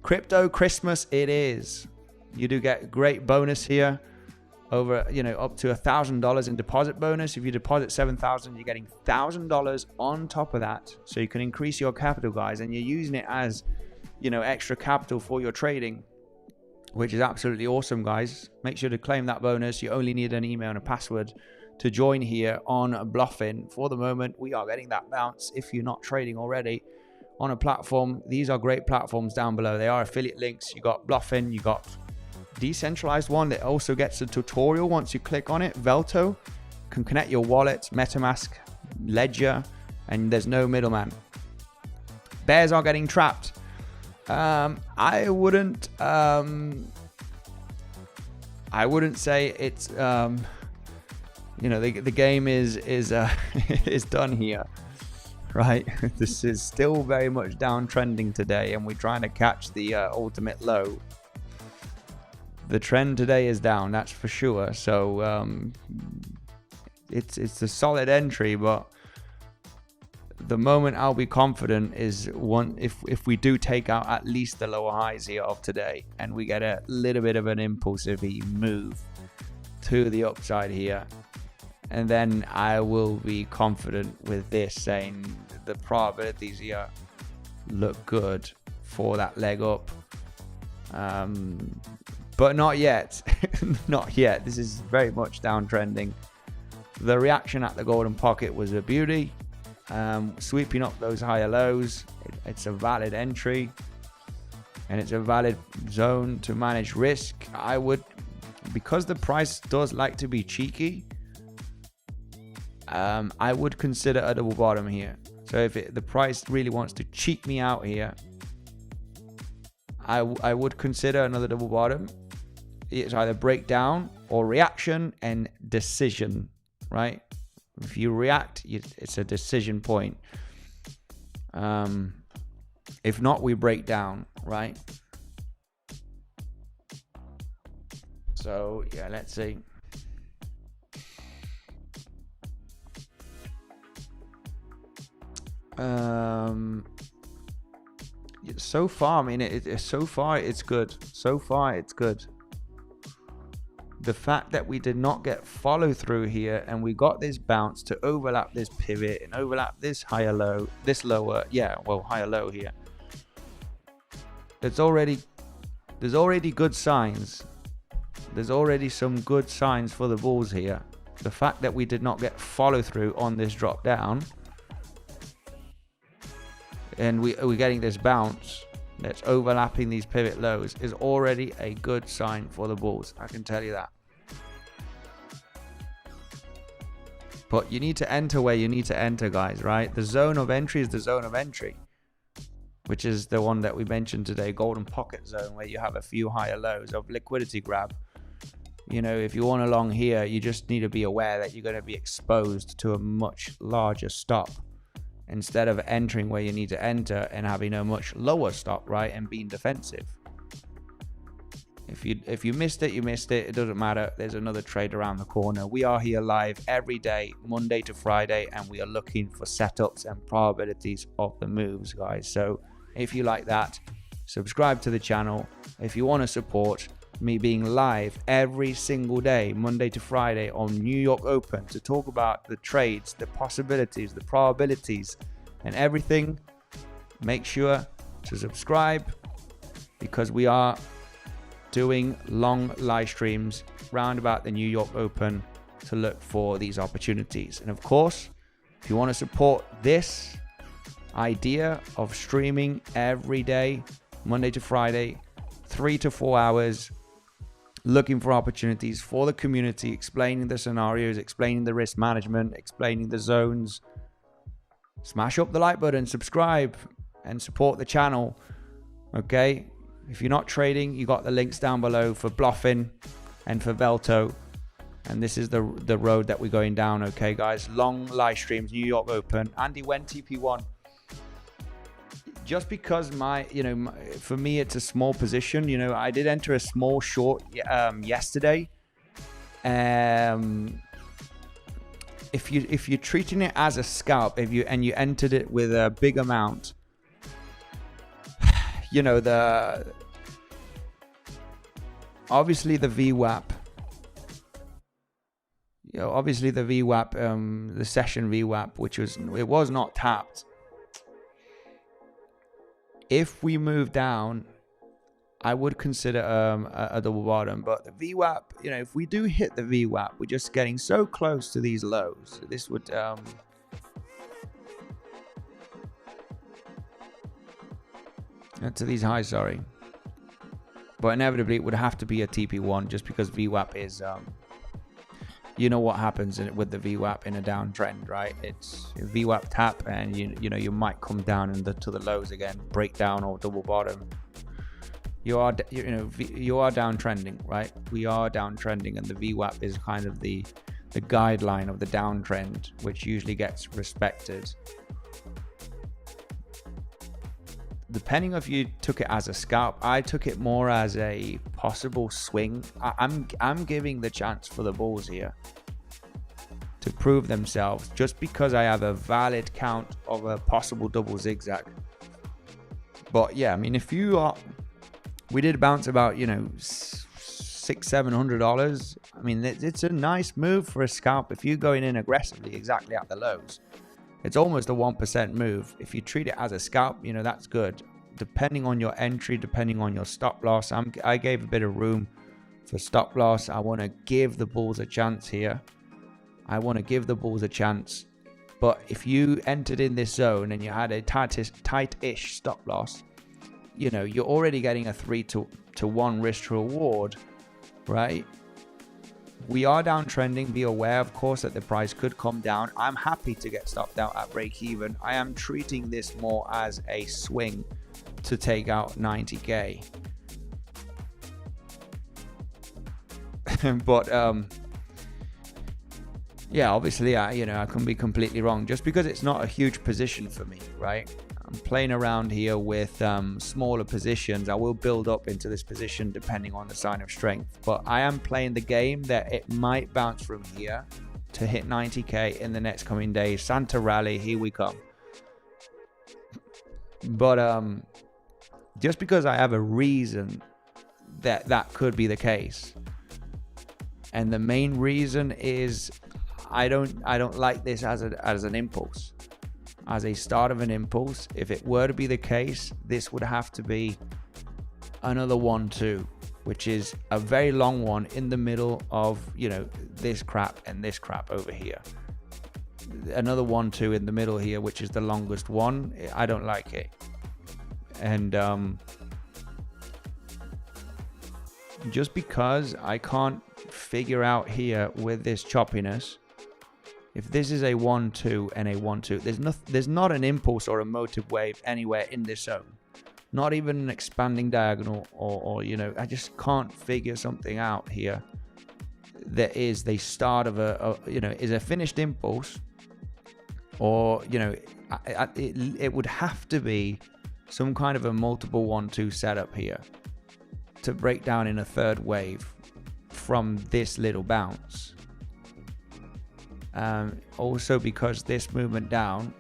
Crypto Christmas it is. You do get great bonus here, over, you know, up to $1,000 in deposit bonus. If you deposit $7,000, you're getting $1,000 on top of that, so you can increase your capital, guys, and you're using it as, you know, extra capital for your trading, which is absolutely awesome, guys. Make sure to claim that bonus. You only need an email and a password to join here on Bluffin. For the moment, we are getting that bounce. If you're not trading already on a platform, these are great platforms down below. They are affiliate links. You got Bluffin, you got decentralized one that also gets a tutorial once you click on it. Velto can connect your wallet, MetaMask, Ledger, and there's no middleman. Bears are getting trapped. I wouldn't say it's you know, the game is is done here, right? This is still very much downtrending today, and we're trying to catch the ultimate low. The trend today is down, that's for sure. So it's a solid entry, but the moment I'll be confident is if we do take out at least the lower highs here of today, and we get a little bit of an impulsive move to the upside here, and then I will be confident with this, saying the probabilities here look good for that leg up. But not yet. Not yet. This is very much downtrending. The reaction at the golden pocket was a beauty. Sweeping up those higher lows, it's a valid entry, and it's a valid zone to manage risk. I would, because the price does like to be cheeky, I would consider a double bottom here. So if the price really wants to cheat me out here, I would consider another double bottom. It's either breakdown or reaction and decision, right? If you react, it's a decision point. If not, we break down, right? So yeah, let's see. So far, I mean, so far it's good. So far it's good. The fact that we did not get follow through here, and we got this bounce to overlap this pivot and overlap this higher low, this lower, yeah, well, higher low here. There's already good signs. There's already some good signs for the bulls here. The fact that we did not get follow through on this drop down, and we're getting this bounce that's overlapping these pivot lows, is already a good sign for the bulls. I can tell you that. But you need to enter where you need to enter, guys, right? The zone of entry is the zone of entry, which is the one that we mentioned today, golden pocket zone, where you have a few higher lows of liquidity grab. You know, if you want along here, you just need to be aware that you're going to be exposed to a much larger stop, instead of entering where you need to enter and having a much lower stop, right, and being defensive. If you missed it, you missed it. It doesn't matter. There's another trade around the corner. We are here live every day, Monday to Friday, and we are looking for setups and probabilities of the moves, guys. So if you like that, subscribe to the channel. If you want to support, me being live every single day, Monday to Friday on New York Open, to talk about the trades, the possibilities, the probabilities, and everything, make sure to subscribe, because we are doing long live streams round about the New York Open to look for these opportunities. And of course, if you want to support this idea of streaming every day, Monday to Friday, 3 to 4 hours, looking for opportunities for the community, explaining the scenarios, explaining the risk management, explaining the zones, smash up the like button, subscribe, and support the channel. Okay, if you're not trading, you got the links down below for Bluffing and for Velto, and this is the road that we're going down. Okay guys, long live streams, New York Open. Andy, when TP1? Just because for me it's a small position. I did enter a small short yesterday. If you're treating it as a scalp, you entered it with a big amount, obviously the VWAP, the session VWAP, it was not tapped. If we move down, I would consider a double bottom, but the VWAP, if we do hit the VWAP, we're just getting so close to these lows. This would to these highs, sorry. But inevitably it would have to be a TP1, just because VWAP is you know what happens with the VWAP in a downtrend, right? It's a VWAP tap, and you might come down to the lows again, break down or double bottom. You are downtrending, right? We are downtrending, and the VWAP is kind of the guideline of the downtrend, which usually gets respected. Depending if you took it as a scalp, I took it more as a possible swing. I'm giving the chance for the bulls here to prove themselves, just because I have a valid count of a possible double zigzag. But yeah, I mean, we did bounce about $600-700. I mean, it's a nice move for a scalp if you're going in aggressively exactly at the lows. It's almost a 1% move. If you treat it as a scalp, that's good. Depending on your entry, depending on your stop loss, I gave a bit of room for stop loss. I want to give the bulls a chance here. But if you entered in this zone and you had a tight-ish stop loss, you're already getting a 3-to-1 risk to reward, right? We are downtrending. Be aware, of course, that the price could come down. I'm happy to get stopped out at break even. I am treating this more as a swing to take out 90k. But yeah, obviously I can be completely wrong, just because it's not a huge position for me, right? I'm playing around here with smaller positions. I will build up into this position depending on the sign of strength, but I am playing the game that it might bounce from here to hit 90k in the next coming days. Santa rally, here we come. But just because I have a reason that could be the case, and the main reason is I don't like this as an impulse. As a start of an impulse, if it were to be the case, this would have to be another 1-2, which is a very long one in the middle of this crap and this crap over here. Another 1-2 in the middle here, which is the longest one. I don't like it. And just because I can't figure out here with this choppiness, if this is a 1-2 and a 1-2, there's not an impulse or a motive wave anywhere in this zone. Not even an expanding diagonal or I just can't figure something out here that is the start of is a finished impulse, or it would have to be some kind of a multiple 1-2 setup here to break down in a third wave from this little bounce. Also because this movement down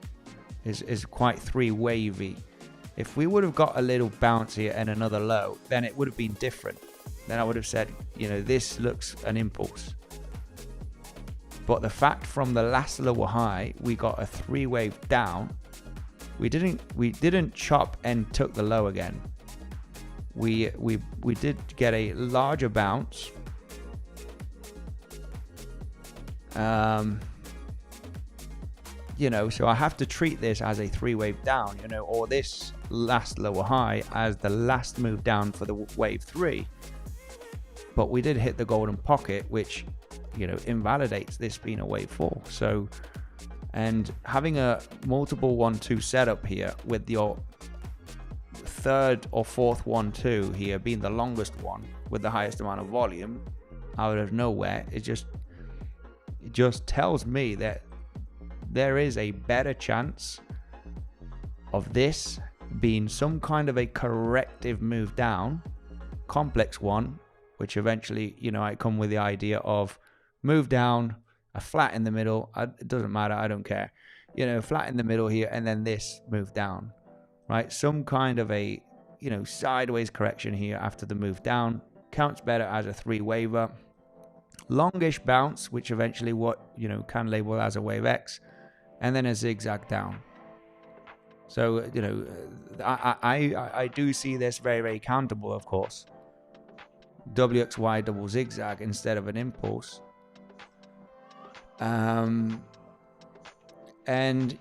is quite 3 wavy. If we would have got a little bounce here and another low, then it would have been different. then I would have said, you know, this looks an impulse. But the fact from the last lower high, we got a 3-wave down. We didn't chop and took the low again. We did get a larger bounce. You know, so I have to treat this as a 3-wave down, you know, or this last lower high as the last move down for the wave 3. But we did hit the golden pocket, which, you know, invalidates this being a wave 4. So, and having a multiple 1-2 setup here with your third or fourth 1-2 here being the longest one with the highest amount of volume out of nowhere, it just tells me that there is a better chance of this being some kind of a corrective move down, complex one, which eventually, you know, I come with the idea of move down, a flat in the middle. It doesn't matter. I don't care. You know, flat in the middle here, and then this move down, right? Some kind of a, you know, sideways correction here after the move down counts better as a 3-waver. Longish bounce, which eventually what, you know, can label as a wave X, and then a zigzag down. So, you know, I do see this very, very countable, of course. WXY double zigzag instead of an impulse. And,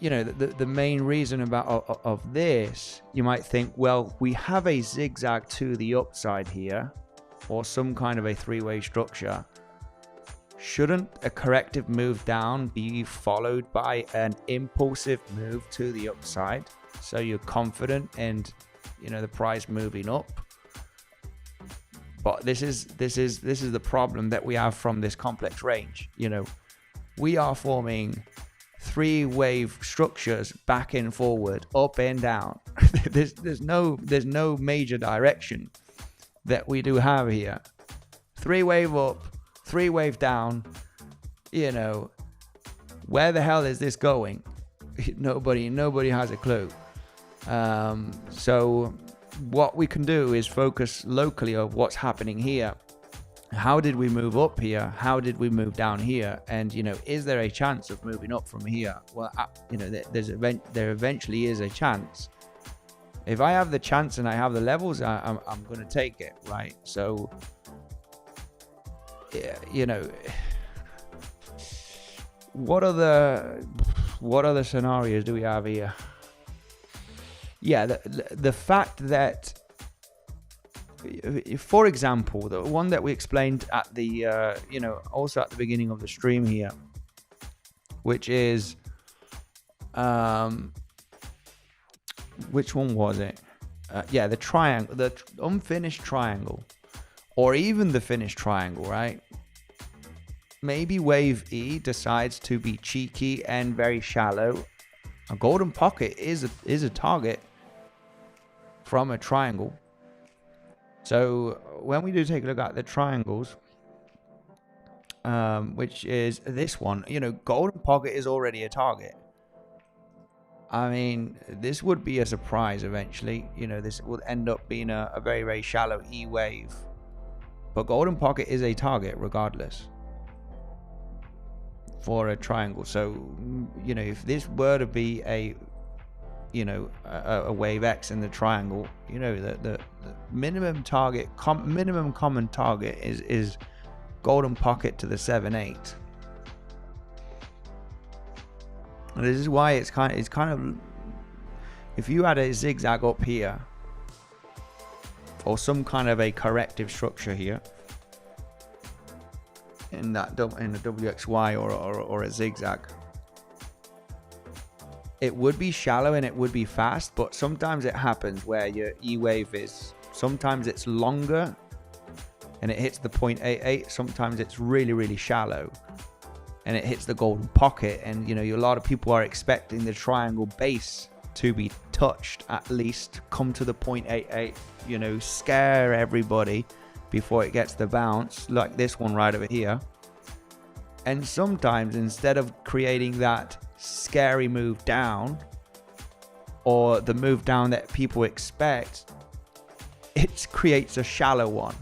you know, the main reason of this, you might think, well, we have a zigzag to the upside here, or some kind of a 3-way structure. Shouldn't a corrective move down be followed by an impulsive move to the upside, so you're confident in, you know, the price moving up? But this is the problem that we have from this complex range. You know, we are forming 3-wave structures back and forward, up and down. there's no major direction that we do have here. 3-wave up, 3-wave down. You know, where the hell is this going? Nobody has a clue. So what we can do is focus locally on what's happening here. How did we move up here? How did we move down here? And, you know, is there a chance of moving up from here? Well, you know, there eventually is a chance. If I have the chance and I have the levels, I'm going to take it, right? So, yeah, you know, what other scenarios do we have here? Yeah, the fact that, for example, the one that we explained at the, you know, also at the beginning of the stream here, which is, which one was it? Yeah, the triangle, the unfinished triangle, or even the finished triangle, right? Maybe wave E decides to be cheeky and very shallow. A golden pocket is a target from a triangle. So when we do take a look at the triangles, which is this one, you know, golden pocket is already a target. I mean, this would be a surprise eventually. You know, this would end up being a very, very shallow E wave. But golden pocket is a target regardless for a triangle. So, you know, if this were to be a, you know, a wave X in the triangle, you know, the minimum target, minimum common target is golden pocket to the 7-8. And this is why it's kind of, if you had a zigzag up here or some kind of a corrective structure here in the WXY or a zigzag, it would be shallow and it would be fast. But sometimes it happens where your E wave is, sometimes it's longer and it hits the 0.88. Sometimes it's really, really shallow and it hits the golden pocket. And, you know, a lot of people are expecting the triangle base to be touched, at least come to the 0.88, you know, scare everybody before it gets the bounce, like this one right over here. And sometimes instead of creating that scary move down or the move down that people expect, it creates a shallow one.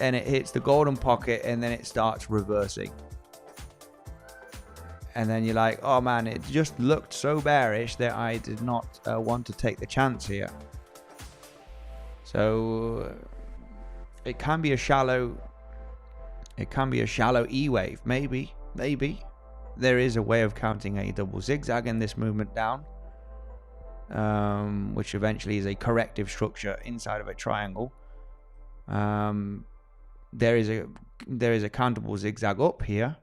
and it hits the golden pocket, and then it starts reversing. And then you're like, oh man, it just looked so bearish that I did not want to take the chance here. So it can be a shallow E wave. Maybe there is a way of counting a double zigzag in this movement down, which eventually is a corrective structure inside of a triangle. There is a countable zigzag up here.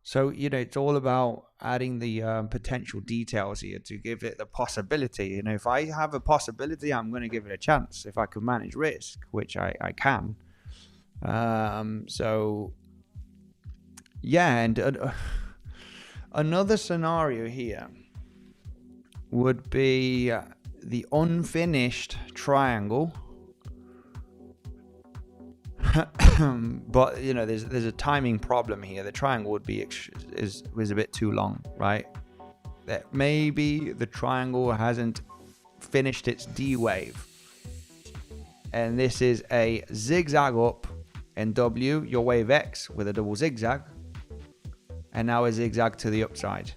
So, you know, it's all about adding the potential details here to give it the possibility. You know, if I have a possibility, I'm going to give it a chance if I can manage risk, which I can. So, yeah, and another scenario here would be the unfinished triangle. But you know, there's a timing problem here. The triangle would be is a bit too long, right? That maybe the triangle hasn't finished its D wave, and this is a zigzag up in W, your wave X with a double zigzag, and now a zigzag to the upside,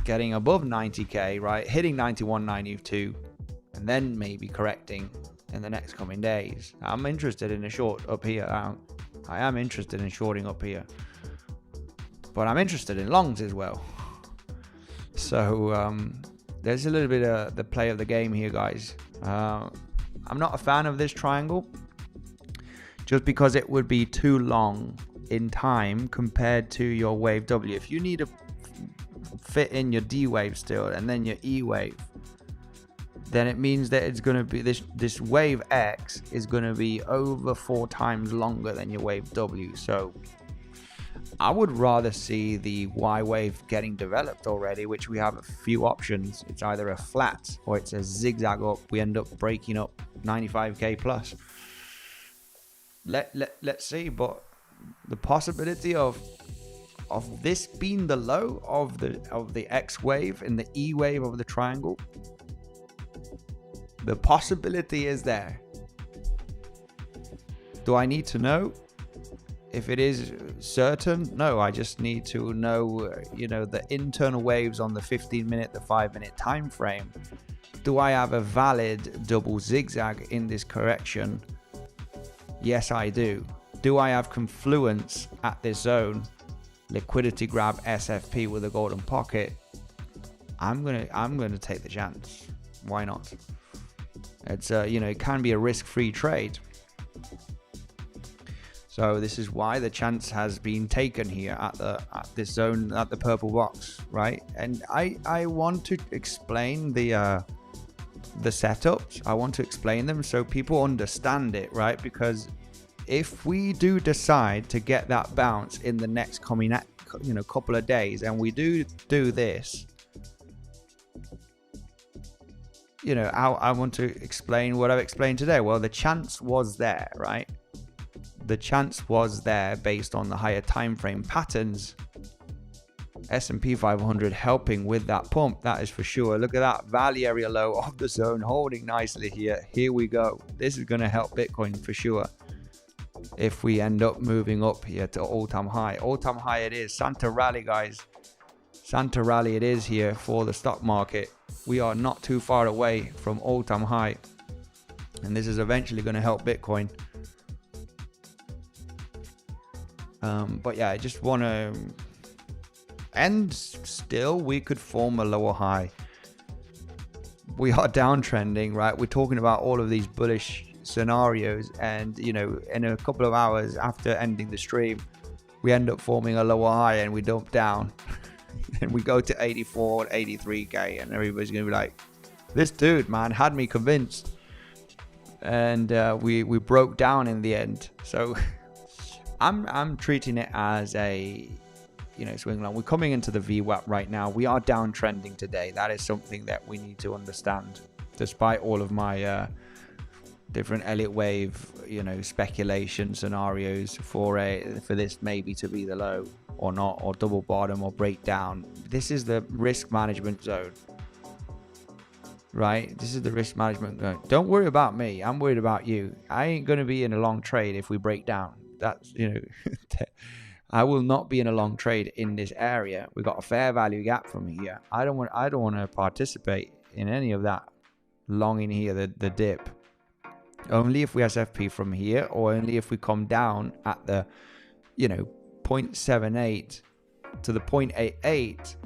getting above 90k, right? Hitting 91.92, and then maybe correcting in the next coming days. I'm interested in a short up here. I am interested in shorting up here, but I'm interested in longs as well. So there's a little bit of the play of the game here, guys. I'm not a fan of this triangle just because it would be too long in time compared to your wave W. If you need to fit in your D wave still and then your E wave, then it means that it's going to be this wave X is going to be over 4 times longer than your wave W. So I would rather see the Y wave getting developed already, which we have a few options. It's either a flat or it's a zigzag up. We end up breaking up 95k plus. Let's see, but the possibility of this being the low of the X wave and the E wave of the triangle, the possibility is there. Do I need to know if it is certain? No, I just need to know, you know, the internal waves on the 15-minute, the 5-minute time frame. Do I have a valid double zigzag in this correction? Yes, I do. Do I have confluence at this zone? Liquidity grab SFP with a golden pocket. I'm gonna take the chance. Why not? It's you know, it can be a risk-free trade. So this is why the chance has been taken here at this zone, at the purple box, right? And I want to explain the setups. I want to explain them so people understand it, right? Because if we do decide to get that bounce in the next coming, you know, couple of days, and we do this, you know, I want to explain what I've explained today. Well, the chance was there, right? The chance was there based on the higher time frame patterns. S&P 500 helping with that pump, that is for sure. Look at that value area low of the zone holding nicely here. Here we go. This is going to help Bitcoin for sure. If we end up moving up here to all-time high. All-time high it is. Santa rally, guys. Santa rally it is here for the stock market. We are not too far away from all-time high. And this is eventually going to help Bitcoin. But yeah, I just want to... And still, we could form a lower high. We are downtrending, right? We're talking about all of these bullish scenarios, and you know, in a couple of hours after ending the stream, we end up forming a lower high and we dump down and we go to 84 83k, and everybody's gonna be like, this dude, man, had me convinced. And we broke down in the end. So I'm treating it as a, you know, swing long. We're coming into the VWAP right now. We are downtrending today. That is something that we need to understand, despite all of my different Elliott wave, you know, speculation scenarios for this maybe to be the low or not, or double bottom or breakdown. This is the risk management zone. right? This is the risk management going. Don't worry about me. I'm worried about you. I ain't going to be in a long trade if we break down. That's, you know, I will not be in a long trade in this area. We got a fair value gap from here. I don't want to participate in any of that long in here, the dip. Only if we SFP from here, or only if we come down at the, you know, 0.78 to the 0.88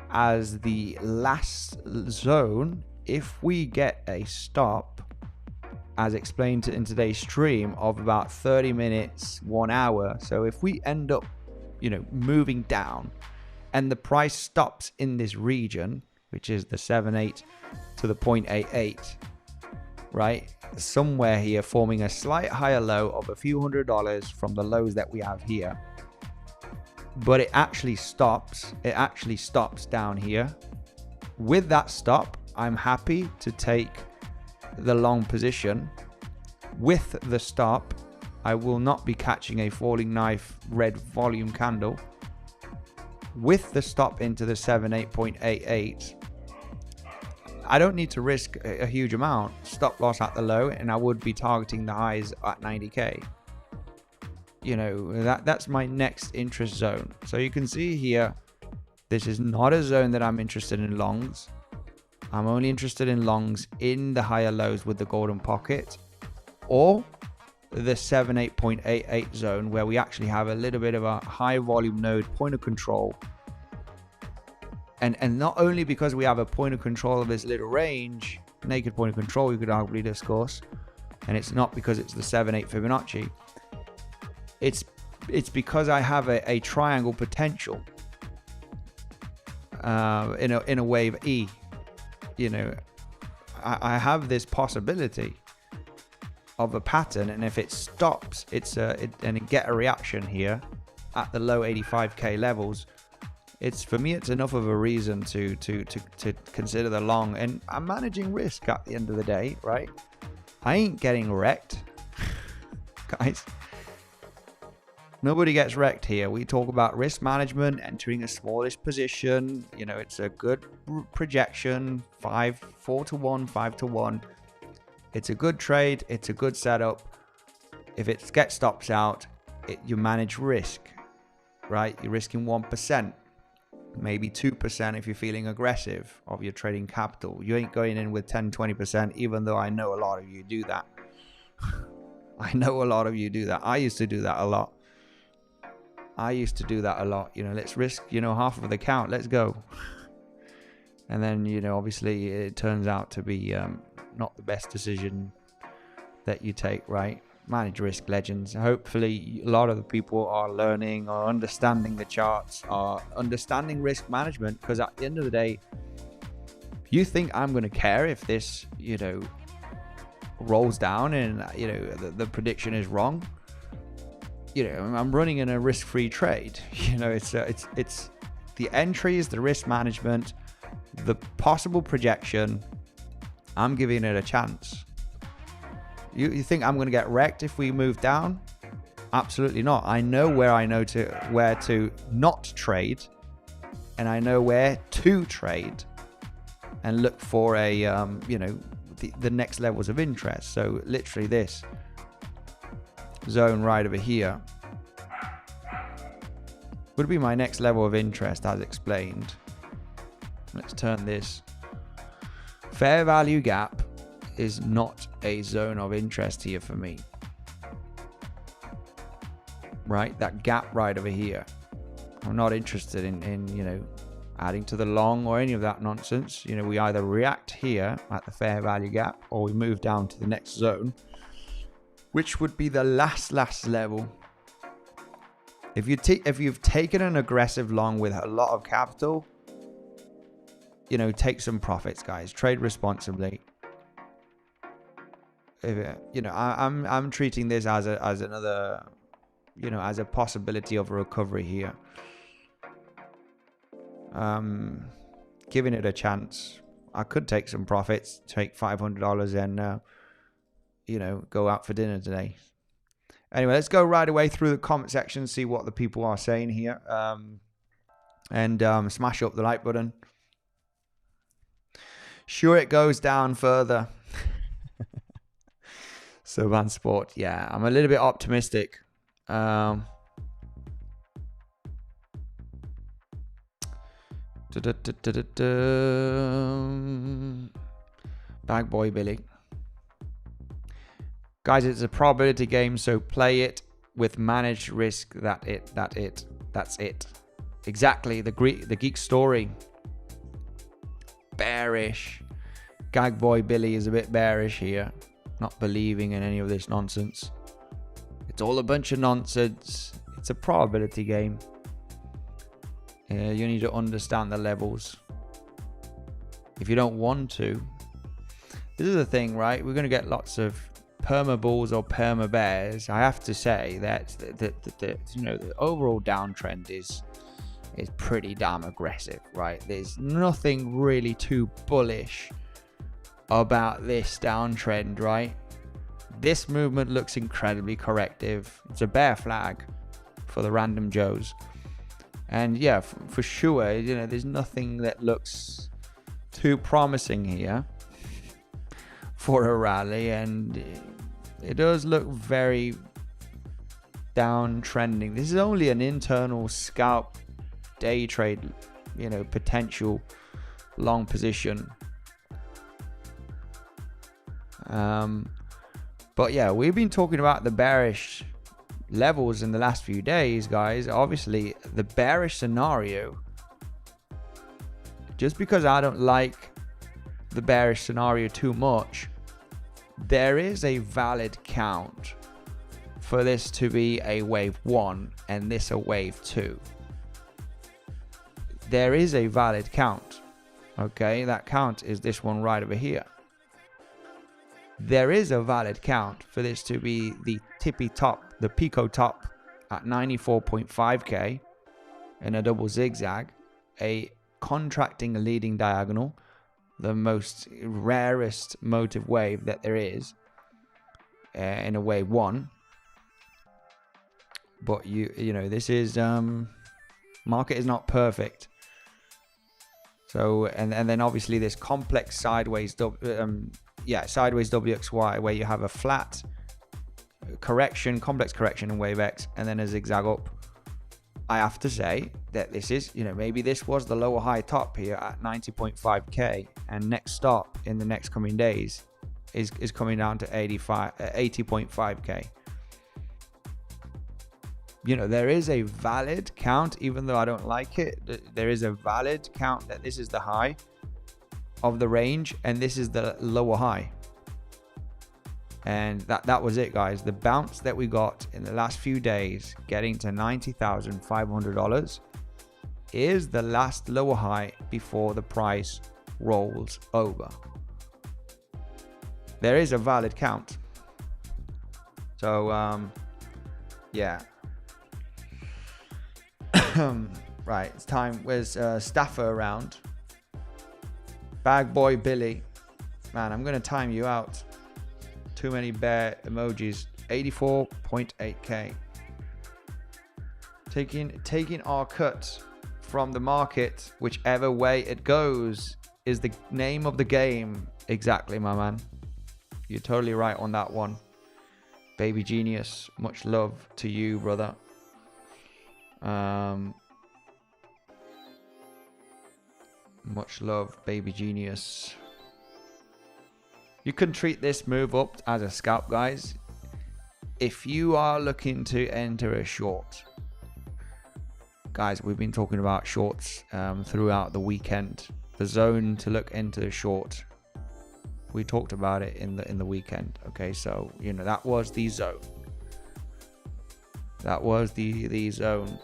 as the last zone. If we get a stop, as explained in today's stream, of about 30 minutes, 1 hour. So if we end up, you know, moving down and the price stops in this region, which is the 7.8 to the 0.88, right? Somewhere here, forming a slight higher low of a few $100s from the lows that we have here. But it actually stops. It actually stops down here. With that stop, I'm happy to take the long position. With the stop, I will not be catching a falling knife red volume candle. With the stop into the 78.88, I don't need to risk a huge amount. Stop loss at the low, and I would be targeting the highs at 90k. You know, that's my next interest zone. So you can see here, this is not a zone that I'm interested in longs. I'm only interested in longs in the higher lows with the golden pocket, or the 78.88 zone, where we actually have a little bit of a high volume node point of control. And not only because we have a point of control of this little range, naked point of control, you could arguably discuss, and it's not because it's the 7.8 Fibonacci. It's because I have a triangle potential in a wave E. You know, I have this possibility of a pattern, and if it stops, and it get a reaction here at the low 85k levels. For me, it's enough of a reason to consider the long, and I'm managing risk at the end of the day, right? I ain't getting wrecked, guys. Nobody gets wrecked here. We talk about risk management, entering a smallish position. You know, it's a good projection, 4 to 1, 5 to 1. It's a good trade. It's a good setup. If it gets stops out, you manage risk, right? You're risking 1%. Maybe 2% if you're feeling aggressive of your trading capital. You ain't going in with 10-20%, even though I know a lot of you do that. I know a lot of you do that. I used to do that a lot. You know, let's risk, you know, half of the count. Let's go. And then, you know, obviously it turns out to be not the best decision that you take, right? Manage risk, legends. Hopefully a lot of the people are learning or understanding the charts, are understanding risk management, because at the end of the day, you think I'm going to care if this, you know, rolls down and, you know, the prediction is wrong? You know, I'm running in a risk-free trade. You know, it's the entries, the risk management, the possible projection. I'm giving it a chance. You think I'm going to get wrecked if we move down? Absolutely not. I know where to not trade, and I know where to trade and look for a you know, the next levels of interest. So literally this zone right over here would be my next level of interest, as explained. Let's turn this. Fair value gap is not a zone of interest here for me, right? That gap right over here, I'm not interested in you know, adding to the long or any of that nonsense. You know, we either react here at the fair value gap, or we move down to the next zone, which would be the last level. If you've taken an aggressive long with a lot of capital, you know, take some profits, guys. Trade responsibly. You know, I'm treating this as another, you know, as a possibility of a recovery here. Giving it a chance. I could take some profits, take $500 and you know, go out for dinner today. Anyway, let's go right away through the comment section, see what the people are saying here, and smash up the like button. Sure, it goes down further. So Van Sport, yeah, I'm a little bit optimistic. Bag boy Billy. Guys, it's a probability game, so play it with managed risk. That's it. Exactly, the geek story. Bearish. Gag boy Billy is a bit bearish here. Not believing in any of this nonsense. It's all a bunch of nonsense. It's a probability game. You need to understand the levels. If you don't want to. This is the thing, right? We're going to get lots of perma bulls or perma bears. I have to say that the overall downtrend is pretty damn aggressive, right? There's nothing really too bullish about this downtrend, right? This movement looks incredibly corrective. It's a bear flag for the random Joes. And yeah, for sure, there's nothing that looks too promising here for a rally, and it does look very downtrending. This is only an internal scalp day trade, potential long position. But yeah, we've been talking about the bearish levels in the last few days, guys. Obviously, the bearish scenario, just because I don't like the bearish scenario too much, there is a valid count for this to be a wave 1 and this a wave 2. There is a valid count. Okay, that count is this one right over here. There is a valid count for this to be the tippy top, the Pico top at 94.5k in a double zigzag, a contracting leading diagonal, the most rarest motive wave that there is in a wave 1. But this is market is not perfect. So and then obviously this complex sideways sideways WXY, where you have a flat correction, complex correction in wave X, and then a zigzag up. I have to say that this is, maybe this was the lower high top here at 90.5k, and next stop in the next coming days is coming down to 80.5k. There is a valid count, even though I don't like it. There is a valid count that this is the high of the range and this is the lower high. And that was it, guys. The bounce that we got in the last few days, getting to $90,500, is the last lower high before the price rolls over. There is a valid count. So yeah. Right, it's time. Where's Staffer around? Bag boy Billy, man, I'm gonna time you out. Too many bear emojis. 84.8k. Taking our cut from the market, whichever way it goes, is the name of the game. Exactly, my man. You're totally right on that one. Baby genius, much love to you, brother. Much love, baby genius. You can treat this move up as a scalp, guys. If you are looking to enter a short, guys, we've been talking about shorts throughout the weekend. The zone to look into the short, we talked about it in the weekend. Okay, so that was the zone. That was the zone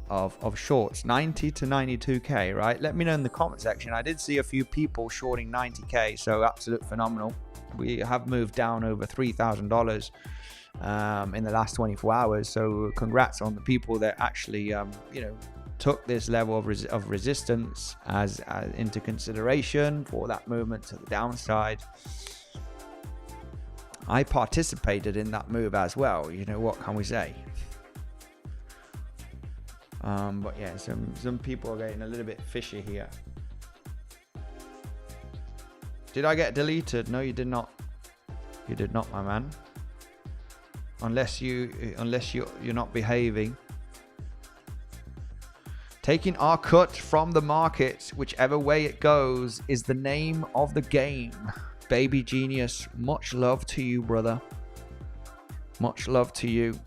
of shorts, 90 to 92k, right? Let me know in the comment section. I did see a few people shorting 90k, so absolute phenomenal. We have moved down over $3,000 in the last 24 hours, so congrats on the people that actually took this level of resistance as into consideration for that movement to the downside. I participated in that move as well. What can we say? But yeah, some people are getting a little bit fishy here. Did I get deleted? No, you did not. You did not, my man. Unless you're not behaving. Taking our cut from the market, whichever way it goes, is the name of the game. Baby genius, much love to you, brother. Much love to you.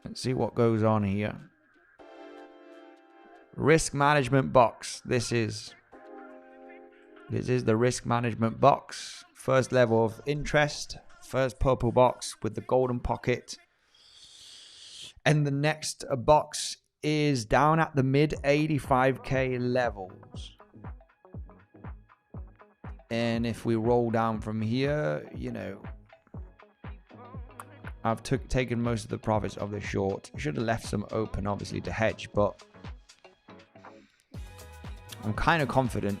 Let's see what goes on here. Risk management box. This is the risk management box. First level of interest. First purple box with the golden pocket. And the next box is down at the mid 85k levels. And if we roll down from here, you know, I've taken most of the profits of the short. Should have left some open, obviously, to hedge, but I'm kind of confident.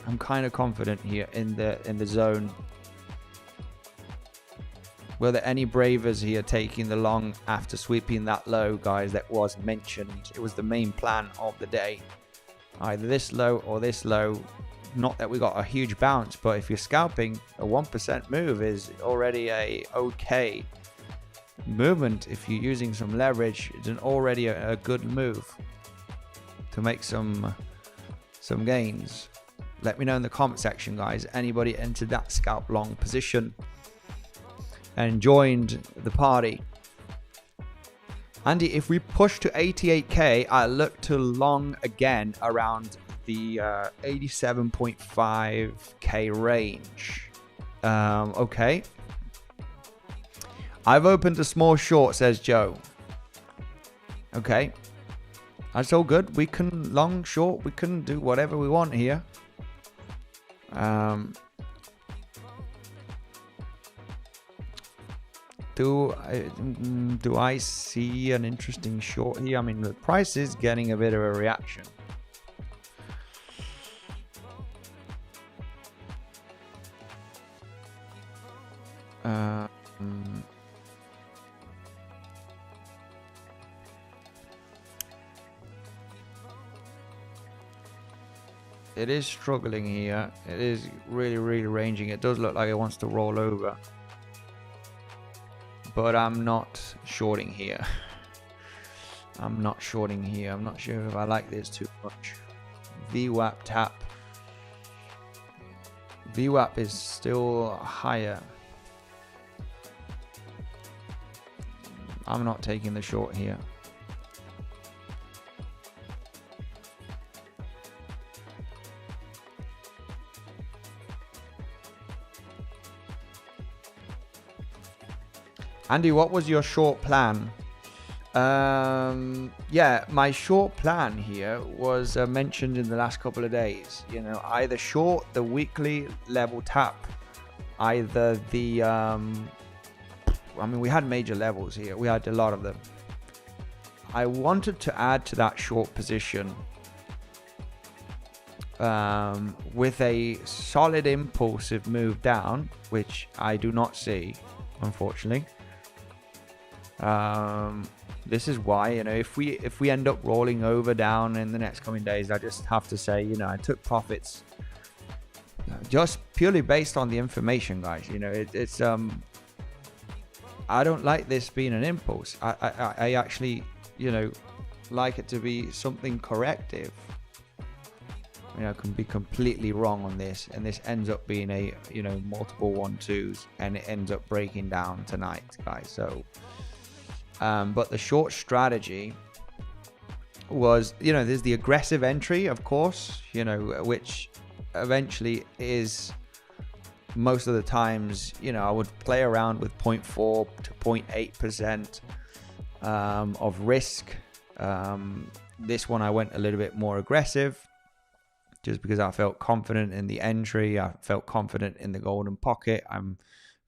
I'm kind of confident here in the zone. Were there any bravers here taking the long after sweeping that low, guys? That was mentioned. It was the main plan of the day. Either this low or this low. Not that we got a huge bounce, but if you're scalping, a 1% move is already a okay movement. If you're using some leverage, it's already a good move to make some gains. Let me know in the comment section, guys. Anybody entered that scalp long position and joined the party? Andy, if we push to 88k, I look to long again around the 87.5k range. Okay. I've opened a small short, says Joe. Okay. That's all good. We can long, short, we can do whatever we want here. Do I see an interesting short here? I mean, the price is getting a bit of a reaction. It is struggling here. It is really ranging. It does look like it wants to roll over. But I'm not shorting here. I'm not shorting here. I'm not sure if I like this too much. VWAP tap. VWAP is still higher. I'm not taking the short here. Andy, what was your short plan? Yeah, my short plan here was mentioned in the last couple of days. You know, either short the weekly level tap, either the I mean, we had major levels here. We had a lot of them. I wanted to add to that short position with a solid impulsive move down, which I do not see, unfortunately. This is why, you know, if we end up rolling over down in the next coming days, I just have to say, you know, I took profits just purely based on the information, guys. You know, it's I don't like this being an impulse. I actually, you know, like it to be something corrective. You know, I can be completely wrong on this, and this ends up being a, you know, multiple 1-2s, and it ends up breaking down tonight, guys. So but the short strategy was, you know, there's the aggressive entry, of course, you know, which eventually is most of the times, you know, I would play around with 0.4 to 0.8% of risk. This one I went a little bit more aggressive just because I felt confident in the entry. I felt confident in the golden pocket. I'm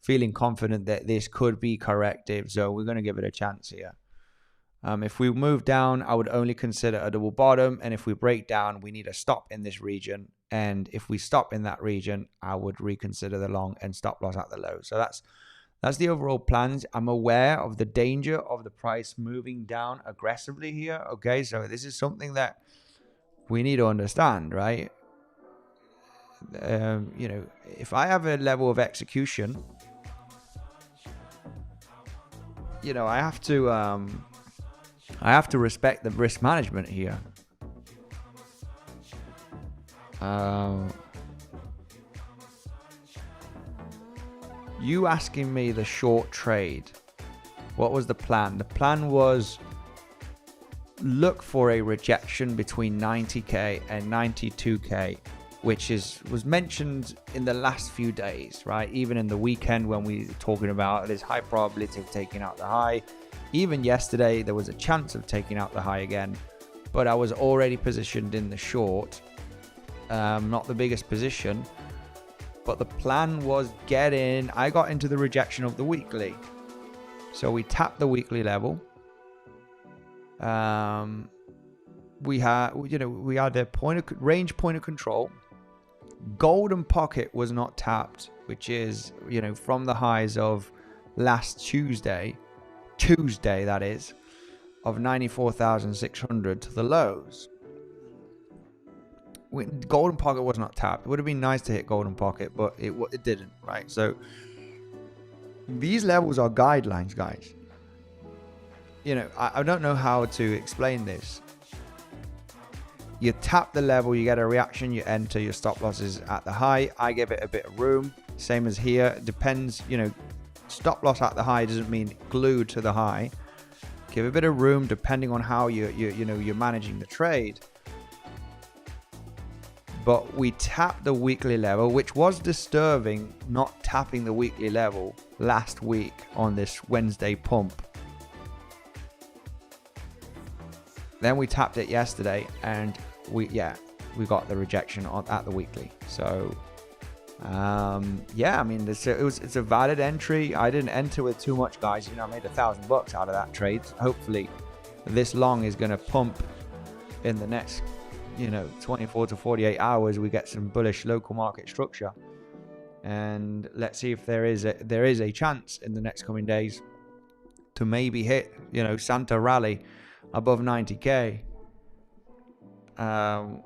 feeling confident that this could be corrective, so we're going to give it a chance here. If we move down, I would only consider a double bottom, and if we break down, we need a stop in this region, and if we stop in that region, I would reconsider the long and stop loss at the low. So that's the overall plans. I'm aware of the danger of the price moving down aggressively here. Okay, so this is something that we need to understand, right? You know, if I have a level of execution, you know, I have to respect the risk management here. You asking me the short trade, what was the plan? The plan was look for a rejection between 90k and 92k, which was mentioned in the last few days, right? Even in the weekend when we were talking about there's high probability of taking out the high. Even yesterday there was a chance of taking out the high again, but I was already positioned in the short. Not the biggest position, but the plan was get in. I got into the rejection of the weekly, so we tapped the weekly level. We had the range point of control. Golden pocket was not tapped, which is, you know, from the highs of last Tuesday that is, of 94,600 to the lows. Golden pocket was not tapped. It would have been nice to hit golden pocket, but it didn't, right? So these levels are guidelines, guys. You know, I don't know how to explain this. You tap the level, you get a reaction, you enter your stop losses at the high. I give it a bit of room, same as here. Depends, you know, stop loss at the high doesn't mean glued to the high. Give a bit of room depending on how you're managing the trade. But we tapped the weekly level, which was disturbing, not tapping the weekly level last week on this Wednesday pump. Then we tapped it yesterday, and we got the rejection at the weekly. So yeah, I mean, it's a valid entry. I didn't enter with too much, guys. You know, I made $1,000 out of that trade. Hopefully this long is going to pump in the next, you know, 24 to 48 hours. We get some bullish local market structure, and let's see if there is a chance in the next coming days to maybe hit, you know, Santa rally above 90k. I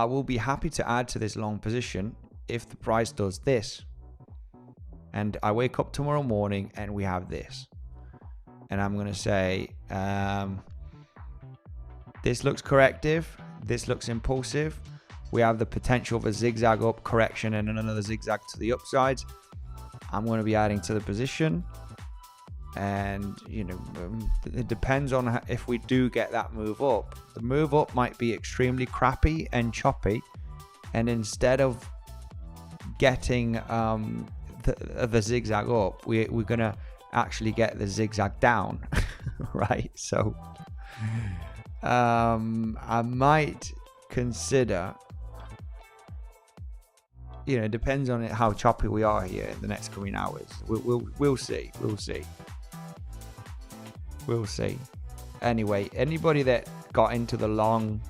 will be happy to add to this long position if the price does this, and I wake up tomorrow morning and we have this, and I'm gonna say this looks corrective, this looks impulsive. We have the potential of a zigzag up correction and another zigzag to the upside. I'm going to be adding to the position, and you know, it depends on if we do get that move up. The move up might be extremely crappy and choppy, and instead of getting the zigzag up, we're going to actually get the zigzag down. Right? So I might consider, you know, it depends on how choppy we are here in the next coming hours. We'll see. Anyway, anybody that got into the long,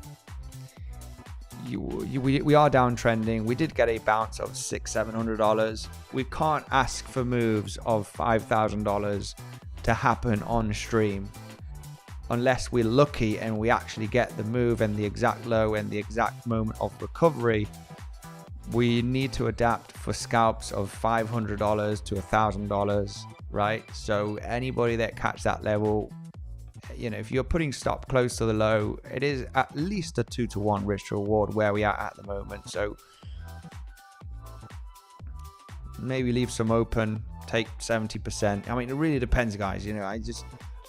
we are downtrending. We did get a bounce of $600-700. We can't ask for moves of $5,000 to happen on stream unless we're lucky and we actually get the move and the exact low and the exact moment of recovery. We need to adapt for scalps of $500 to $1,000, right? So anybody that catch that level, you know, if you're putting stop close to the low, it is at least a 2-to-1 risk to reward where we are at the moment. So maybe leave some open, take 70%. I mean, it really depends, guys. You know,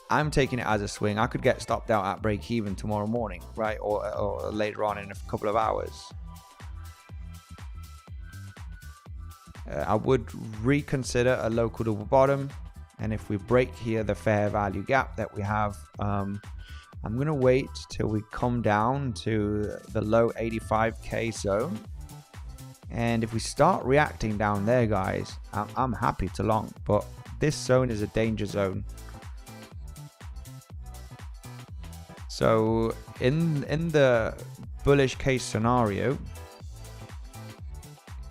I'm taking it as a swing. I could get stopped out at break even tomorrow morning, right? Or later on in a couple of hours. I would reconsider a local double bottom, and if we break here the fair value gap that we have, I'm gonna wait till we come down to the low 85k zone, and if we start reacting down there, guys, I'm happy to long, but this zone is a danger zone. So in the bullish case scenario,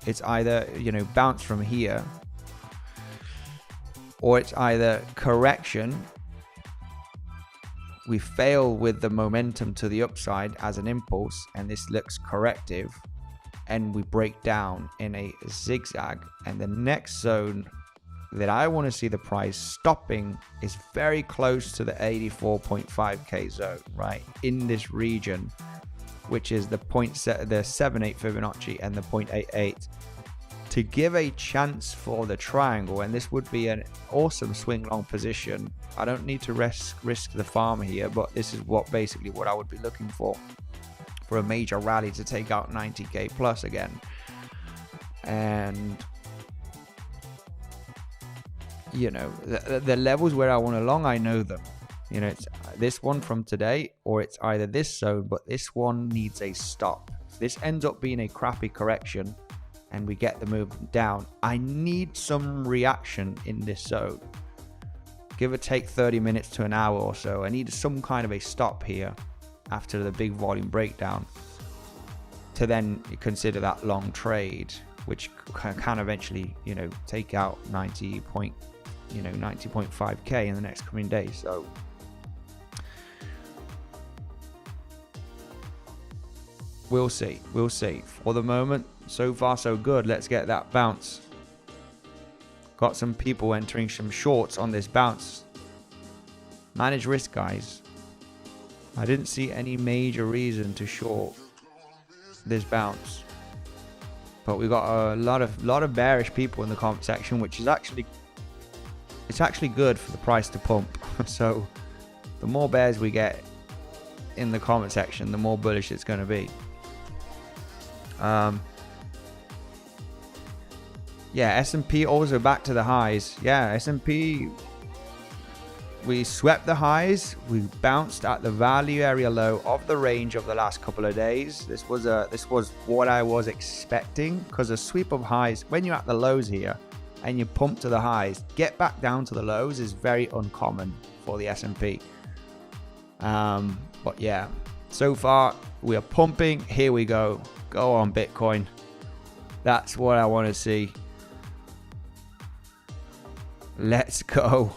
it's either, you know, bounce from here, or it's either correction, we fail with the momentum to the upside as an impulse, and this looks corrective, and we break down in a zigzag. And the next zone that I want to see the price stopping is very close to the 84.5k zone, right, in this region, which is the 78 Fibonacci and the 0.88, to give a chance for the triangle. And this would be an awesome swing long position. I don't need to risk the farm here, but this is basically what I would be looking for a major rally to take out 90k plus again. And you know, the levels where I want to long, I know them. You know, it's this one from today, or it's either this zone, but this one needs a stop. If this ends up being a crappy correction and we get the move down, I need some reaction in this zone. Give or take 30 minutes to an hour or so. I need some kind of a stop here after the big volume breakdown to then consider that long trade, which can eventually, you know, take out 90.5k in the next coming days. So we'll see. For the moment, so far so good. Let's get that bounce. Got some people entering some shorts on this bounce. Manage risk, guys. I didn't see any major reason to short this bounce, but we got a lot of bearish people in the comment section, which is actually good for the price to pump. So the more bears we get in the comment section, the more bullish it's going to be. Yeah, S&P also back to the highs. Yeah, S&P, we swept the highs. We bounced at the value area low of the range of the last couple of days. This was what I was expecting, because a sweep of highs, when you're at the lows here and you pump to the highs, get back down to the lows is very uncommon for the S&P. But yeah, so far we are pumping. Here we go. Go on, Bitcoin. That's what I want to see. Let's go.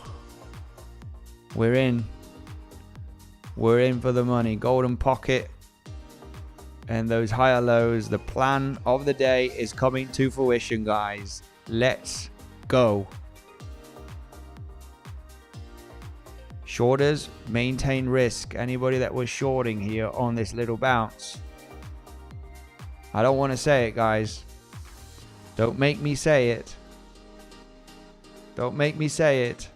We're in for the money. Golden pocket and those higher lows. The plan of the day is coming to fruition, guys. Let's go. Shorters, maintain risk. Anybody that was shorting here on this little bounce, I don't want to say it, guys. Don't make me say it. Don't make me say it.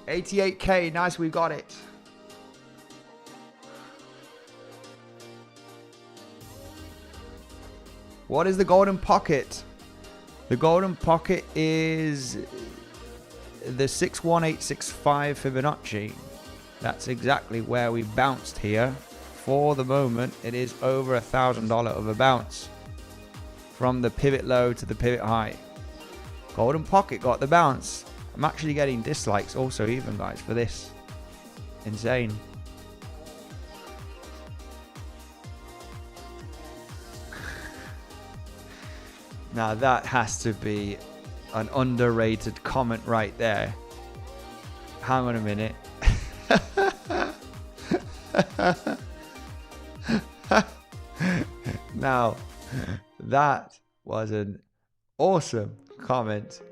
88k, nice, we got it. What is the golden pocket? The golden pocket is the 61865 Fibonacci. That's exactly where we bounced here. For the moment, it is over $1,000 of a bounce from the pivot low to the pivot high. Golden pocket got the bounce. I'm actually getting dislikes also even, guys, for this. Insane. Now that has to be an underrated comment right there. Hang on a minute. Now that was an awesome comment.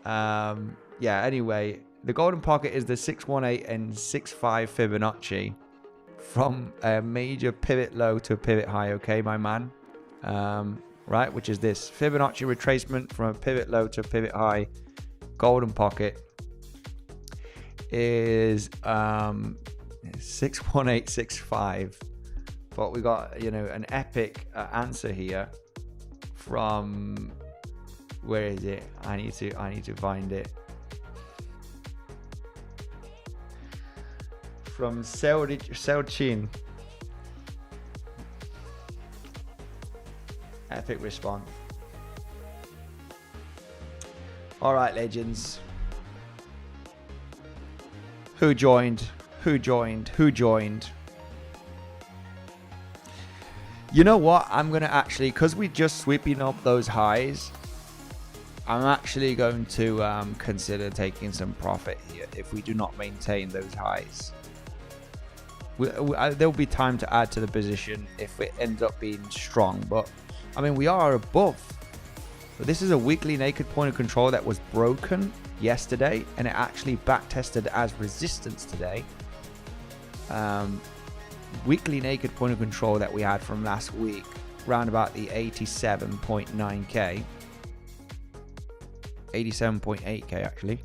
Yeah, anyway, the golden pocket is the 618 and 65 Fibonacci from a major pivot low to a pivot high, okay, my man? Right, which is this Fibonacci retracement from a pivot low to a pivot high. Golden pocket is 61865. But we got, you know, an epic answer here from, where is it? I need to find it. From Selchin. Epic response. All right, legends. Who joined? Who joined? Who joined? You know what? I'm going to actually, because we're just sweeping up those highs, I'm actually going to consider taking some profit here if we do not maintain those highs. There'll be time to add to the position if it ends up being strong. But I mean, we are above. But this is a weekly naked point of control that was broken yesterday, and it actually back tested as resistance today. Weekly naked point of control that we had from last week, round about the 87.9k, 87.8k actually,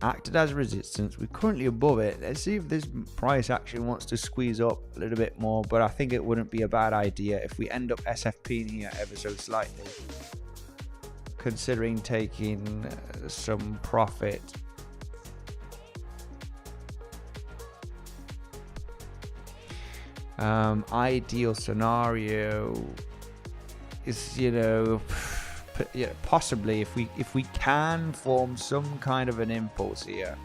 acted as resistance. We're currently above it. Let's see if this price action wants to squeeze up a little bit more, but I think it wouldn't be a bad idea if we end up SFPing here ever so slightly, considering taking some profit. Ideal scenario is, possibly if we can form some kind of an impulse here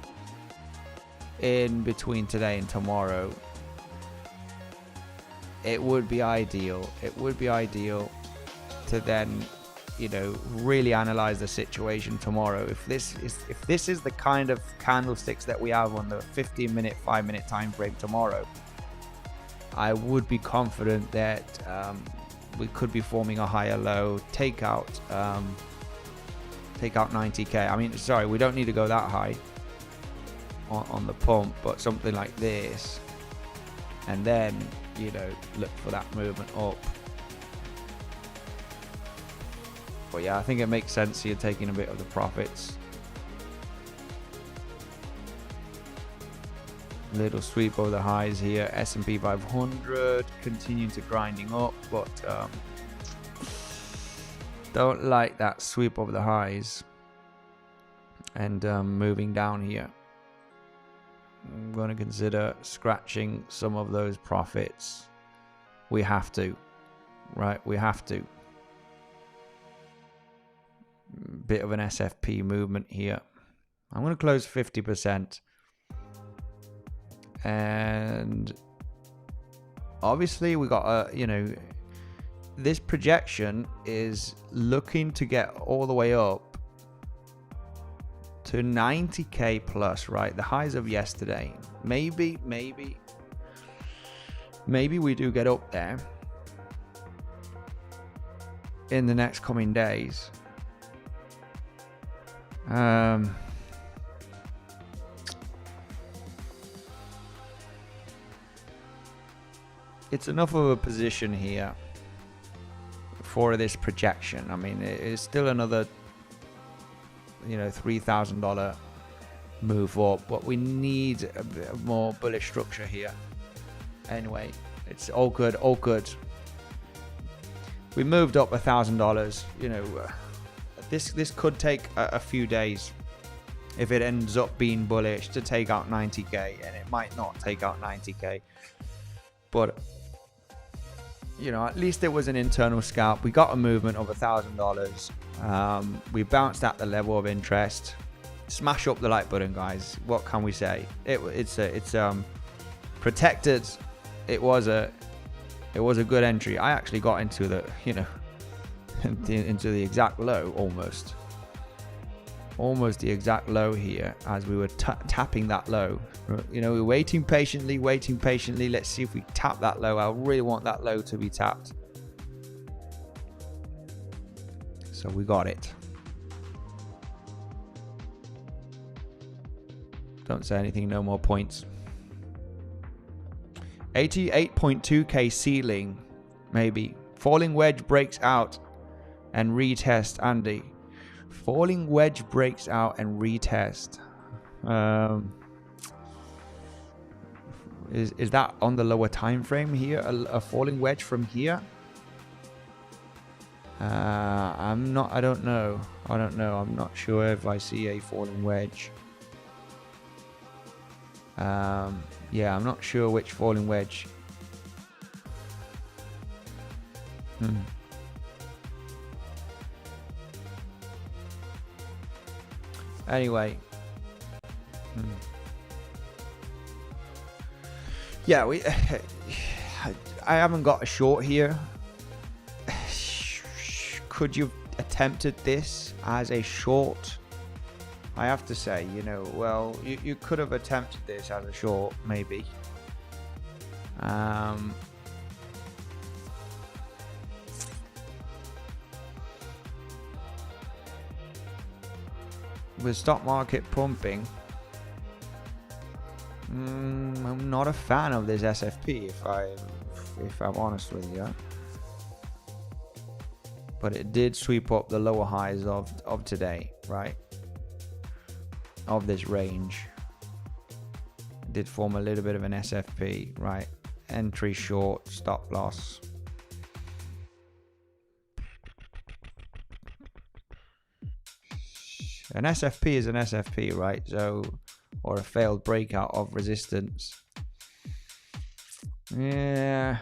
in between today and tomorrow, it would be ideal. It would be ideal to then, really analyze the situation tomorrow. If this is the kind of candlesticks that we have on the 15-minute, 5-minute time frame tomorrow, I would be confident that we could be forming a higher low, take out 90k. I mean, sorry, we don't need to go that high on the pump, but something like this, and then look for that movement up. But yeah, I think it makes sense here taking a bit of the profits. Little sweep over the highs here. S&P 500 continuing to grinding up, but don't like that sweep over the highs, and moving down here. I'm going to consider scratching some of those profits. We have to, right? We have to. Bit of an SFP movement here. I'm going to close 50%. And obviously we got this projection is looking to get all the way up to 90k plus, right? The highs of yesterday. Maybe we do get up there in the next coming days. It's enough of a position here for this projection. I mean, it is still another, $3,000 move up, but we need a bit more bullish structure here. Anyway, it's all good, all good. We moved up $1,000. This could take a few days if it ends up being bullish to take out 90k, and it might not take out 90k, but at least it was an internal scalp. We got a movement of $1,000. We bounced at the level of interest. Smash up the like button, guys. What can we say? It's protected. It was a good entry. I actually got into the into the exact low, almost the exact low here as we were tapping that low. We're waiting patiently. Let's see if we tap that low. I really want that low to be tapped. So we got it. Don't say anything, no more points. 88.2k ceiling, maybe. Falling wedge breaks out and retest, Andy. Falling wedge breaks out and retest. Is that on the lower time frame here? A falling wedge from here? I don't know. I'm not sure if I see a falling wedge. Yeah, I'm not sure which falling wedge. Anyway. Yeah, I haven't got a short here. Could you have attempted this as a short? I have to say, well, you could have attempted this as a short, maybe. With stock market pumping, I'm not a fan of this SFP if I'm honest with you. But it did sweep up the lower highs of today, right? Of this range. It did form a little bit of an SFP, right? Entry short, stop loss. An SFP is an SFP, right? So, or a failed breakout of resistance. Yeah.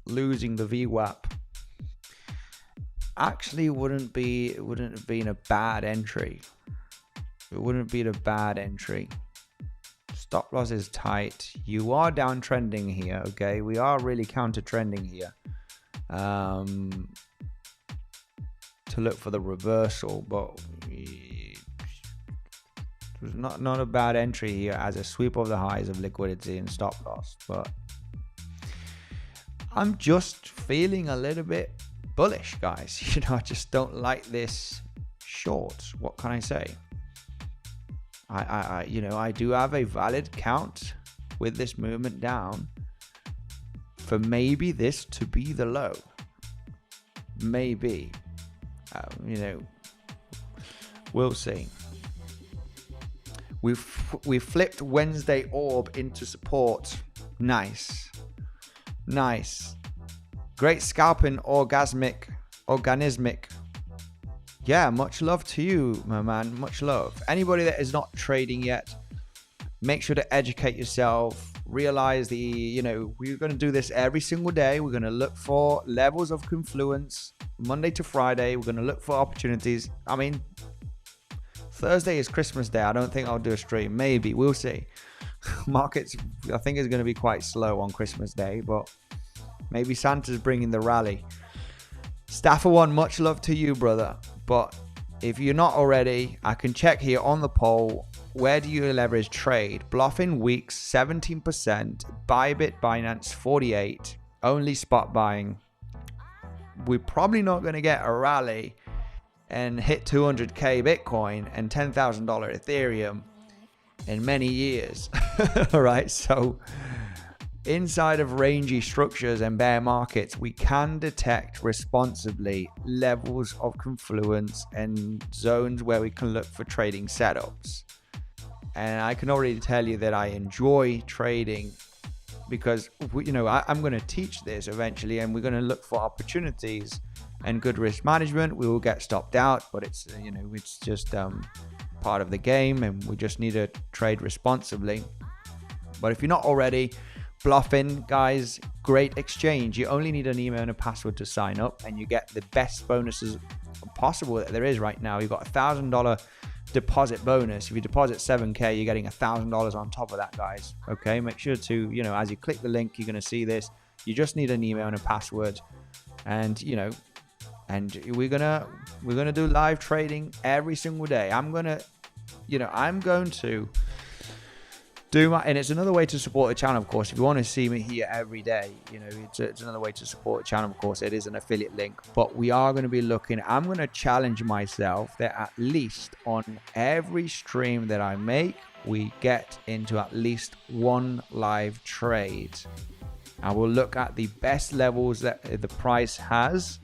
Losing the VWAP actually wouldn't have been a bad entry. It wouldn't have been a bad entry. Stop loss is tight. You are downtrending here, okay? We are really counter trending here. To look for the reversal, but it was not a bad entry here as a sweep of the highs of liquidity and stop loss. But I'm just feeling a little bit bullish, guys. You know, I just don't like this short. What can I say? I do have a valid count with this movement down for maybe this to be the low. Maybe. We'll see. We flipped Wednesday orb into support. Nice. Great scalping, organismic. Yeah, much love to you, my man. Much love. Anybody that is not trading yet, make sure to educate yourself. Realize we're going to do this every single day. We're going to look for levels of confluence Monday to Friday. We're going to look for opportunities. I mean, Thursday is Christmas Day. I don't think I'll do a stream. Maybe. We'll see. Markets, I think, is going to be quite slow on Christmas Day, but maybe Santa's bringing the rally. Staffer One, much love to you, brother. But if you're not already, I can check here on the poll. Where do you leverage trade? Bluffing Weeks 17%, Bybit Binance 48, only spot buying. We're probably not going to get a rally and hit 200k Bitcoin and $10,000 Ethereum in many years. All right, so inside of rangy structures and bear markets, we can detect responsibly levels of confluence and zones where we can look for trading setups. And I can already tell you that I enjoy trading because, I'm going to teach this eventually, and we're going to look for opportunities and good risk management. We will get stopped out, but it's just part of the game, and we just need to trade responsibly. But if you're not already, Bluffin, guys, great exchange. You only need an email and a password to sign up, and you get the best bonuses possible that there is right now. You've got $1,000 deposit bonus. If you deposit 7k, you're getting $1,000 on top of that, guys. Okay, make sure to, as you click the link, you're going to see this. You just need an email and a password, and we're gonna do live trading every single day. I'm going to do my, and it's another way to support the channel, of course. If you want to see me here every day, it's another way to support the channel. Of course, it is an affiliate link, but we are going to be looking. I'm going to challenge myself that at least on every stream that I make, we get into at least one live trade. I will look at the best levels that the price has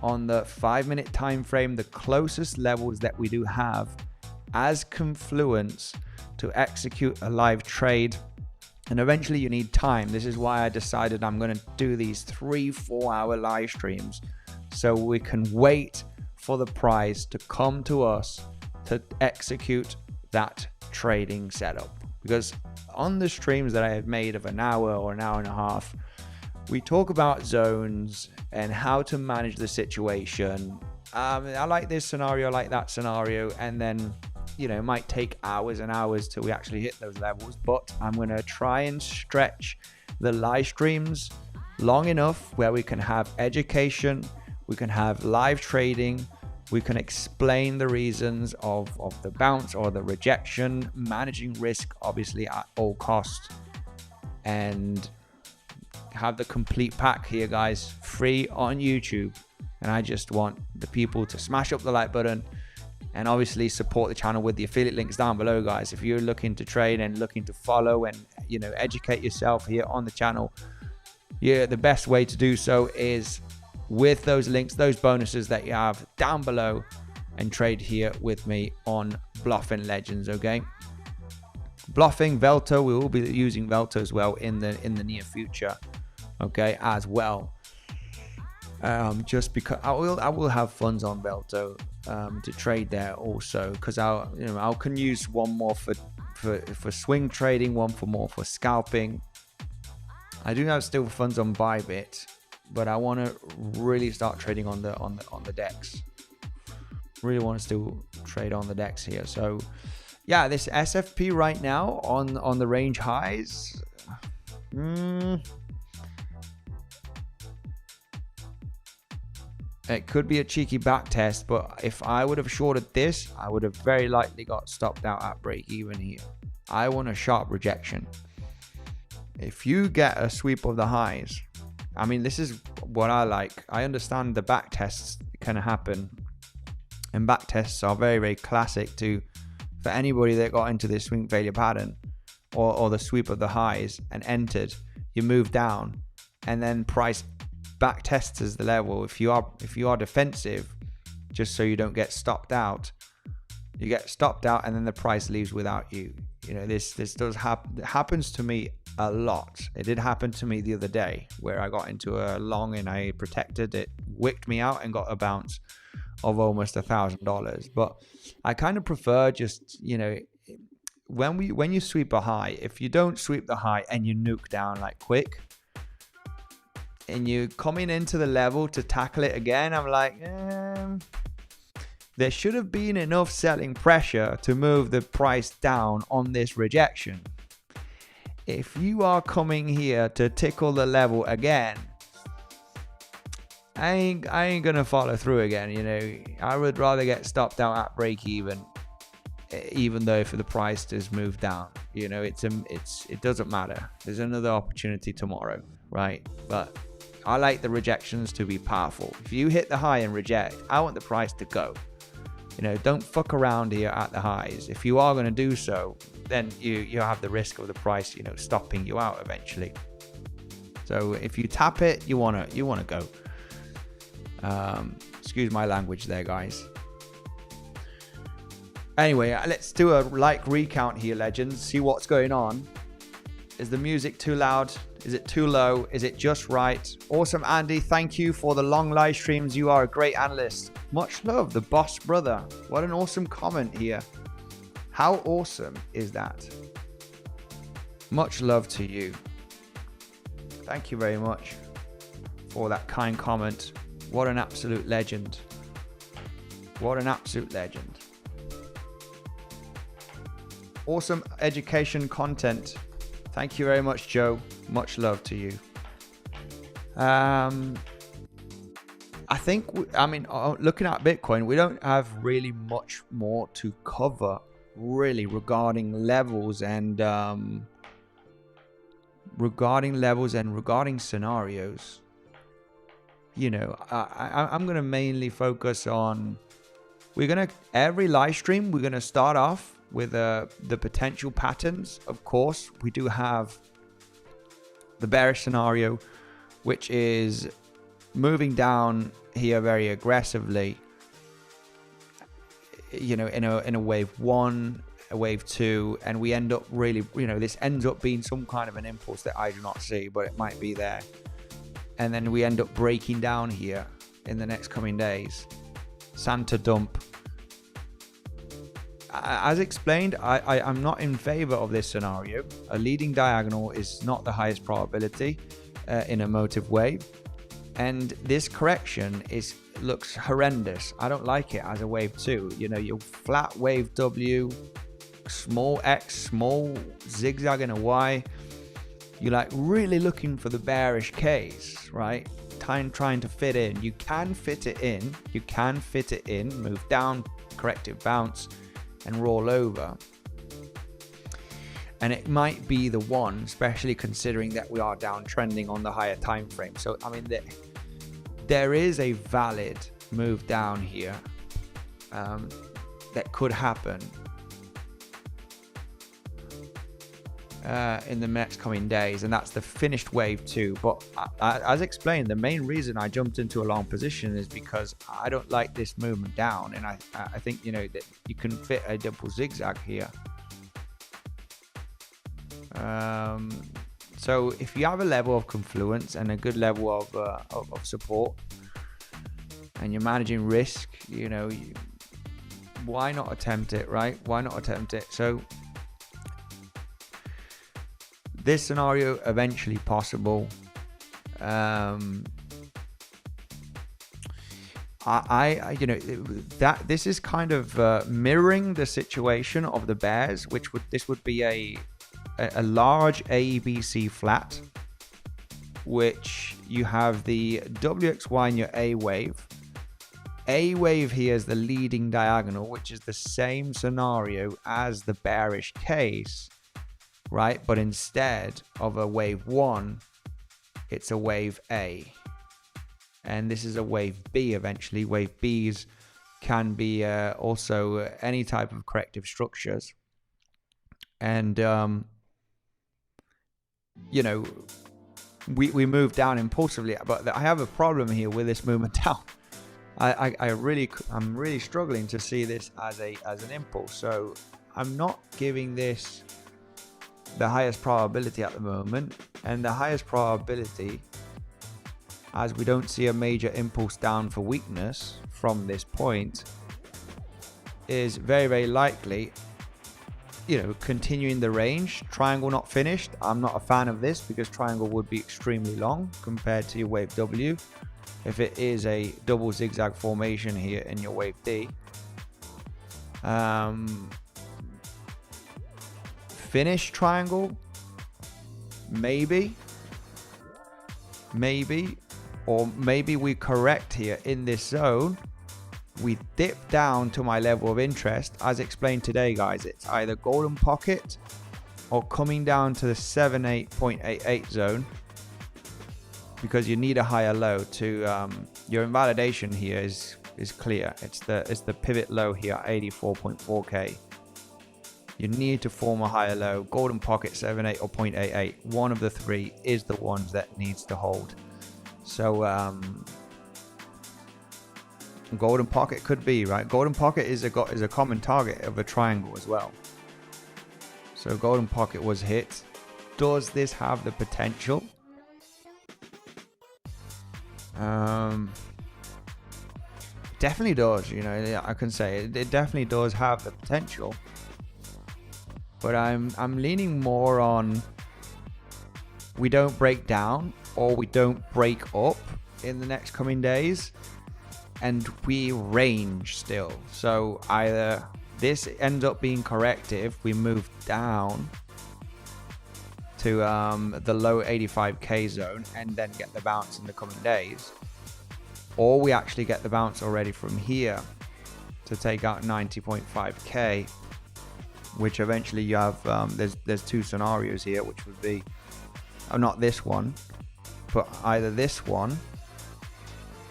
on the 5-minute time frame, the closest levels that we do have as confluence to execute a live trade. And eventually you need time. This is why I decided I'm going to do these 3-4 hour live streams, so we can wait for the price to come to us to execute that trading setup. Because on the streams that I have made of an hour or an hour and a half, we talk about zones and how to manage the situation. I like this scenario, I like that scenario, and then it might take hours and hours till we actually hit those levels, but I'm going to try and stretch the live streams long enough where we can have education, we can have live trading, we can explain the reasons of the bounce or the rejection, managing risk obviously at all costs, and have the complete pack here, guys, free on YouTube. And I just want the people to smash up the like button and obviously support the channel with the affiliate links down below, guys. If you're looking to trade and looking to follow and, you know, educate yourself here on the channel, yeah, the best way to do so is with those links, those bonuses that you have down below, and trade here with me on Bluffing Legends. Okay, Bluffing Velto, we will be using Velto as well in the near future, okay, as well. Just because I will have funds on Velto to trade there also, because I can use one more for swing trading, one more for scalping. I do have still funds on Bybit, but I want to really start trading on the DEX. Really want to still trade on the DEX here. So yeah, this SFP right now on the range highs. It could be a cheeky back test, but if I would have shorted this, I would have very likely got stopped out at break even here. I want a sharp rejection. If you get a sweep of the highs, I mean, this is what I like. I understand the back tests can happen, and back tests are very, very classic for anybody that got into this swing failure pattern or the sweep of the highs and entered. You move down and then price back tests as the level. If you are defensive, just so you don't get stopped out, you get stopped out and then the price leaves without you. You know, this does happen. It happens to me a lot. It did happen to me the other day where I got into a long and I protected it, wicked me out and got a bounce of almost $1,000. But I kind of prefer just, you know, when you sweep a high, if you don't sweep the high and you nuke down like quick and you coming into the level to tackle it again, I'm like, there should have been enough selling pressure to move the price down on this rejection. If you are coming here to tickle the level again, I ain't gonna follow through again. You know, I would rather get stopped out at break even though if the price does move down. You know, it doesn't matter. There's another opportunity tomorrow, right? But I like the rejections to be powerful. If you hit the high and reject, I want the price to go. You know, don't fuck around here at the highs. If you are going to do so, then you have the risk of the price, you know, stopping you out eventually. So if you tap it, you wanna go. Excuse my language there, guys. Anyway, let's do a recount here, legends. See what's going on. Is the music too loud? Is it too low? Is it just right? Awesome, Andy. Thank you for the long live streams. You are a great analyst. Much love, the boss brother. What an awesome comment here. How awesome is that? Much love to you. Thank you very much for that kind comment. What an absolute legend. What an absolute legend. Awesome education content. Thank you very much, Joe. Much love to you. I think, looking at Bitcoin, we don't have really much more to cover, really, regarding levels and regarding scenarios. You know, I'm going to mainly focus on, every live stream, we're going to start off with the potential patterns. Of course, we do have the bearish scenario, which is moving down here very aggressively, you know, in a wave 1, a wave 2, and we end up really, you know, this ends up being some kind of an impulse that I do not see, but it might be there. And then we end up breaking down here in the next coming days. Santa dump. As explained, I'm not in favor of this scenario. A leading diagonal is not the highest probability in a motive wave. And this correction looks horrendous. I don't like it as a wave 2. You know, your flat wave W, small X, small zigzag and a Y. You're like really looking for the bearish case, right? Trying to fit in. You can fit it in. You can fit it in. Move down, corrective bounce, and roll over. And it might be the one, especially considering that we are downtrending on the higher time frame. So I mean, there is a valid move down here that could happen in the next coming days, and that's the finished wave 2. But as explained, the main reason I jumped into a long position is because I don't like this movement down, and I think, you know, that you can fit a double zigzag here. So if you have a level of confluence and a good level of support, and you're managing risk, you know, why not attempt it, right? Why not attempt it? So this scenario eventually possible. I you know, that this is kind of mirroring the situation of the bears, which this would be a large ABC flat, which you have the WXY in your A wave. A wave here is the leading diagonal, which is the same scenario as the bearish case, right? But instead of a wave 1, it's a wave A. And this is a wave B eventually. Wave Bs can be also any type of corrective structures. And, you know, we move down impulsively, but I have a problem here with this movement down. I'm really struggling to see this as an impulse. So I'm not giving this the highest probability at the moment, and the highest probability, as we don't see a major impulse down for weakness from this point, is very, very likely, you know, continuing the range. Triangle not finished. I'm not a fan of this because triangle would be extremely long compared to your wave W. If it is a double zigzag formation here in your wave D. Finish triangle, maybe, or maybe we correct here in this zone. We dip down to my level of interest. As explained today, guys, it's either golden pocket or coming down to the 78.88 zone, because you need a higher low to your invalidation here is clear. It's the pivot low here, 84.4k. You need to form a higher low. Golden pocket 78 or 0.88. One of the three is the ones that needs to hold. So golden pocket could be, right? Golden pocket is a common target of a triangle as well. So golden pocket was hit. Does this have the potential? Definitely does. You know, I can say it definitely does have the potential. But I'm leaning more on we don't break down or we don't break up in the next coming days, and we range still. So either this ends up being corrective, we move down to the low 85k zone and then get the bounce in the coming days, or we actually get the bounce already from here to take out 90.5k, which eventually you have there's two scenarios here, which would be not this one, but either this one,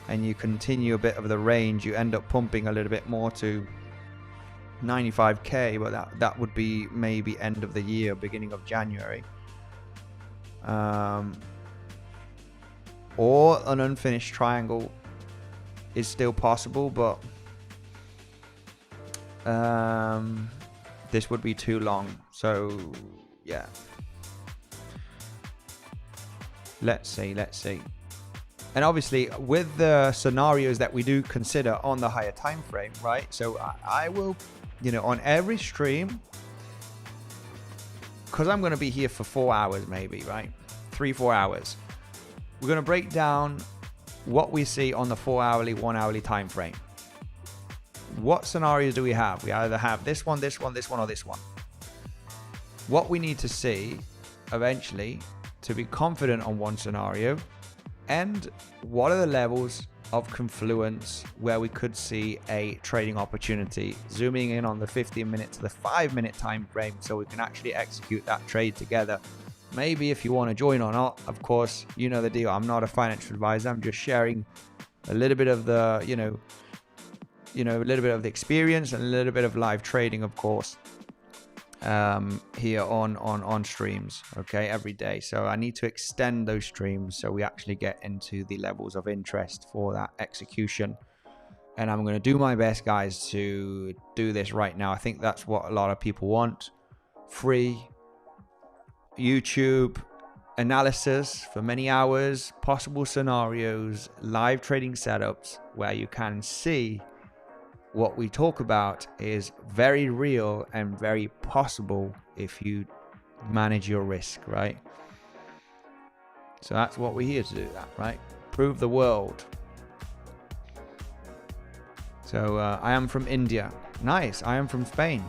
and you continue a bit of the range, you end up pumping a little bit more to 95k, but that would be maybe end of the year, beginning of January, or an unfinished triangle is still possible, but this would be too long. So yeah, let's see. And obviously with the scenarios that we do consider on the higher time frame, right? So I will, you know, on every stream, because I'm going to be here for 4 hours maybe, right? 3-4 hours. We're going to break down what we see on the 4 hourly, 1 hourly time frame. What scenarios do we have? We either have this one, or this one. What we need to see eventually to be confident on one scenario, and what are the levels of confluence where we could see a trading opportunity, zooming in on the 15-minute to the 5-minute time frame so we can actually execute that trade together. Maybe if you want to join or not, of course, you know the deal. I'm not a financial advisor. I'm just sharing a little bit of the, a little bit of the experience and a little bit of live trading, of course, here on streams, okay, every day. So I need to extend those streams so we actually get into the levels of interest for that execution. And I'm going to do my best, guys, to do this right now. I think that's what a lot of people want. Free YouTube analysis for many hours, possible scenarios, live trading setups where you can see what we talk about is very real and very possible if you manage your risk, right? So that's what we're here to do, that, right? Prove the world. So I am from India. Nice. I am from Spain.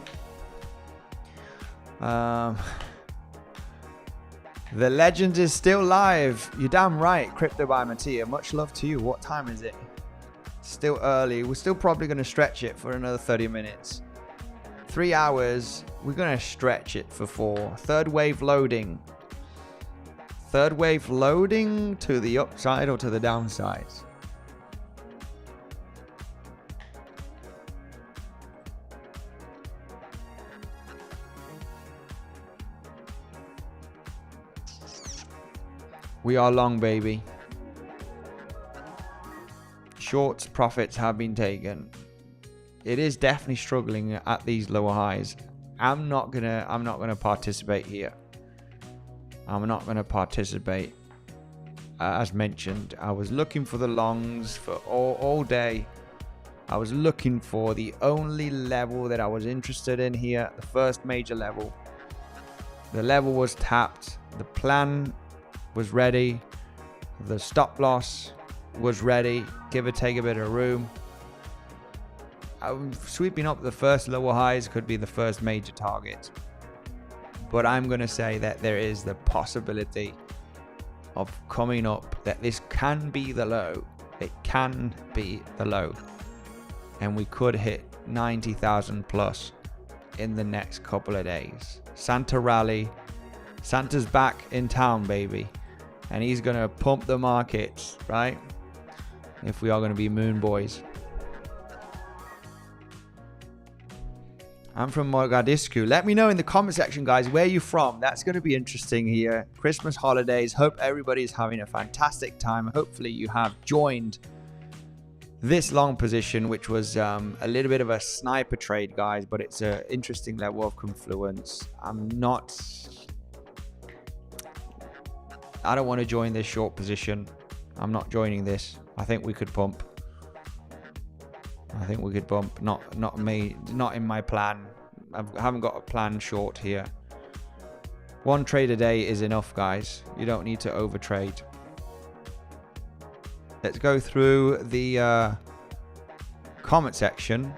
The legend is still live. You're damn right, Crypto by Mattia. Much love to you. What time is it? Still early. We're still probably going to stretch it for another 30 minutes. 3 hours. We're going to stretch it for 4. Third wave loading. Third wave loading to the upside or to the downside? We are long, baby. Shorts profits have been taken. It is definitely struggling at these lower highs. I'm not gonna participate here. I'm not gonna participate. As mentioned, I was looking for the longs for all day. I was looking for the only level that I was interested in here, the first major level. The level was tapped. The plan was ready. The stop loss was ready. Give or take a bit of room. Sweeping up the first lower highs could be the first major target. But I'm going to say that there is the possibility of coming up, that this can be the low. It can be the low. And we could hit 90,000 plus in the next couple of days. Santa rally. Santa's back in town, baby. And he's going to pump the markets, right? If we are going to be moon boys. I'm from Mogadishu. Let me know in the comment section, guys, where you're from. That's going to be interesting here. Christmas holidays. Hope everybody's having a fantastic time. Hopefully you have joined this long position, which was a little bit of a sniper trade, guys, but it's an interesting level of confluence. I don't want to join this short position. I'm not joining this. I think we could pump. Not me. Not in my plan. I haven't got a plan short here. One trade a day is enough, guys. You don't need to overtrade. Let's go through the comment section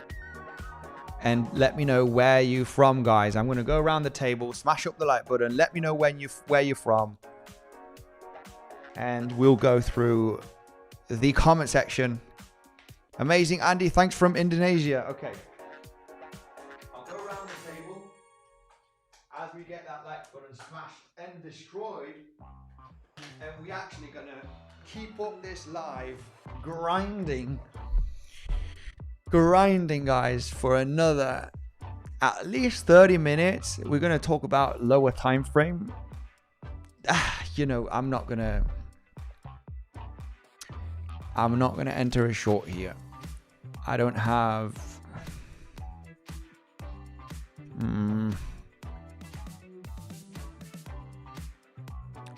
and let me know where you're from, guys. I'm going to go around the table, smash up the like button. Let me know where you're from. And we'll go through the comment section. Amazing, Andy. Thanks from Indonesia. Okay. I'll go around the table as we get that like button smashed and destroyed. And we're actually going to keep up this live grinding, guys, for another at least 30 minutes. We're going to talk about lower time frame. I'm not going to enter a short here. I don't have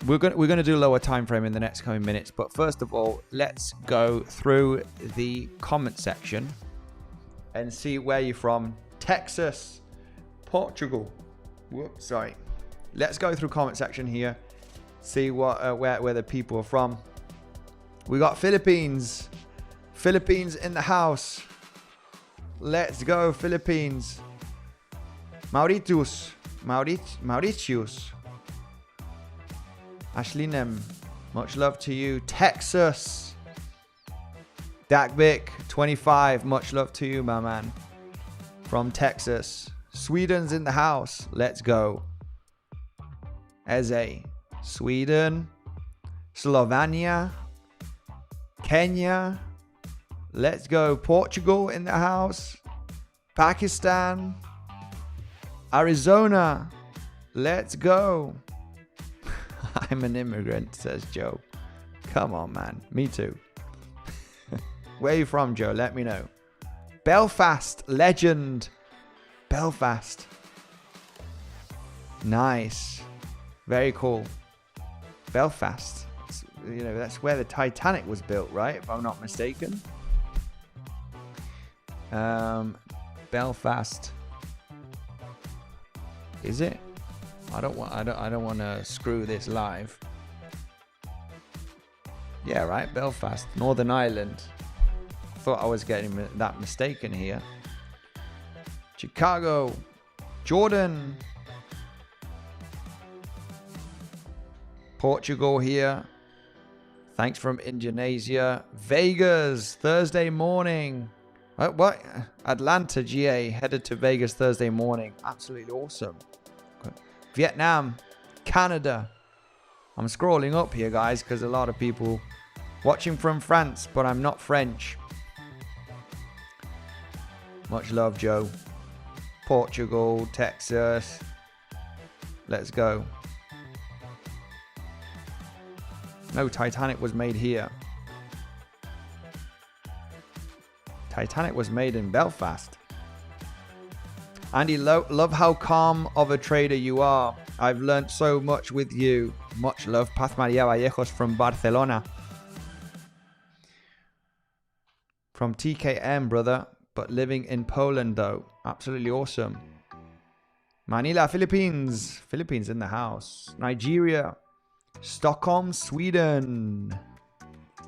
we're going to do lower time frame in the next coming minutes, but first of all, let's go through the comment section and see where you're from. Texas, Portugal. Whoops, sorry. Let's go through comment section here. See what where the people are from. We got Philippines in the house. Let's go, Philippines. Mauritius. Ashlinem, much love to you. Texas. Dakvik 25, much love to you, my man. From Texas. Sweden's in the house. Let's go. Eze. Sweden. Slovenia. Kenya. Let's go. Portugal in the house. Pakistan. Arizona. Let's go. I'm an immigrant, says Joe. Come on, man. Me too. Where are you from, Joe? Let me know. Belfast. Legend. Belfast. Nice. Very cool. Belfast. You know, that's where the Titanic was built, right? If I'm not mistaken. Belfast. Is it? I don't want to screw this live. Yeah, right. Belfast, Northern Ireland. Thought I was getting that mistaken here. Chicago, Jordan, Portugal here. Thanks from Indonesia. Vegas, Thursday morning. What? Atlanta, GA, headed to Vegas Thursday morning. Absolutely awesome. Okay. Vietnam, Canada. I'm scrolling up here, guys, because a lot of people watching from France, but I'm not French. Much love, Joe. Portugal, Texas. Let's go. No, Titanic was made here. Titanic was made in Belfast. Andy, love how calm of a trader you are. I've learned so much with you. Much love. Paz Maria Vallejos from Barcelona. From TKM, brother. But living in Poland, though. Absolutely awesome. Manila, Philippines. Philippines in the house. Nigeria. Stockholm, Sweden.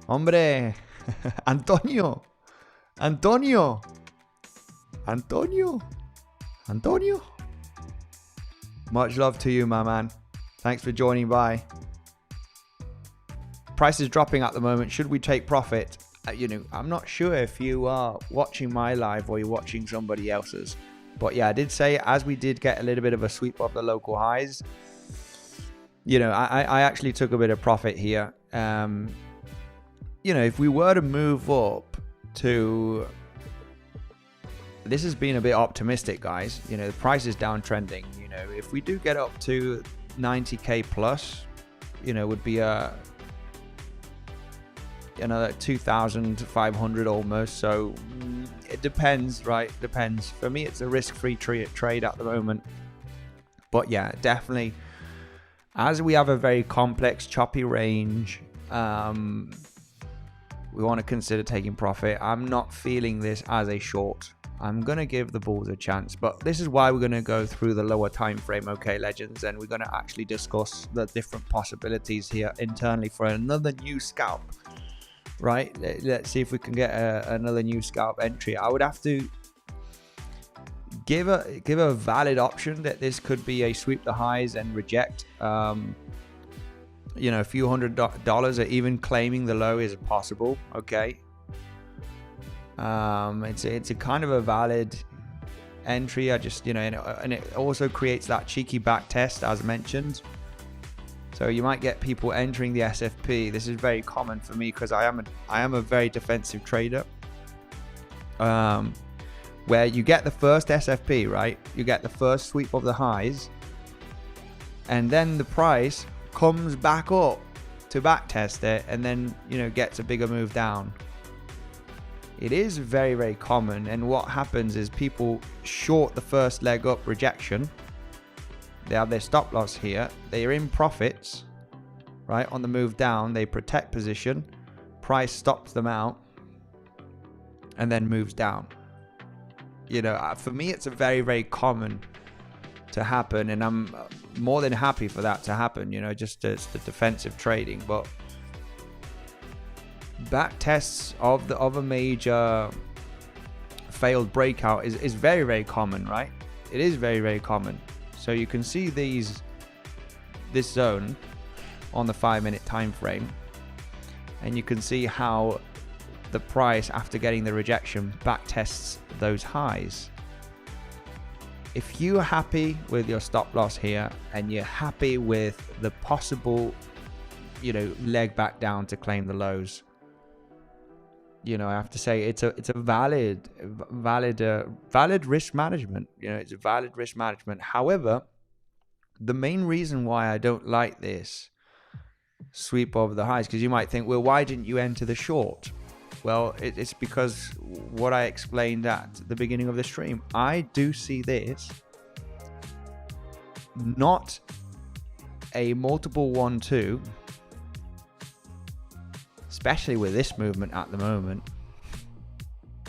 Hombre. Antonio. Antonio. Antonio. Antonio. Much love to you, my man. Thanks for joining by. Price is dropping at the moment. Should we take profit? You know, I'm not sure if you are watching my live or you're watching somebody else's. But yeah, I did say, as we did get a little bit of a sweep of the local highs, you know, I actually took a bit of profit here. You know, if we were to move up to... This has been a bit optimistic, guys. You know, the price is downtrending. You know, if we do get up to 90k plus, you know, would be another 2,500 almost. So it depends, right? Depends. For me, it's a risk-free trade at the moment. But yeah, definitely, as we have a very complex, choppy range, we want to consider taking profit. I'm not feeling this as a short. I'm going to give the bulls a chance, but this is why we're going to go through the lower time frame, okay, legends, and we're going to actually discuss the different possibilities here internally for another new scalp, right? Let's see if we can get another new scalp entry. I would have to give a valid option that this could be a sweep the highs and reject. You know, a few $100 or even claiming the low is possible, okay? It's a kind of a valid entry. I just, you know, and it also creates that cheeky back test as mentioned. So you might get people entering the SFP. This is very common for me because I am a very defensive trader. Where you get the first SFP, right? You get the first sweep of the highs, and then the price comes back up to back test it, and then, you know, gets a bigger move down. It is very, very common, and what happens is people short the first leg up rejection. They have their stop loss here. They are in profits, right? On the move down, they protect position. Price stops them out and then moves down. You know, for me, it's a very, very common to happen, and I'm more than happy for that to happen. You know, just it's the defensive trading, but back tests of a major failed breakout is very, very common, right? It is very, very common. So you can see this zone on the 5-minute time frame, and you can see how the price after getting the rejection back tests those highs. If you're happy with your stop loss here and you're happy with the possible, leg back down to claim the lows, I have to say it's a valid risk management. It's a valid risk management. However, the main reason why I don't like this sweep over the highs, because you might think, well, why didn't you enter the short? Well, it's because what I explained at the beginning of the stream. I do see this not a multiple 1-2, especially with this movement at the moment.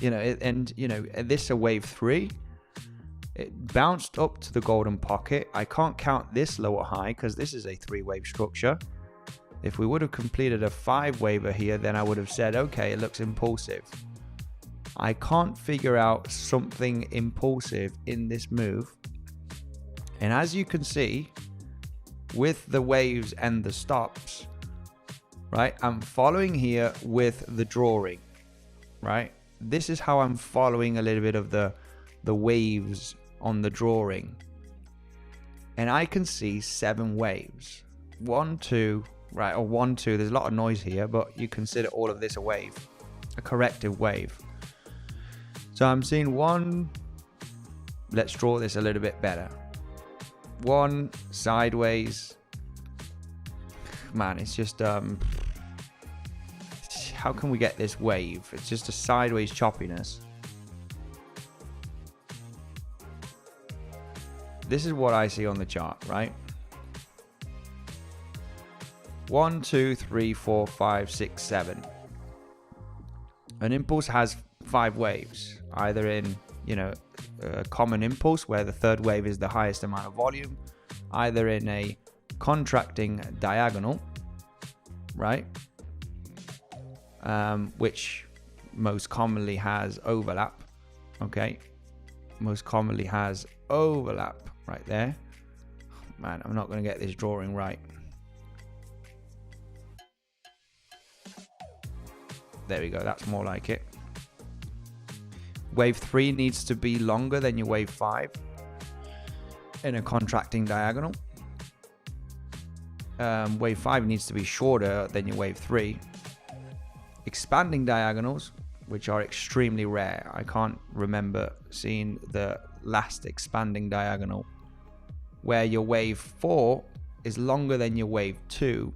This a wave 3. It bounced up to the golden pocket. I can't count this lower high because this is a 3-wave structure. If we would have completed a 5-waver here, then I would have said, okay, it looks impulsive. I can't figure out something impulsive in this move. And as you can see, with the waves and the stops, right, I'm following here with the drawing, right? This is how I'm following a little bit of the waves on the drawing. And I can see 7 waves. 1, 2, right, or 1, 2. There's a lot of noise here, but you consider all of this a wave, a corrective wave. So I'm seeing 1. Let's draw this a little bit better. 1 sideways. Man, it's just how can we get this wave? It's just a sideways choppiness. This is what I see on the chart, right? 1, 2, 3, 4, 5, 6, 7. An impulse has 5 waves, either in, a common impulse where the third wave is the highest amount of volume, either in a contracting diagonal, right? Which most commonly has overlap, okay? Most commonly has overlap right there. Man, I'm not going to get this drawing right. There we go, that's more like it. Wave 3 needs to be longer than your wave 5 in a contracting diagonal. Wave 5 needs to be shorter than your wave 3. Expanding diagonals, which are extremely rare. I can't remember seeing the last expanding diagonal where your wave 4 is longer than your wave 2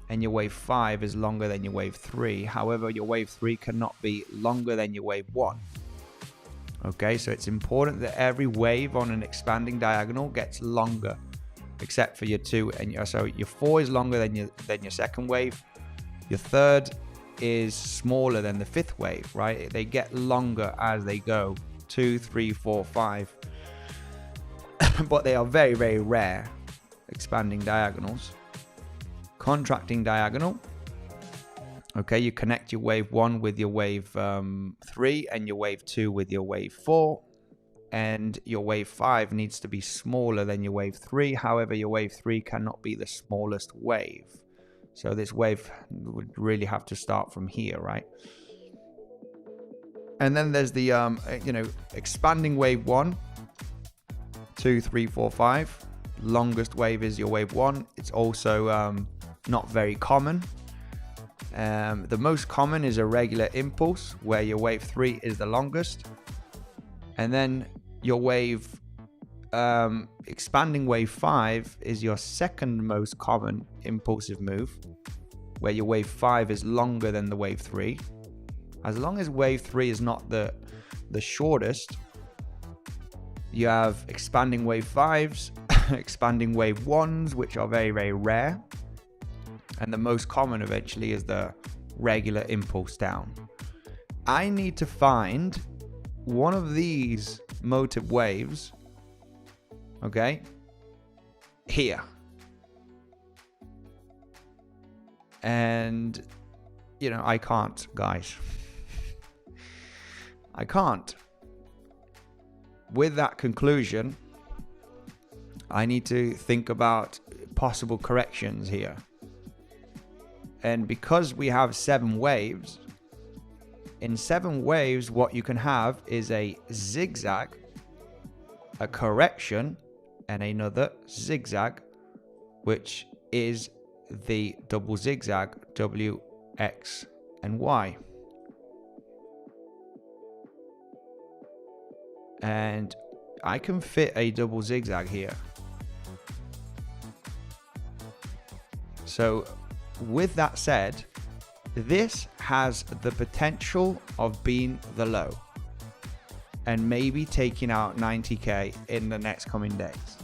and your wave 5 is longer than your wave 3. However, your wave 3 cannot be longer than your wave 1. Okay, so it's important that every wave on an expanding diagonal gets longer, except for your 2 and your 4 is longer than your second wave. Your third is smaller than the 5th wave, right? They get longer as they go. 2, 3, 4, 5. But they are very, very rare, expanding diagonals. Contracting diagonal. Okay, you connect your wave 1 with your wave 3 and your wave 2 with your wave 4. And your wave 5 needs to be smaller than your wave 3. However, your wave 3 cannot be the smallest wave. So this wave would really have to start from here, right? And then there's the, expanding wave 1, 2, 3, 4, 5. Longest wave is your wave 1. It's also not very common. The most common is a regular impulse where your wave 3 is the longest. And then your wave, expanding wave 5 is your second most common impulsive move, where your wave 5 is longer than the wave 3. As long as wave 3 is not the shortest, you have expanding wave 5s, expanding wave 1s, which are very, very rare. And the most common eventually is the regular impulse down. I need to find one of these motive waves, okay, here. And, I can't, guys. I can't. With that conclusion, I need to think about possible corrections here. And because we have 7 waves, in 7 waves, what you can have is a zigzag, a correction, and another zigzag, which is the double zigzag W, X, and Y. And I can fit a double zigzag here. So with that said, this has the potential of being the low and maybe taking out 90k in the next coming days.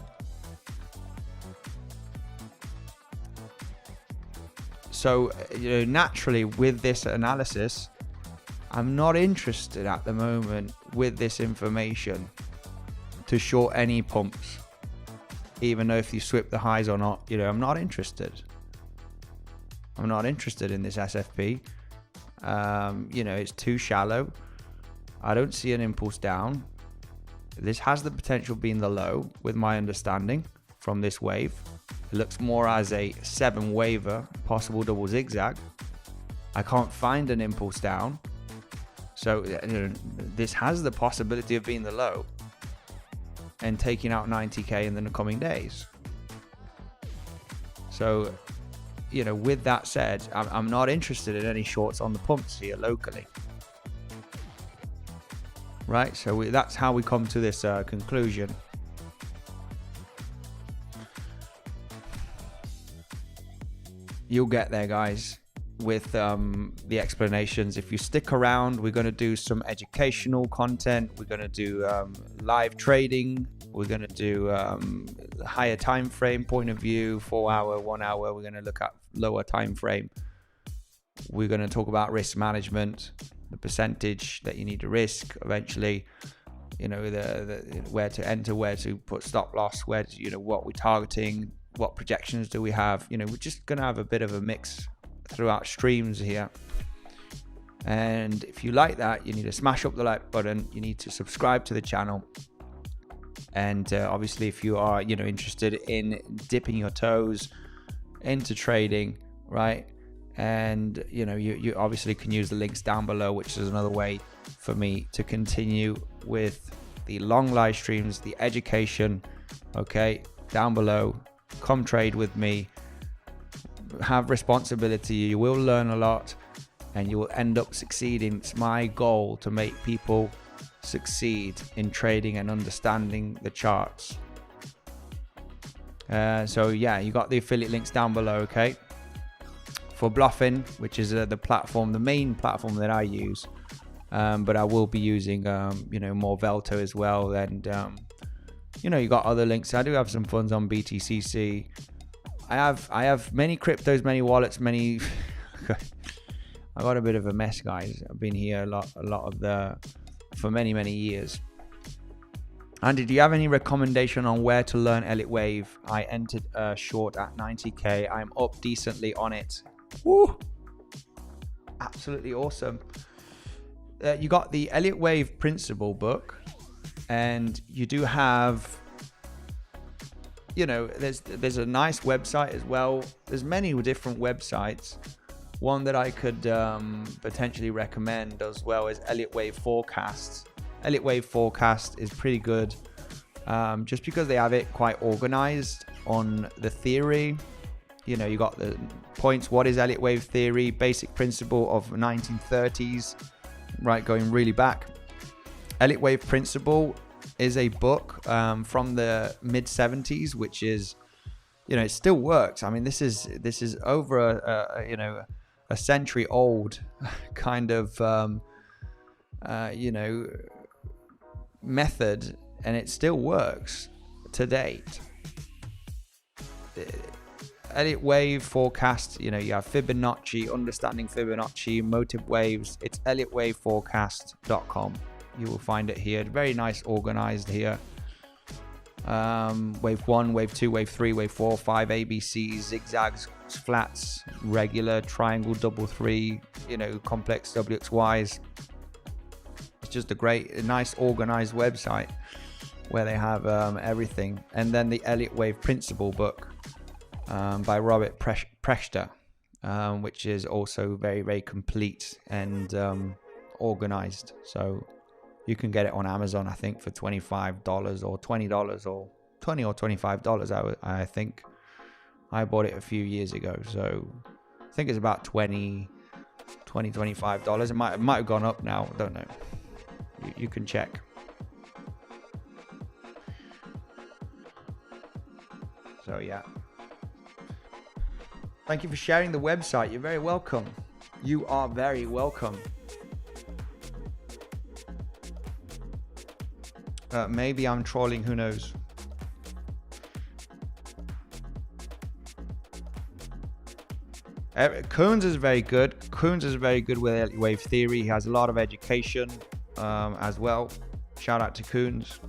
So, naturally with this analysis, I'm not interested at the moment with this information to short any pumps, even though if you sweep the highs or not, I'm not interested. I'm not interested in this SFP. It's too shallow. I don't see an impulse down. This has the potential being the low with my understanding from this wave. It looks more as a 7 waver, possible double zigzag. I can't find an impulse down. So this has the possibility of being the low and taking out 90k in the coming days. So, with that said, I'm not interested in any shorts on the pumps here locally. Right, so that's how we come to this conclusion. You'll get there, guys, with the explanations. If you stick around, we're going to do some educational content. We're going to do live trading. We're going to do higher time frame point of view, 4 hour, 1 hour. We're going to look at lower time frame. We're going to talk about risk management, the percentage that you need to risk eventually, the where to enter, where to put stop loss, where to, what we're targeting, what projections do we have. We're just going to have a bit of a mix throughout streams here. And if you like that, you need to smash up the like button. You need to subscribe to the channel. And obviously, if you are, interested in dipping your toes into trading, right? And you obviously can use the links down below, which is another way for me to continue with the long live streams, the education. Okay, down below, come trade with me. Have responsibility. You will learn a lot, and you will end up succeeding. It's my goal to make people succeed in trading and understanding the charts. So yeah, you got the affiliate links down below. Okay, for Bluffin, which is the platform, the main platform that I use, but I will be using more Velto as well. And you got other links. I do have some funds on BTCC. I have many cryptos, many wallets, many. I got a bit of a mess, guys. I've been here for many years. Andy, do you have any recommendation on where to learn Elliott Wave? I entered a short at 90k. I'm up decently on it. Woo! Absolutely awesome. You got the Elliott Wave Principle book, and you do have, there's a nice website as well. There's many different websites. One that I could potentially recommend as well is Elliott Wave Forecast. Elliott Wave Forecast is pretty good, just because they have it quite organized on the theory. You got the points. What is Elliott Wave theory? Basic principle of 1930s, right, going really back. Elliott Wave Principle is a book from the mid 70s, which is, it still works. I mean, this is over a century old kind of method, and it still works to date. Elliott Wave Forecast, you have Fibonacci, understanding Fibonacci, motive waves. It's ElliottWaveForecast.com. You will find it here. Very nice, organized here. Wave 1, wave 2, wave 3, wave 4, 5 ABCs, zigzags, flats, regular, triangle, double 3, complex WXYs. It's just a nice organized website where they have everything. And then the Elliott Wave Principle book by Robert Prechter, which is also very complete and organized. So you can get it on Amazon, I think, for $25 or $20 or $20 or $25. I think I bought it a few years ago. So I think it's about $25. It might have gone up now. I don't know. You can check. So yeah. Thank you for sharing the website. You're very welcome. You are very welcome. Maybe I'm trolling, who knows? Coons is very good. Coons is very good with early wave theory. He has a lot of education as well. Shout out to Coons.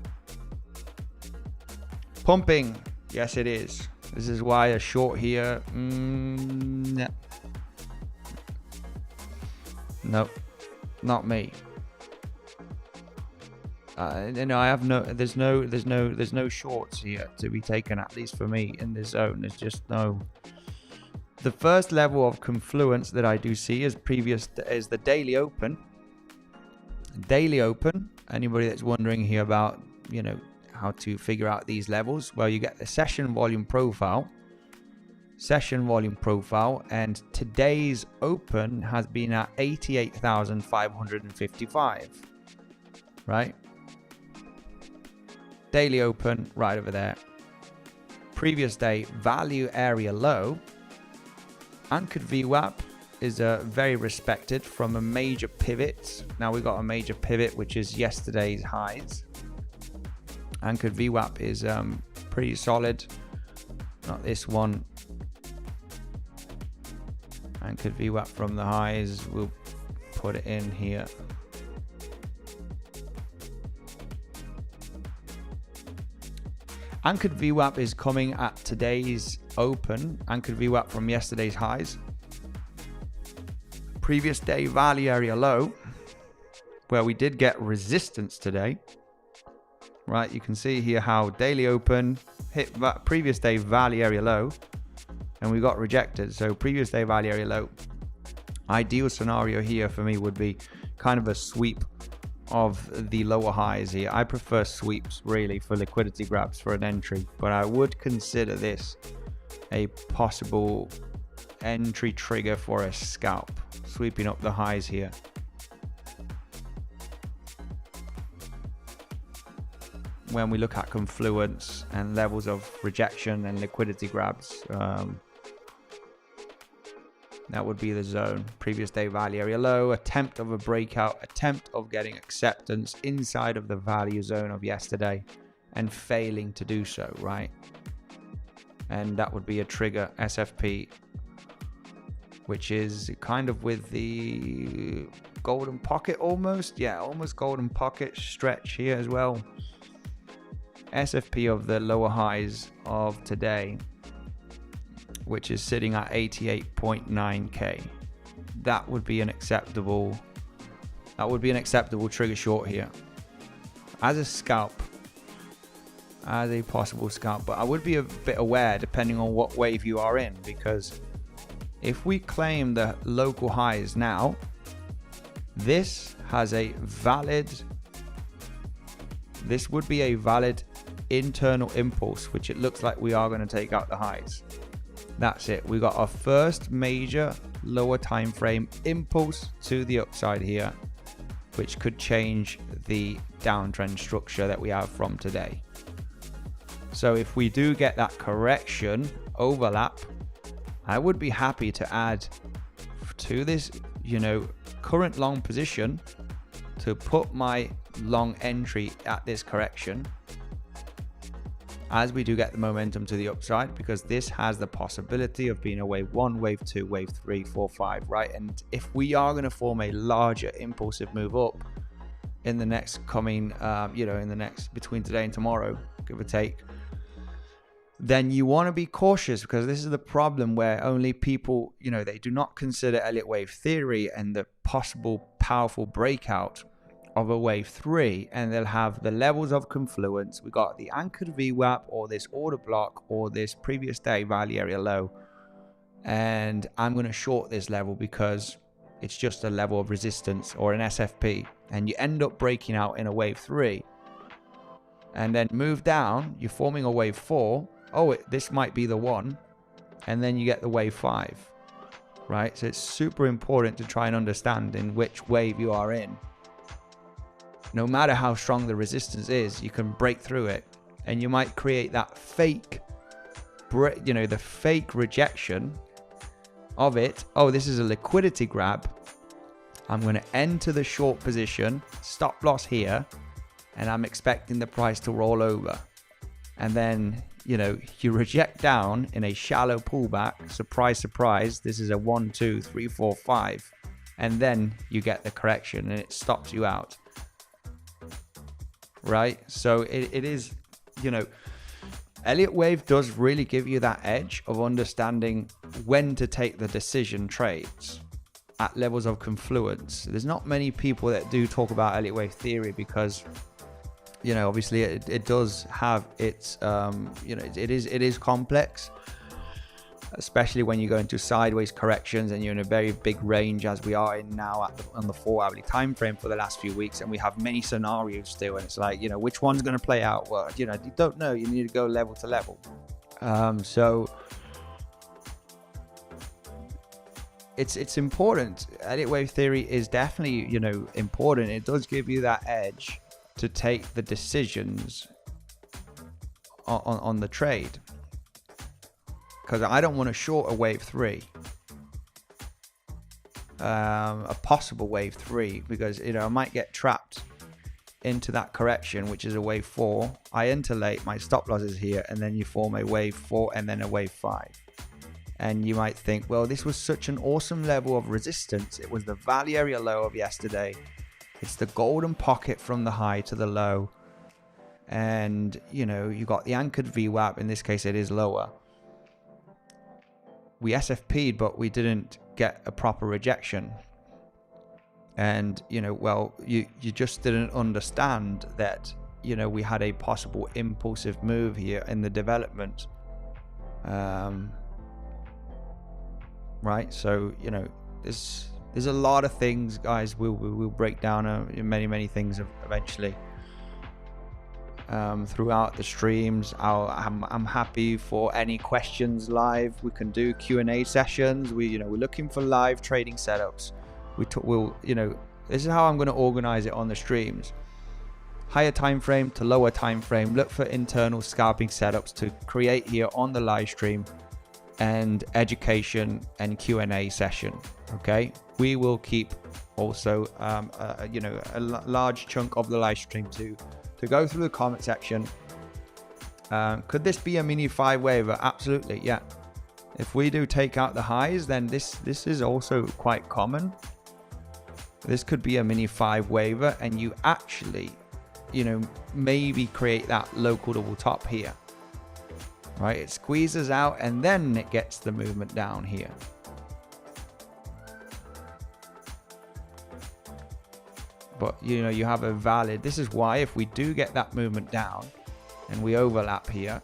Pumping. Yes, it is. This is why a short here. No. Nope. Not me. I have no. There's no shorts here to be taken, at least for me, in this zone. There's just no. The first level of confluence that I do see is the daily open. Daily open. Anybody that's wondering here about, how to figure out these levels, well, you get the session volume profile. And today's open has been at 88,555. Right? Daily open right over there. Previous day value area low. Anchored VWAP is very respected from a major pivot. Now we got a major pivot, which is yesterday's highs. Anchored VWAP is pretty solid. Not this one. Anchored VWAP from the highs. We'll put it in here. Anchored VWAP is coming at today's open. Anchored VWAP from yesterday's highs. Previous day value area low, where we did get resistance today. Right, you can see here how daily open hit previous day value area low, and we got rejected. So previous day value area low. Ideal scenario here for me would be kind of a sweep of the lower highs here. I prefer sweeps really for liquidity grabs for an entry, but I would consider this a possible entry trigger for a scalp, sweeping up the highs here. When we look at confluence and levels of rejection and liquidity grabs, that would be the zone. Previous day value area low, attempt of a breakout, attempt of getting acceptance inside of the value zone of yesterday and failing to do so, right? And that would be a trigger SFP, which is kind of with the golden pocket almost. Yeah, almost golden pocket stretch here as well. SFP of the lower highs of today, which is sitting at 88.9k. That would be an acceptable trigger short here as a scalp, as a possible scalp. But I would be a bit aware depending on what wave you are in, because if we claim the local highs now, this would be a valid internal impulse, which it looks like we are going to take out the highs. That's it. We got our first major lower time frame impulse to the upside here, which could change the downtrend structure that we have from today. So if we do get that correction overlap, I would be happy to add to this, current long position, to put my long entry at this correction as we do get the momentum to the upside, because this has the possibility of being a wave 1, wave 2, wave 3, 4, 5, right? And if we are going to form a larger impulsive move up in the next coming, between today and tomorrow, give or take, then you want to be cautious, because this is the problem where only people, they do not consider Elliott wave theory and the possible powerful breakout of a wave 3, and they'll have the levels of confluence. We got the anchored VWAP, or this order block, or this previous day value area low, and I'm going to short this level because it's just a level of resistance or an SFP, and you end up breaking out in a wave 3 and then move down, you're forming a wave 4. Oh, this might be the one. And then you get the wave 5, right? So it's super important to try and understand in which wave you are in. No matter how strong the resistance is, you can break through it, and you might create that fake, the fake rejection of it. Oh, this is a liquidity grab. I'm going to enter the short position, stop loss here, and I'm expecting the price to roll over. And then, you reject down in a shallow pullback. Surprise, surprise. This is a 1, 2, 3, 4, 5. And then you get the correction and it stops you out. Right? So it is, Elliott Wave does really give you that edge of understanding when to take the decision trades at levels of confluence. There's not many people that do talk about Elliott Wave theory because, obviously it does have its, it is complex, especially when you go into sideways corrections and you're in a very big range as we are in now on the 4-hourly time frame for the last few weeks, and we have many scenarios still, and it's like, which one's going to play out? Well, you don't know. You need to go level to level. So it's important. Elliott Wave theory is definitely, important. It does give you that edge to take the decisions on the trade, because I don't want to short a wave 3, a possible wave 3, because I might get trapped into that correction, which is a wave 4. I enter late, my stop loss is here, and then you form a wave 4 and then a wave 5. And you might think, well, this was such an awesome level of resistance. It was the value area low of yesterday. It's the golden pocket from the high to the low. And, you got the anchored VWAP. In this case, it is lower. We SFP'd, but we didn't get a proper rejection. And, you just didn't understand that, we had a possible impulsive move here in the development. Right? So, there's a lot of things, guys. We'll break down many things eventually throughout the streams. I'm happy for any questions live. We can do Q&A sessions. We're looking for live trading setups. This is how I'm going to organize it on the streams. Higher time frame to lower time frame. Look for internal scalping setups to create here on the live stream, and education and Q&A session. Okay, we will keep also a large chunk of the live stream to go through the comment section. Could this be a mini 5 waiver? Absolutely, yeah. If we do take out the highs, then this is also quite common. This could be a mini 5 waiver, and you actually maybe create that local double top here. Right, it squeezes out and then it gets the movement down here. But you have a valid, this is why if we do get that movement down and we overlap here,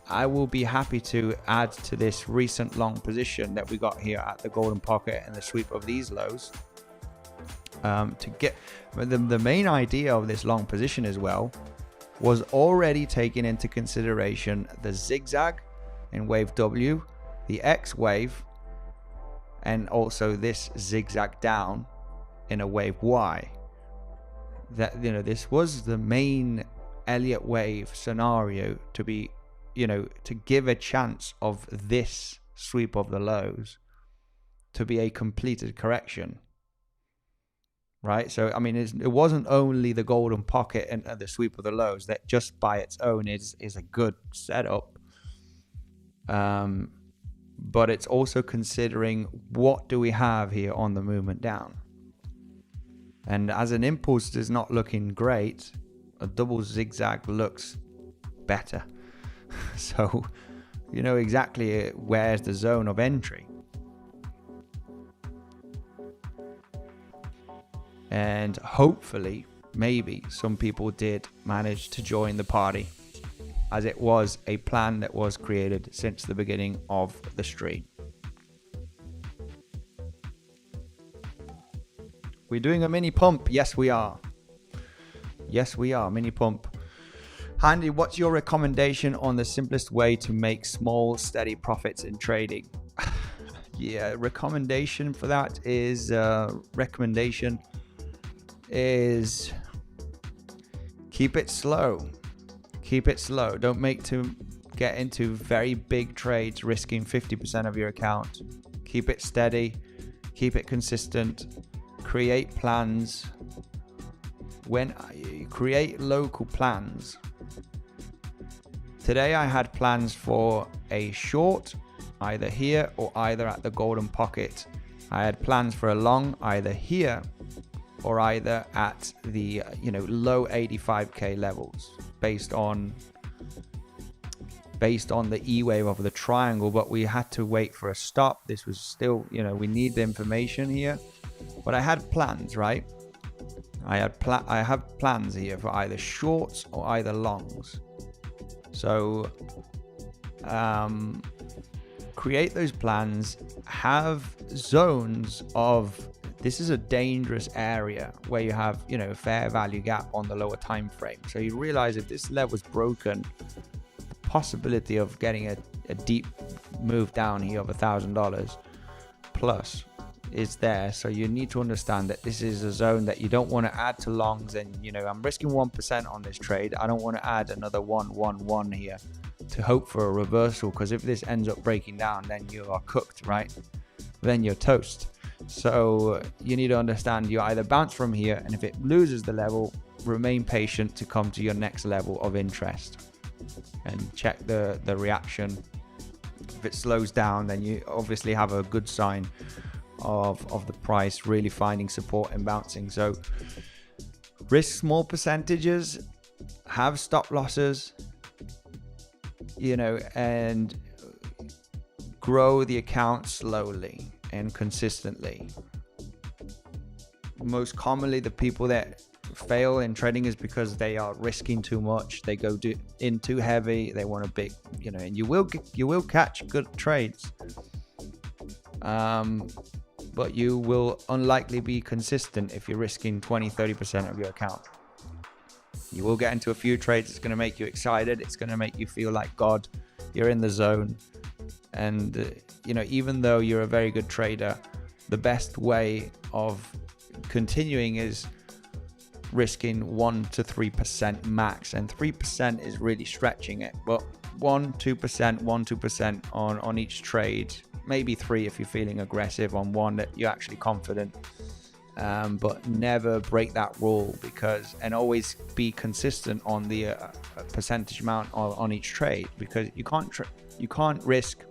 I will be happy to add to this recent long position that we got here at the golden pocket and the sweep of these lows. To get the main idea of this long position as well was already taking into consideration the zigzag in wave W, the X wave, and also this zigzag down in a wave Y. That this was the main Elliott wave scenario to be, to give a chance of this sweep of the lows to be a completed correction. Right, so I mean, it wasn't only the golden pocket and the sweep of the lows that just by its own is a good setup, but it's also considering what do we have here on the movement down. And as an impulse is not looking great, a double zigzag looks better. So you know exactly where's the zone of entry. And hopefully, maybe some people did manage to join the party, as it was a plan that was created since the beginning of the stream. We're doing a mini pump. Yes, we are. Yes, we are. Mini pump. Handy, what's your recommendation on the simplest way to make small, steady profits in trading? Yeah, recommendation for that is keep it slow. Keep it slow. Don't get into very big trades risking 50% of your account. Keep it steady. Keep it consistent. Create plans. When you create local plans. Today I had plans for a short, either here or either at the golden pocket. I had plans for a long, either here or either at the low 85k levels, based on the E wave of the triangle. But we had to wait for a stop. This was still, we need the information here. But I had plans, right? I have plans here for either shorts or either longs. So create those plans, have zones of, this is a dangerous area where you have, fair value gap on the lower time frame. So you realize if this level is broken, the possibility of getting a deep move down here of $1,000 plus is there. So you need to understand that this is a zone that you don't want to add to longs. And I'm risking 1% on this trade. I don't want to add another 1 here to hope for a reversal, because if this ends up breaking down, then you are cooked, right? Then you're toast. So you need to understand, you either bounce from here, and if it loses the level, remain patient to come to your next level of interest and check the reaction. If it slows down, then you obviously have a good sign of the price really finding support and bouncing. So risk small percentages, have stop losses, and grow the account slowly and consistently. Most commonly, the people that fail in trading is because they are risking too much. They go in too heavy. They want a big, and you will catch good trades. But you will unlikely be consistent if you're risking 20-30% of your account. You will get into a few trades. It's going to make you excited. It's going to make you feel like God. You're in the zone. And, even though you're a very good trader, the best way of continuing is risking 1 to 3% max. And 3% is really stretching it. But 1-2% on each trade. Maybe 3 if you're feeling aggressive on one that you're actually confident. But never break that rule, and always be consistent on the percentage amount on each trade, because you can't risk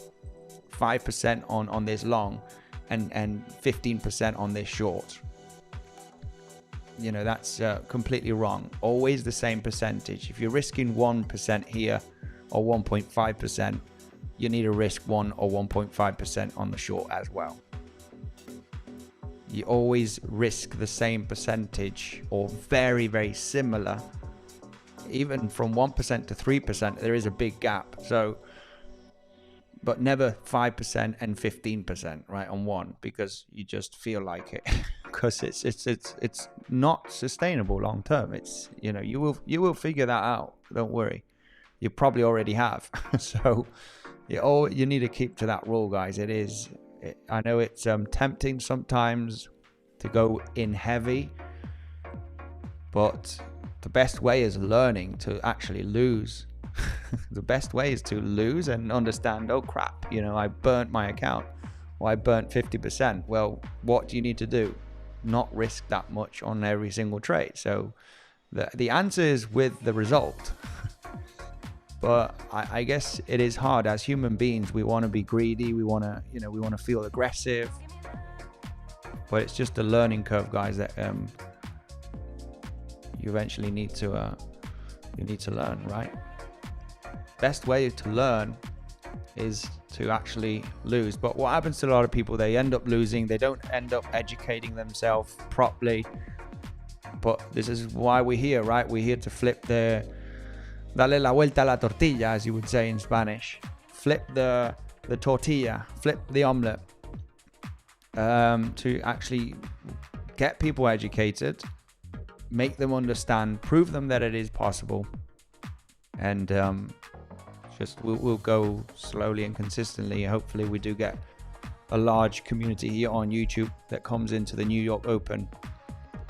5% on this long and 15% on this short. That's completely wrong. Always the same percentage. If you're risking 1% here or 1.5%, you need to risk 1 or 1.5% on the short as well. You always risk the same percentage or very, very similar. Even from 1% to 3%, there is a big gap. So, but never 5% and 15%, right, on one, because you just feel like it. Because it's not sustainable long term. It's you will figure that out. Don't worry. You probably already have. So you need to keep to that rule, guys. I know it's tempting sometimes to go in heavy, but the best way is learning to actually lose. The best way is to lose and understand, oh crap, I burnt my account, or I burnt 50%. Well, what do you need to do? Not risk that much on every single trade. So the answer is with the result. But I guess it is hard. As human beings, we want to be greedy. We want to feel aggressive. But it's just a learning curve, guys, that you eventually need to learn, right? Best way to learn is to actually lose. But what happens to a lot of people, they end up losing. They don't end up educating themselves properly. But this is why we're here, right? We're here to flip dale la vuelta a la tortilla, as you would say in Spanish. Flip the tortilla, flip the omelette, to actually get people educated, make them understand, prove them that it is possible, and just we'll go slowly and consistently. Hopefully we do get a large community here on YouTube that comes into the New York Open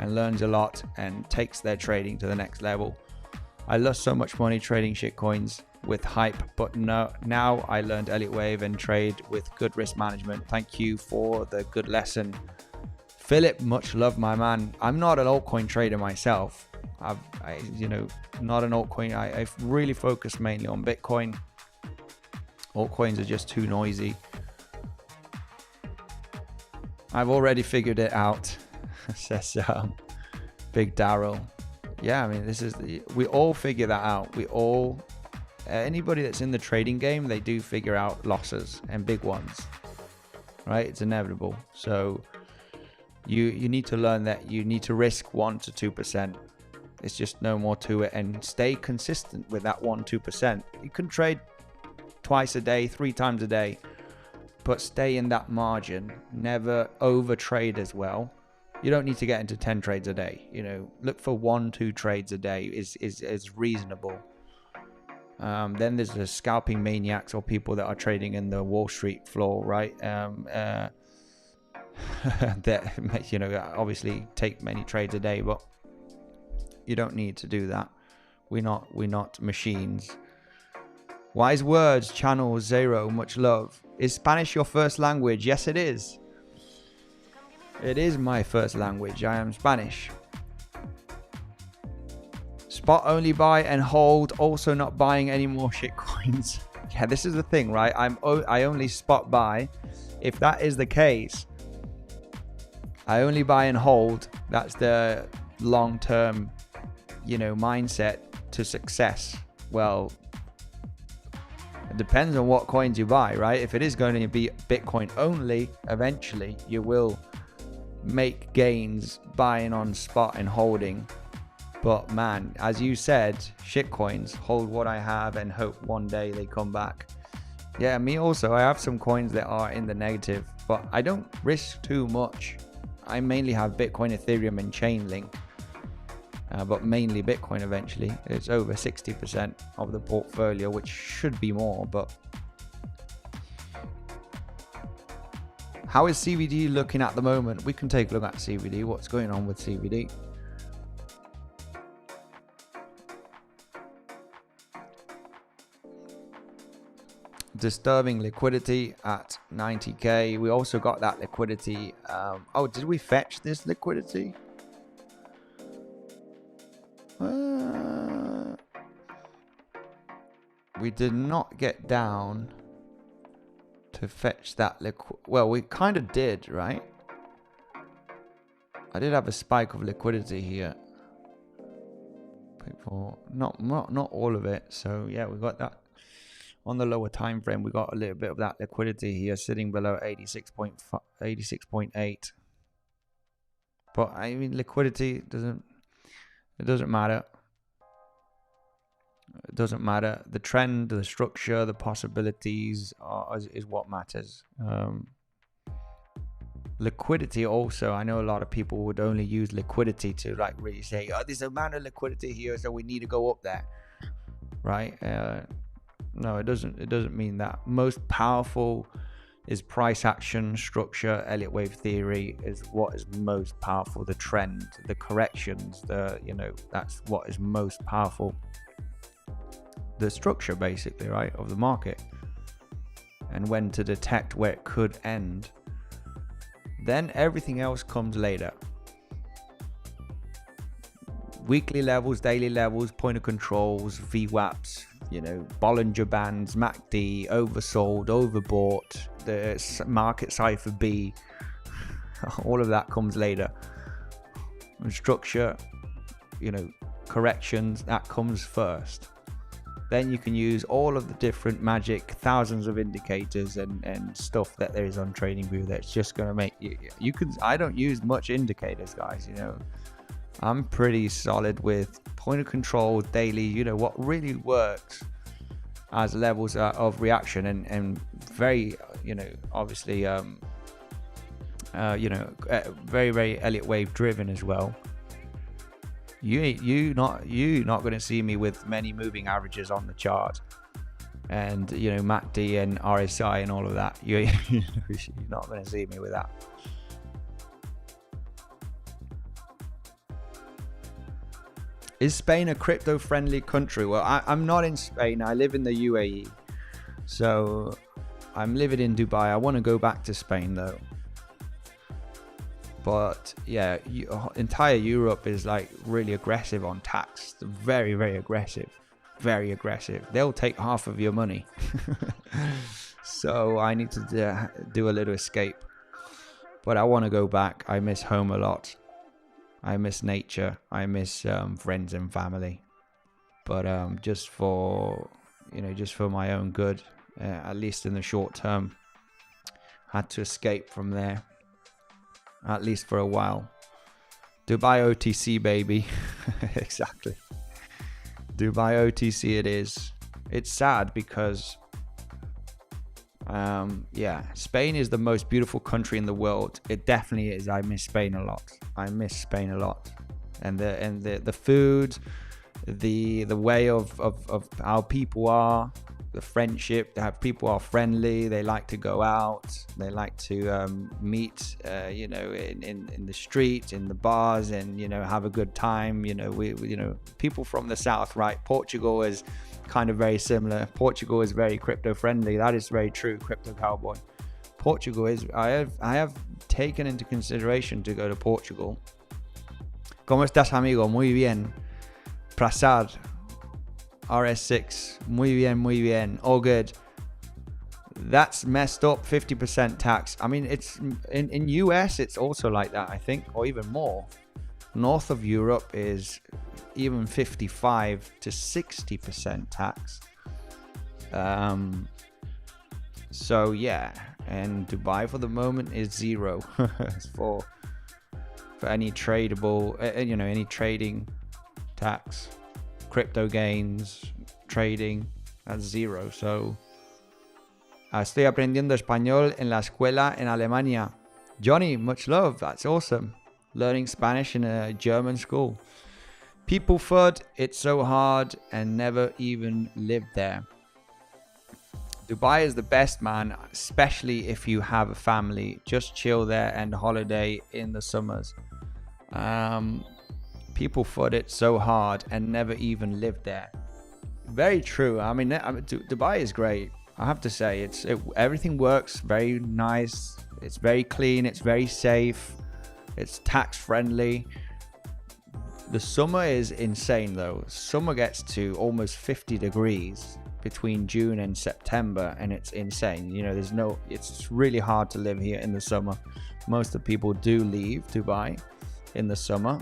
and learns a lot and takes their trading to the next level. I lost so much money trading shitcoins with hype, but no, now I learned Elliott Wave and trade with good risk management. Thank you for the good lesson, Philip. Much love, my man. I'm not an altcoin trader myself. Not an altcoin. I really focus mainly on Bitcoin. Altcoins are just too noisy. I've already figured it out, says Big Daryl. Yeah, I mean, we all figure that out. We all, anybody that's in the trading game, they do figure out losses and big ones, right? It's inevitable. So you need to learn that you need to risk 1 to 2%. It's just no more to it, and stay consistent with that 1-2%. You can trade twice a day, 3 times a day, but stay in that margin. Never over trade as well. You don't need to get into 10 trades a day. Look for 1-2 trades a day is reasonable. Then there's the scalping maniacs, or people that are trading in the Wall Street floor, right? That obviously take many trades a day, but you don't need to do that. We're not machines. Wise words, channel 0, much love. Is Spanish your first language? Yes, it is. It is my first language. I am Spanish. Spot only buy and hold. Also not buying any more shitcoins. Yeah, this is the thing, right? I only spot buy. If that is the case, I only buy and hold. That's the long-term, mindset to success. Well, it depends on what coins you buy, right? If it is going to be Bitcoin only, eventually you will make gains buying on spot and holding. But man, as you said, shitcoins, hold what I have and hope one day they come back. Yeah, me also. I have some coins that are in the negative, but I don't risk too much. I mainly have Bitcoin, Ethereum, and Chainlink. But mainly Bitcoin eventually. It's over 60% of the portfolio, which should be more, but how is CBD looking at the moment? We can take a look at CBD. What's going on with CBD? Disturbing liquidity at 90k. We also got that liquidity. Oh, did we fetch this liquidity? We did not get down to fetch that well, we kind of did, right? I did have a spike of liquidity here. People, not all of it. So yeah, we got that on the lower time frame. We got a little bit of that liquidity here, sitting below 86.8. But I mean, liquidity doesn't matter. It doesn't matter. The trend, the structure, the possibilities is what matters. Liquidity also, I know a lot of people would only use liquidity to like really say, oh, there's a amount of liquidity here, so we need to go up there, right? No, it doesn't mean that. Most powerful is price action, structure. Elliott Wave theory is what is most powerful. The trend, the corrections, that's what is most powerful. The structure, basically, right, of the market, and when to detect where it could end. Then everything else comes later. Weekly levels, daily levels, point of controls, VWAPs, Bollinger Bands, MACD, oversold, overbought, the market cipher B. All of that comes later. And structure, corrections, that comes first. Then you can use all of the different magic, thousands of indicators and stuff that there is on Tradingview that's just going to make you can. I don't use much indicators, guys. I'm pretty solid with point of control, daily, what really works as levels of reaction and very, obviously very, very Elliott wave driven as well. You're not going to see me with many moving averages on the chart, and MACD and RSI and all of that. You're not going to see me with that. Is Spain a crypto friendly country? Well, I'm not in Spain. I live in the UAE, so I'm living in Dubai. I want to go back to Spain though. But yeah, entire Europe is like really aggressive on tax. Very, very aggressive. Very aggressive. They'll take half of your money. So I need to do a little escape. But I want to go back. I miss home a lot. I miss nature. I miss friends and family. But just for my own good, at least in the short term, had to escape from there. At least for a while. Dubai OTC, baby. Exactly. Dubai OTC it is. It's sad because Spain is the most beautiful country in the world. It definitely is. I miss Spain a lot. And the food, the way of how people are, the friendship, how people are friendly. They like to go out. They like to meet, in the street, in the bars, and have a good time. We people from the south, right? Portugal is kind of very similar. Portugal is very crypto friendly. That is very true, Crypto Cowboy. Portugal is. I have taken into consideration to go to Portugal. ¿Cómo estás, amigo? Muy bien. Prasad. RS6, muy bien, all good. That's messed up. 50% tax. I mean, it's in US it's also like that, I think, or even more. North of Europe is even 55 to 60% tax. So yeah, and Dubai for the moment is 0 for any tradable, any trading tax. Crypto gains, trading, that's 0. So, estoy aprendiendo español en la escuela en Alemania. Johnny, much love. That's awesome. Learning Spanish in a German school. People food, it's so hard and never even lived there. Dubai is the best, man, especially if you have a family. Just chill there and holiday in the summers. People thought it so hard and never even lived there. Very true. I mean, Dubai is great. I have to say, everything works very nice. It's very clean. It's very safe. It's tax friendly. The summer is insane though. Summer gets to almost 50 degrees between June and September, and it's insane. It's really hard to live here in the summer. Most of the people do leave Dubai in the summer.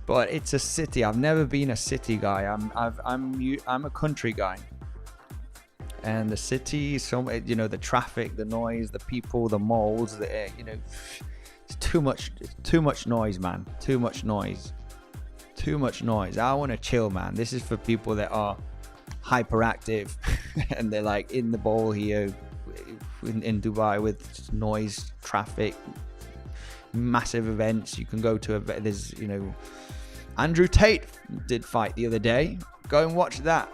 But it's a city. I've never been a city guy. I'm a country guy. And the city, the traffic, the noise, the people, the malls, it's too much noise, man. Too much noise. I want to chill, man. This is for people that are hyperactive and they're like in the ball here in Dubai with noise, traffic, massive events. You can go to there's Andrew Tate did fight the other day. Go and watch that.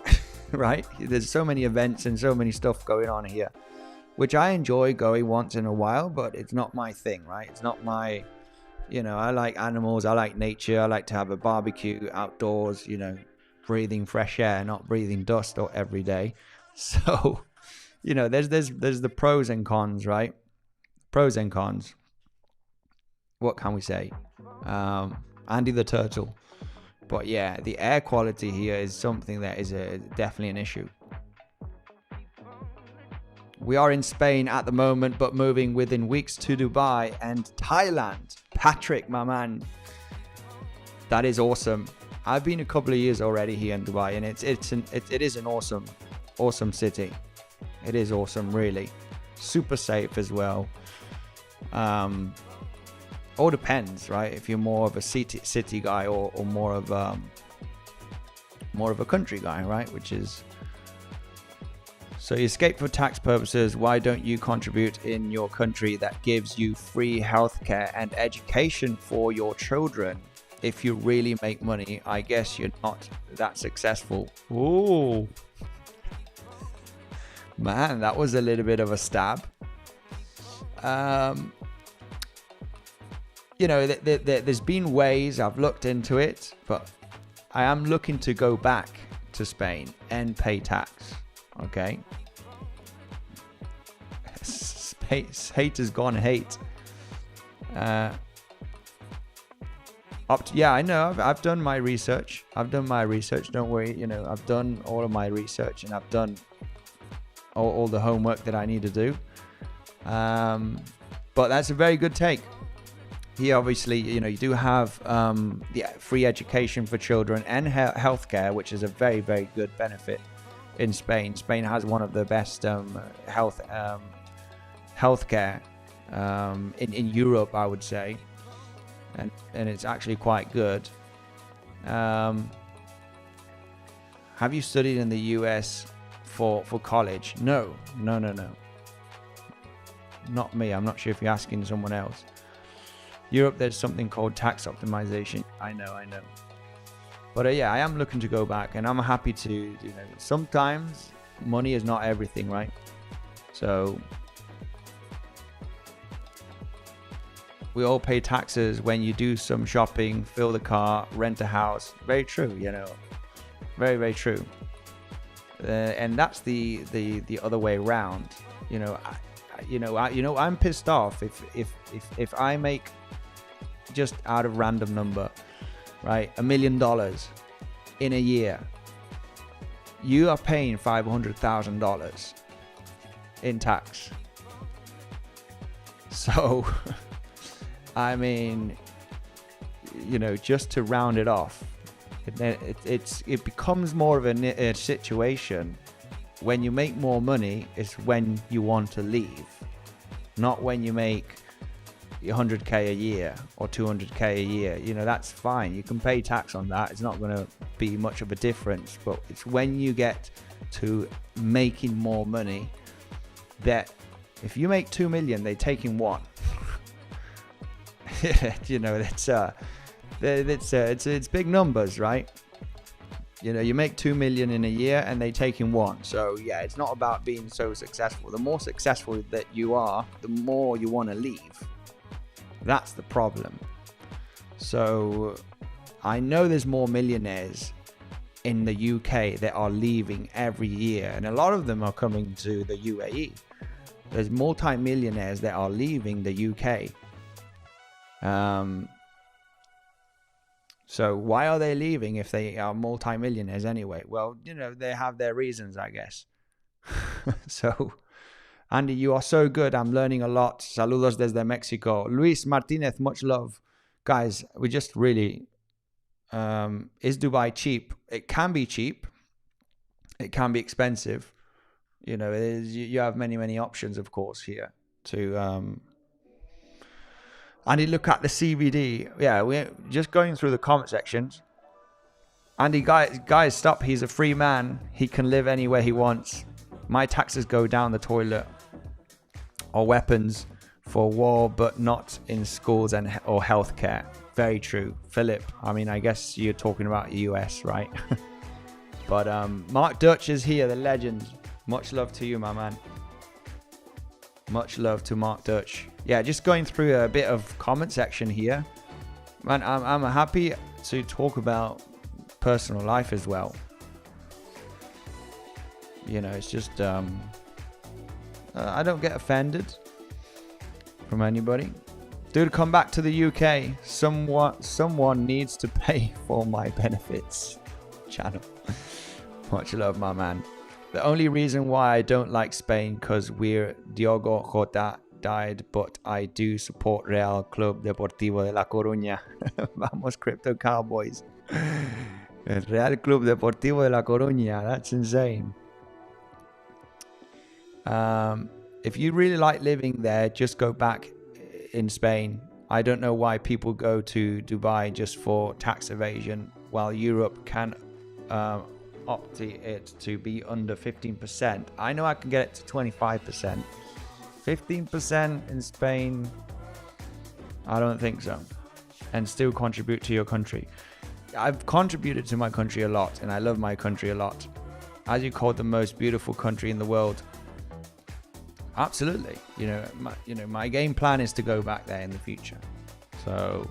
Right, there's so many events and so many stuff going on here, which I enjoy going once in a while, but it's not my thing, right? It's not my, I like animals, I like nature, I like to have a barbecue outdoors, breathing fresh air, not breathing dust every day. So there's the pros and cons, right? Pros and cons. What can we say? Andy the Turtle. But yeah, the air quality here is something that is definitely an issue. We are in Spain at the moment, but moving within weeks to Dubai and Thailand. Patrick, my man. That is awesome. I've been a couple of years already here in Dubai, and it is an awesome city. It is awesome, really. Super safe as well. All depends, right? If you're more of a city guy or more of a country guy, right? Which is So you escape for tax purposes. Why don't you contribute in your country that gives you free healthcare and education for your children? If you really make money, I guess you're not that successful. Ooh. Man, that was a little bit of a stab. You know, there's been ways, I've looked into it, but I am looking to go back to Spain and pay tax. Okay. Haters gone hate. Yeah, I know. I've done my research. Don't worry. You know, I've done all of my research and I've done all the homework that I need to do. But that's a very good take. Here, obviously, you know, you do have the free education for children and healthcare, which is a very, very good benefit in Spain. Spain has one of the best healthcare in Europe, I would say, and it's actually quite good. Have you studied in the US for college? No. Not me. I'm not sure if you're asking someone else. Europe, there's something called tax optimization. I know. But yeah, I am looking to go back, and I'm happy to, you know, sometimes money is not everything, right? So we all pay taxes when you do some shopping, fill the car, rent a house. Very true, you know. Very, very true. And that's the other way around. You know, I'm pissed off if I make, just out of random number, right, $1 million in a year. You are paying $500,000 in tax. So, I mean, you know, just to round it off, it becomes more of a situation when you make more money is when you want to leave, not when you make 100k a year or 200k a year. You know, that's fine, you can pay tax on that, it's not going to be much of a difference. But it's when you get to making more money that if you make 2 million, they're taking 1. You know, it's big numbers, right? You know, you make 2 million in a year and they taking 1. So yeah, it's not about being so successful. The more successful that you are, the more you want to leave. That's the problem. So I know there's more millionaires in the UK that are leaving every year, and a lot of them are coming to the UAE. There's multi-millionaires that are leaving the UK. So why are they leaving if they are multi-millionaires anyway? Well, you know, they have their reasons, I guess. So, Andy, you are so good. I'm learning a lot. Saludos desde Mexico. Luis Martinez, much love. Guys, we just really... is Dubai cheap? It can be cheap. It can be expensive. You know, you have many options, of course, here to... Andy, look at the CBD. Yeah, we're just going through the comment sections. Andy, guys, stop. He's a free man. He can live anywhere he wants. My taxes go down the toilet. Or weapons for war, but not in schools or healthcare. Very true. Philip, I mean, I guess you're talking about the US, right? But Mark Dutch is here, the legend. Much love to you, my man. Much love to Mark Dutch. Yeah, just going through a bit of comment section here. Man, I'm happy to talk about personal life as well. You know, it's just I don't get offended from anybody. Dude, come back to the UK. Someone needs to pay for my benefits. Channel. Much love, my man. The only reason why I don't like Spain because we're Diogo Jota died, but I do support Real Club Deportivo de La Coruña. Vamos, Crypto Cowboys. Real Club Deportivo de La Coruña. That's insane. If you really like living there, just go back in Spain. I don't know why people go to Dubai just for tax evasion, while Europe can opted it to be under 15%. I know I can get it to 25%. 15% in Spain, I don't think so. And still contribute to your country. I've contributed to my country a lot, and I love my country a lot. As you call it, the most beautiful country in the world. Absolutely. My game plan is to go back there in the future. So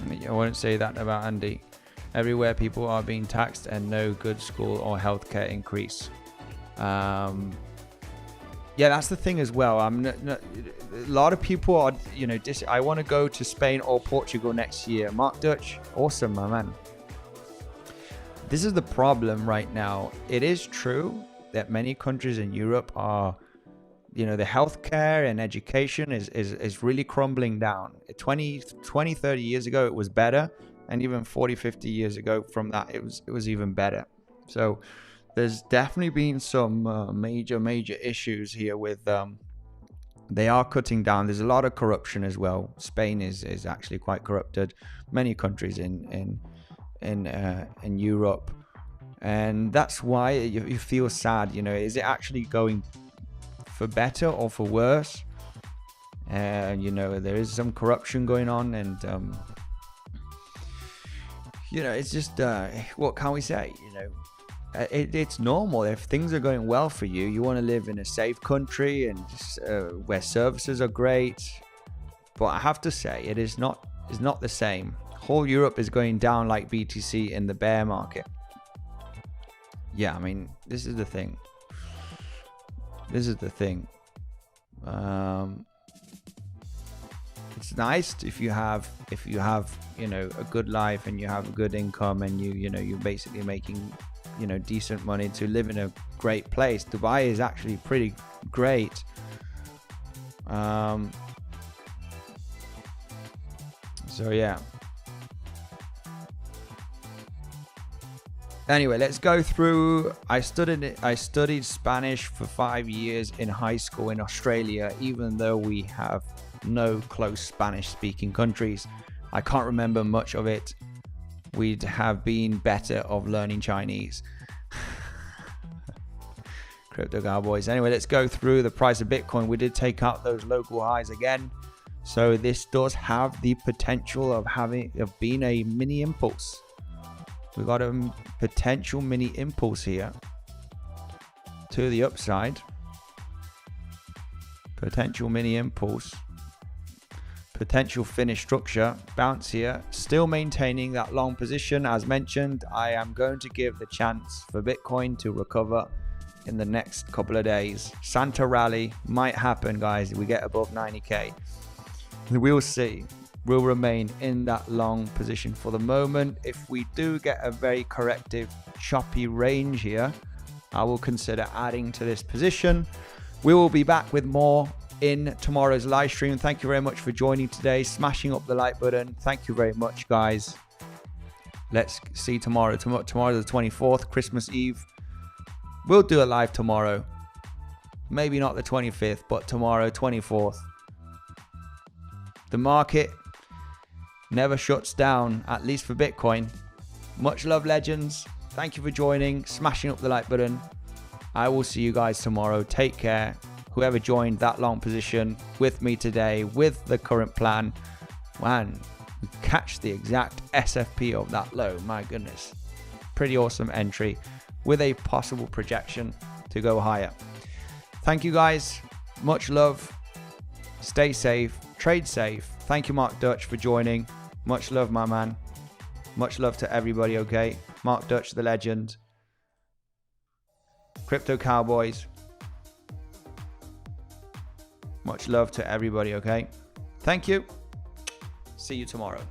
I won't say that about Andy. Everywhere people are being taxed and no good school or healthcare increase. Yeah, that's the thing as well. A lot of people are, I want to go to Spain or Portugal next year. Mark Dutch, awesome, my man. This is the problem right now. It is true that many countries in Europe are, the healthcare and education is really crumbling down. 20, 30 years ago, it was better. And even 40, 50 years ago from that, it was even better. So there's definitely been some major issues here with they are cutting down. There's a lot of corruption as well. Spain is actually quite corrupted. Many countries in Europe, and that's why you feel sad. Is it actually going for better or for worse? And there is some corruption going on, and it's just what can we say? It's normal. If things are going well for you, you want to live in a safe country and where services are great. But I have to say, it's not the same. Whole Europe is going down like BTC in the bear market. Yeah, I mean, this is the thing. It's nice if you have a good life and you have a good income and you're basically making decent money to live in a great place. Dubai is actually pretty great. So yeah. Anyway, let's go through. I studied Spanish for 5 years in high school in Australia, even though we have no close Spanish speaking countries. I can't remember much of it. We'd have been better of learning Chinese. Crypto Cowboys. Anyway, let's go through the price of Bitcoin. We did take out those local highs again. So this does have the potential of being a mini impulse. We got a potential mini impulse here to the upside. Potential mini impulse. Potential finish structure. Bounce here. Still maintaining that long position. As mentioned, I am going to give the chance for Bitcoin to recover in the next couple of days. Santa rally might happen, guys. If we get above 90k. We'll see. We'll remain in that long position for the moment. If we do get a very corrective, choppy range here, I will consider adding to this position. We will be back with more in tomorrow's live stream. Thank you very much for joining today, smashing up the like button. Thank you very much, guys. Let's see tomorrow. Tomorrow the 24th, Christmas Eve. We'll do a live tomorrow. Maybe not the 25th, but tomorrow, 24th. The market never shuts down, at least for Bitcoin. Much love, legends. Thank you for joining, smashing up the like button. I will see you guys tomorrow. Take care. Whoever joined that long position with me today with the current plan, man, we catch the exact SFP of that low. My goodness. Pretty awesome entry with a possible projection to go higher. Thank you, guys. Much love. Stay safe. Trade safe. Thank you, Mark Dutch, for joining. Much love, my man. Much love to everybody, okay? Mark Dutch, the legend. Crypto Cowboys. Much love to everybody, okay? Thank you. See you tomorrow.